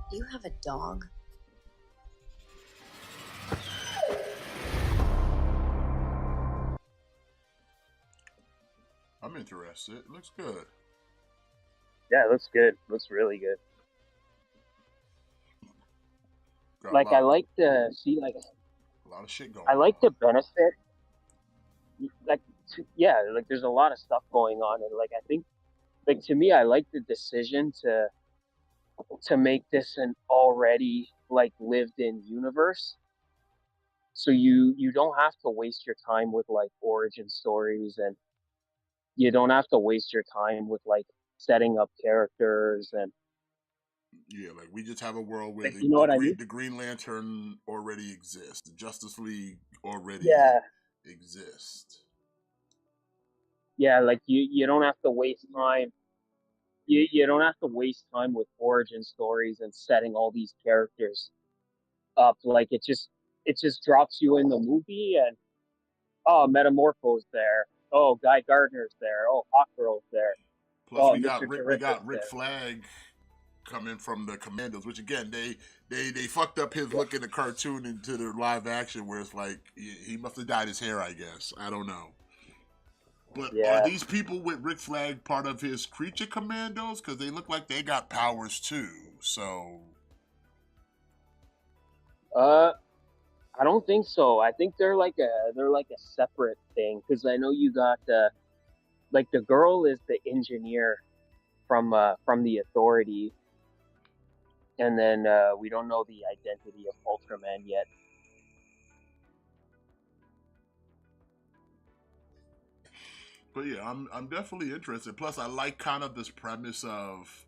You have a dog? I'm interested. It looks good. Yeah, it looks good. It looks really good. Got Like, I like to see, like, a lot of shit going I like on. the benefit. Like, yeah, like, there's a lot of stuff going on. And, like, I think, like, to me, I like the decision to make this an already, like, lived-in universe. So you don't have to waste your time with, like, origin stories, and you don't have to waste your time with, like, setting up characters. And Yeah, like we just have a world where Like, you know what I mean? the Green Lantern already exists. The Justice League already Yeah. exists. Yeah, like you don't have to waste time. You don't have to waste time with origin stories and setting all these characters up. Like it just drops you in the movie and oh, Metamorpho's there. Oh, Guy Gardner's there. Oh, Hawkgirl's there. Plus, Oh, we Mr. got Terrific's Rick there. Flag coming from the Commandos, which again they fucked up his look in the cartoon into the live action, where it's like he must have dyed his hair. I guess I don't know. But are these people with Rick Flag part of his creature commandos? Because they look like they got powers too. So, I don't think so. I think they're like a separate thing. Because I know you got like the girl is the engineer from the Authority, and then we don't know the identity of Ultraman yet. but yeah, I'm definitely interested. Plus, I like kind of this premise of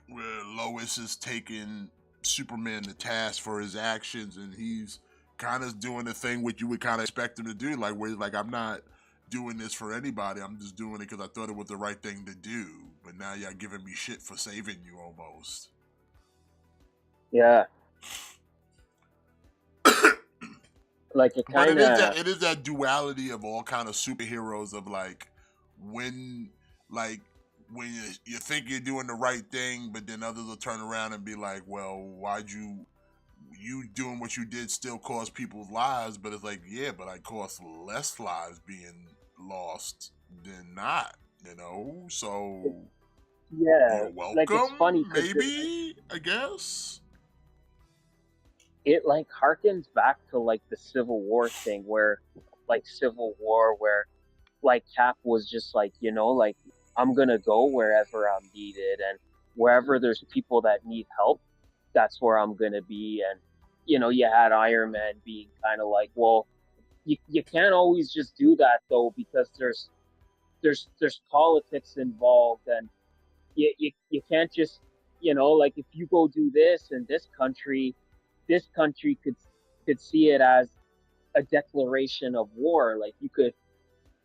where Lois is taking Superman to task for his actions, and he's kind of doing the thing what you would kind of expect him to do, like where he's like, I'm not doing this for anybody, I'm just doing it because I thought it was the right thing to do. But now y'all giving me shit for saving you, almost. Yeah. Like it kind of. It is that duality of all kind of superheroes of like when you think you're doing the right thing, but then others will turn around and be like, well, why'd you doing what you did still cost people's lives? But it's like, yeah, but I cost less lives being lost than not, so Yeah, you're welcome, like it's funny, maybe, I guess. It like harkens back to like the Civil War thing where like Cap was just like, like I'm gonna go wherever I'm needed, and wherever there's people that need help, that's where I'm gonna be. And you had Iron Man being kind of like, well, you can't always just do that though, because there's politics involved, and you can't just like if you go do this in this country could see it as a declaration of war. Like you could,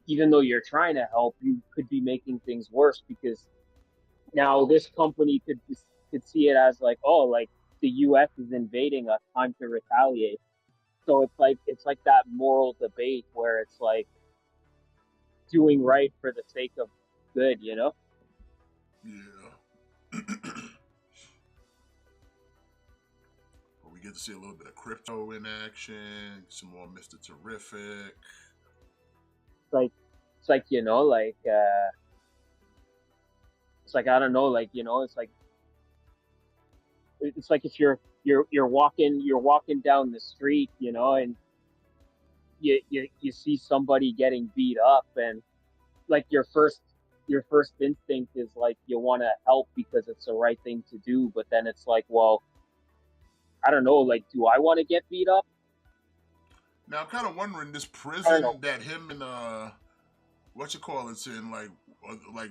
even though you're trying to help, you could be making things worse, because now this company could see it as like, oh, like the U.S. is invading us, time to retaliate. So it's like that moral debate where it's like doing right for the sake of good, Yeah. But we get to see a little bit of Crypto in action, some more Mr. Terrific. It's like it's like I don't know, like it's like if you're walking down the street, and you see somebody getting beat up, and like your first instinct is like you want to help because it's the right thing to do, but then it's like, well, I don't know, like, do I want to get beat up? Now I'm kind of wondering, this prison that him and it's in, like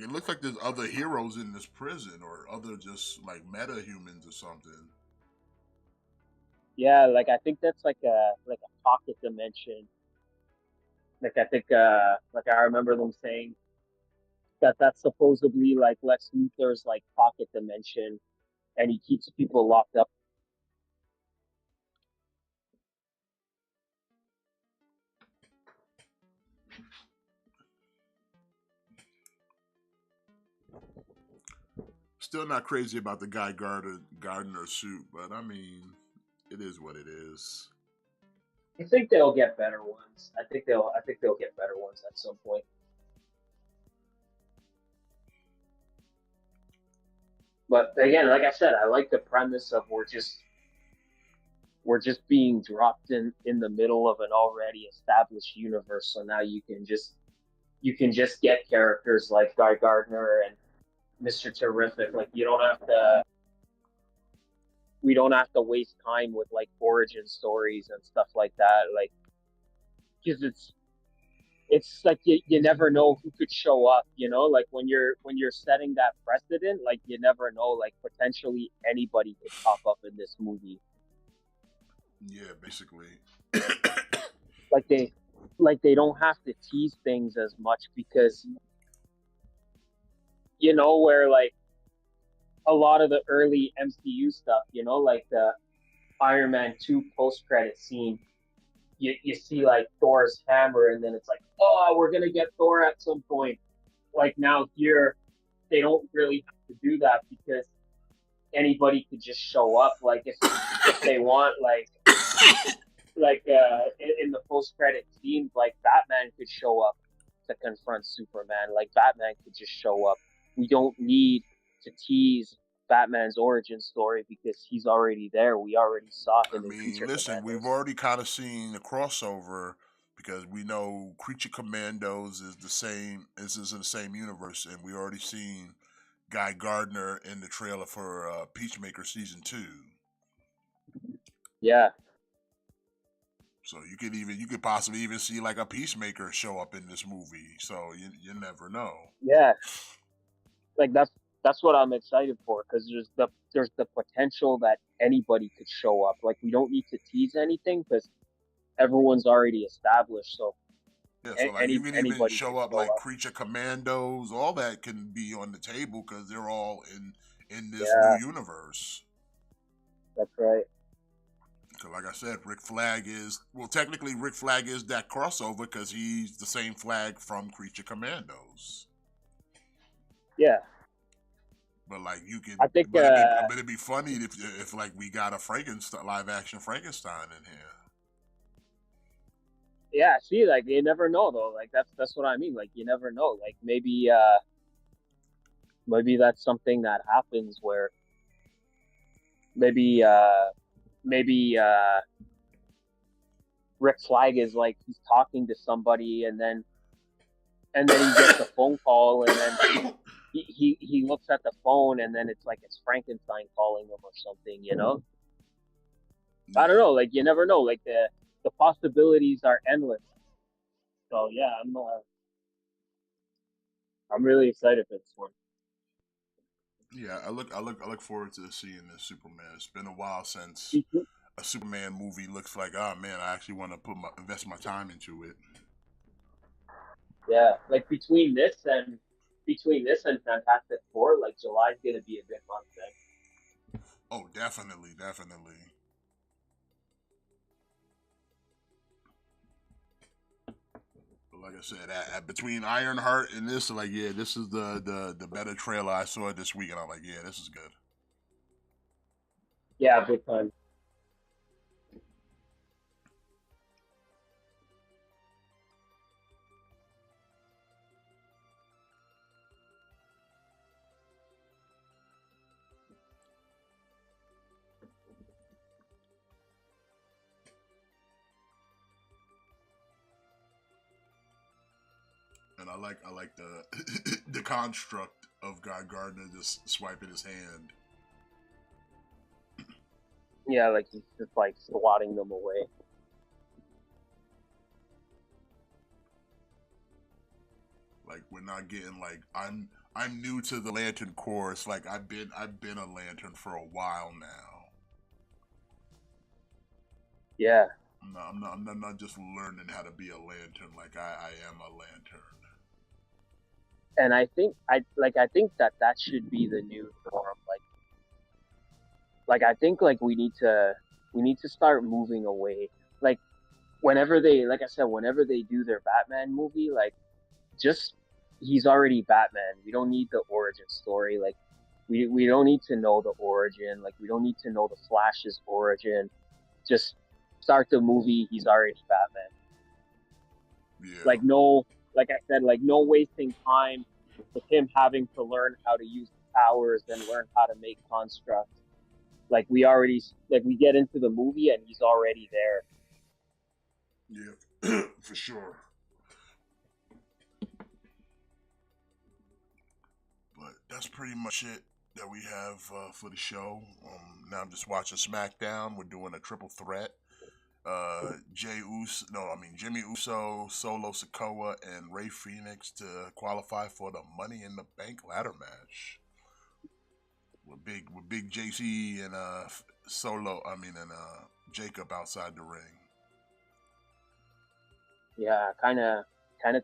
it looks like there's other heroes in this prison, or other just like meta humans or something. Yeah, like I think that's like a pocket dimension. Like I think like I remember them saying that that's supposedly like Lex Luthor's like pocket dimension, and he keeps people locked up. Still not crazy about the Guy Gardner suit, but I mean, it is what it is. I think they'll get better ones. I think they'll get better ones at some point. But again, like I said, I like the premise of we're just being dropped in the middle of an already established universe. So now you can just get characters like Guy Gardner and Mr. Terrific. Like we don't have to waste time with like origin stories and stuff like that. Like, because it's like you never know who could show up, you know, like when you're setting that precedent, like you never know, like potentially anybody could pop up in this movie. Yeah, basically. Like they don't have to tease things as much because you know where like a lot of the early MCU stuff, you know, like the Iron Man 2 post credit scene, you see like Thor's hammer and then it's like, oh, we're gonna get Thor at some point. Like now here they don't really have to do that because anybody could just show up. Like if they want, in the post credit scenes, like Batman could show up to confront Superman. Like Batman could just show up. We don't need to tease Batman's origin story because he's already there. We already saw him in Creature Listen, Commandos. we've already kind of seen the crossover because we know Creature Commandos is the same. This is in the same universe, and we already seen Guy Gardner in the trailer for Peacemaker season 2. Yeah. So you could possibly even see like a Peacemaker show up in this movie. So you never know. Yeah. Like that's what I'm excited for because there's the potential that anybody could show up. Like we don't need to tease anything because everyone's already established. So yeah, so like you can even show up like Creature Commandos, all that can be on the table because they're all in this new universe. That's right. Because like I said, Rick Flag is technically Rick Flag is that crossover because he's the same Flag from Creature Commandos. Yeah. But like you can, I think, but it'd be funny if like we got a Frankenstein live action Frankenstein in here. Yeah, see, like you never know though. Like that's what I mean. Like you never know. Like maybe that's something that happens where maybe Rick Flag is like he's talking to somebody and then he gets a phone call and then he looks at the phone and then it's like it's Frankenstein calling him or something, you know? I don't know, like you never know. Like the possibilities are endless. So yeah, I'm really excited for this one. Yeah, I look forward to seeing this Superman. It's been a while since a Superman movie looks like, oh man, I actually want to invest my time into it. Yeah, like between this and Fantastic Four, like July's gonna be a good month then. Oh, definitely. But like I said, between Ironheart and this, like yeah, this is the better trailer I saw this week, and I'm like, yeah, this is good. Yeah, big time. And I like the the construct of Guy Gardner just swiping his hand. Yeah, like he's just like swatting them away. Like we're not getting like I'm new to the Lantern Corps. It's like I've been a Lantern for a while now. Yeah. I'm not just learning how to be a Lantern. Like I am a Lantern. And I think that should be the new norm. Like I think like we need to start moving away. Like whenever they do their Batman movie, like just he's already Batman. We don't need the origin story. Like we don't need to know the origin. Like we don't need to know the Flash's origin. Just start the movie. He's already Batman. Yeah. Like I said, like no wasting time with him having to learn how to use powers and learn how to make constructs. Like we get into the movie and he's already there. Yeah, for sure. But that's pretty much it that we have for the show. Now I'm just watching SmackDown. We're doing a triple threat. Jimmy Uso, Solo Sikoa, and Ray Phoenix to qualify for the Money in the Bank ladder match. With big JC and Jacob outside the ring. Yeah, kind of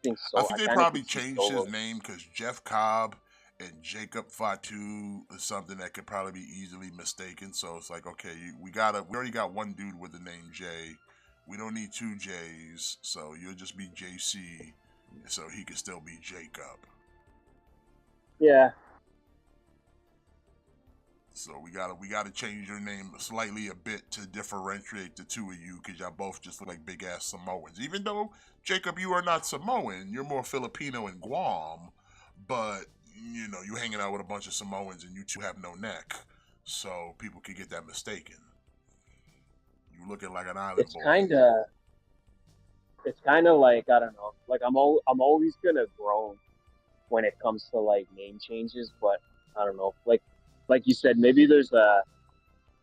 think so. I think they probably changed his name because Jeff Cobb and Jacob Fatu is something that could probably be easily mistaken. So it's like, okay, we already got one dude with the name Jay. We don't need two J's, so you'll just be JC, so he can still be Jacob. Yeah. So we gotta change your name slightly a bit to differentiate the two of you, because y'all both just look like big ass Samoans. Even though Jacob, you are not Samoan, you're more Filipino and Guam, but you know you hanging out with a bunch of Samoans and you two have no neck, so people could get that mistaken. You looking like an island it's boy. It's kind of like, I don't know, like I'm always gonna groan when it comes to like name changes, but I don't know, like you said, maybe there's a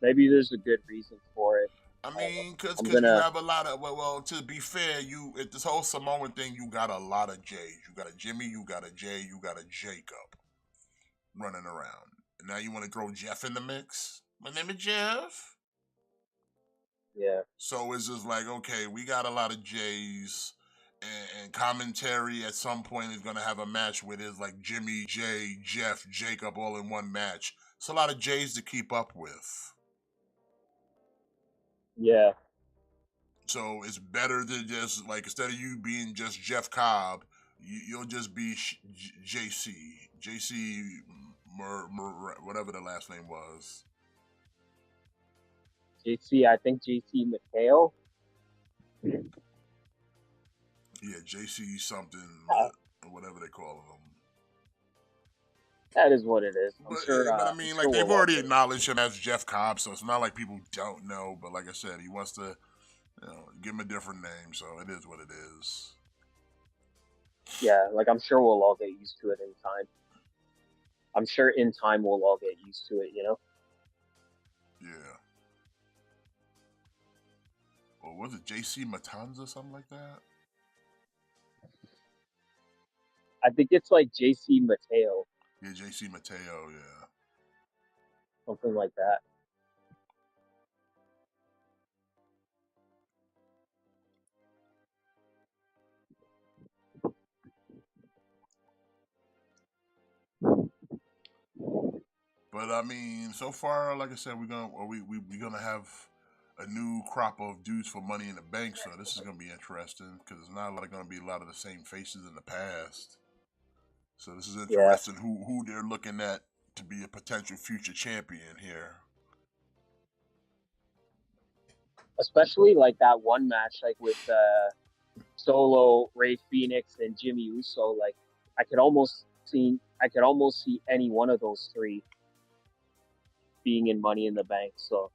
good reason for it. I mean, because you have a lot of, well, to be fair, at this whole Samoan thing, you got a lot of J's. You got a Jimmy, you got a Jay, you got a Jacob running around. And now you want to throw Jeff in the mix? My name is Jeff. Yeah. So it's just like, okay, we got a lot of J's, and commentary at some point is going to have a match with it's like Jimmy, Jay, Jeff, Jacob all in one match. It's a lot of J's to keep up with. Yeah. So it's better to just, like, instead of you being just Jeff Cobb, you'll just be JC. JC, whatever the last name was. JC, I think JC Mateo. Yeah, JC something, whatever they call him. That is what it is. I'm sure. But I mean, like, they've already acknowledged him as Jeff Cobb, so it's not like people don't know. But like I said, he wants to, give him a different name, so it is what it is. Yeah, like I'm sure we'll all get used to it in time. I'm sure in time we'll all get used to it, Yeah. Or was it JC Matanza, something like that? I think it's like JC Mateo. Yeah, JC Mateo, yeah. Something like that. But I mean, so far, like I said, we're gonna have a new crop of dudes for Money in the Bank, so this is gonna be interesting because it's not gonna be a lot of the same faces in the past. So this is interesting who they're looking at to be a potential future champion here. Especially like that one match, like with Solo, Ray Phoenix, and Jimmy Uso. Like I could almost see any one of those three being in Money in the Bank. So.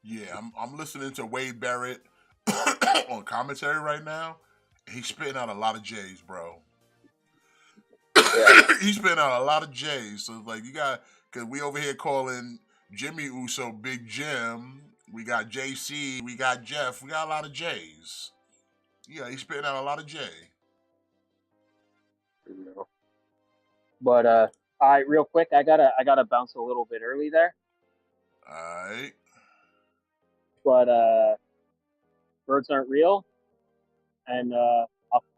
Yeah, I'm listening to Wade Barrett on commentary right now. He's spitting out a lot of J's, bro. He's spitting out a lot of J's. So like because we over here calling Jimmy Uso Big Jim. We got JC. We got Jeff. We got a lot of J's. Yeah, he's spitting out a lot of J. But all right, real quick, I gotta bounce a little bit early there. All right. But birds aren't real, and I'll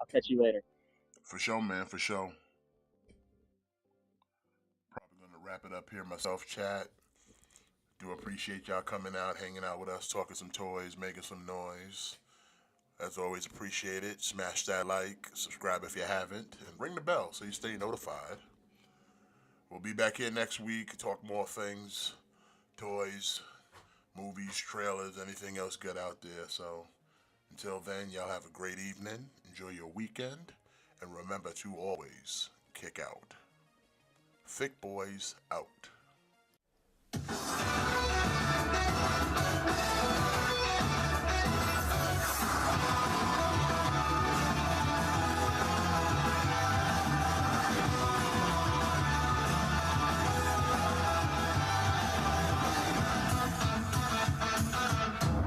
catch you later. For sure, man. For sure. Probably gonna wrap it up here myself, chat. Do appreciate y'all coming out, hanging out with us, talking some toys, making some noise. As always, appreciate it. Smash that like, subscribe if you haven't, and ring the bell so you stay notified. We'll be back here next week, talk more things, toys, movies, trailers, anything else good out there. So until then, y'all have a great evening. Enjoy your weekend. And remember to always kick out. Thick Boys out.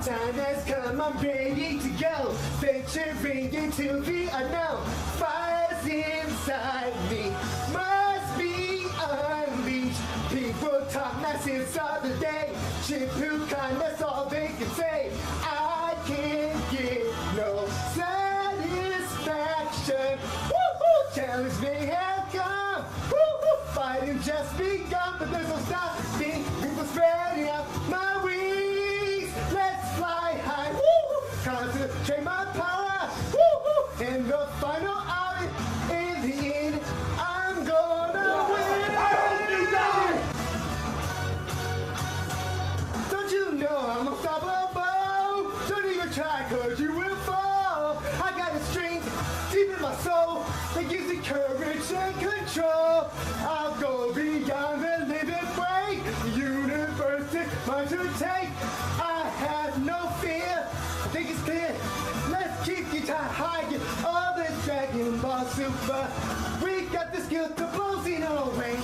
time has come, I'm ready to go. Venturing into the unknown. Fires inside me must be unleashed. People talk nonsense all the day. Shampoo kind, that's all they can say. I can't get no satisfaction. Woo-hoo! Challenge may have come. Woo-hoo! Fighting just begun, but there's no stopping. People spreading out my wings. Let's fly high. Woo-hoo! Concentrate my power. Woo-hoo! In the final hour, in the end, I'm gonna win. I hope you die. Don't you know I'm unstoppable? Don't even try, cause you will fall. I got a strength deep in my soul that gives me courage and control. I'll go beyond the limit break. The universe is mine to take. I have no fear. I think it's clear. Let's keep you tight high. Get all this Dragon Ball Super. We got the skill to blow Xeno away.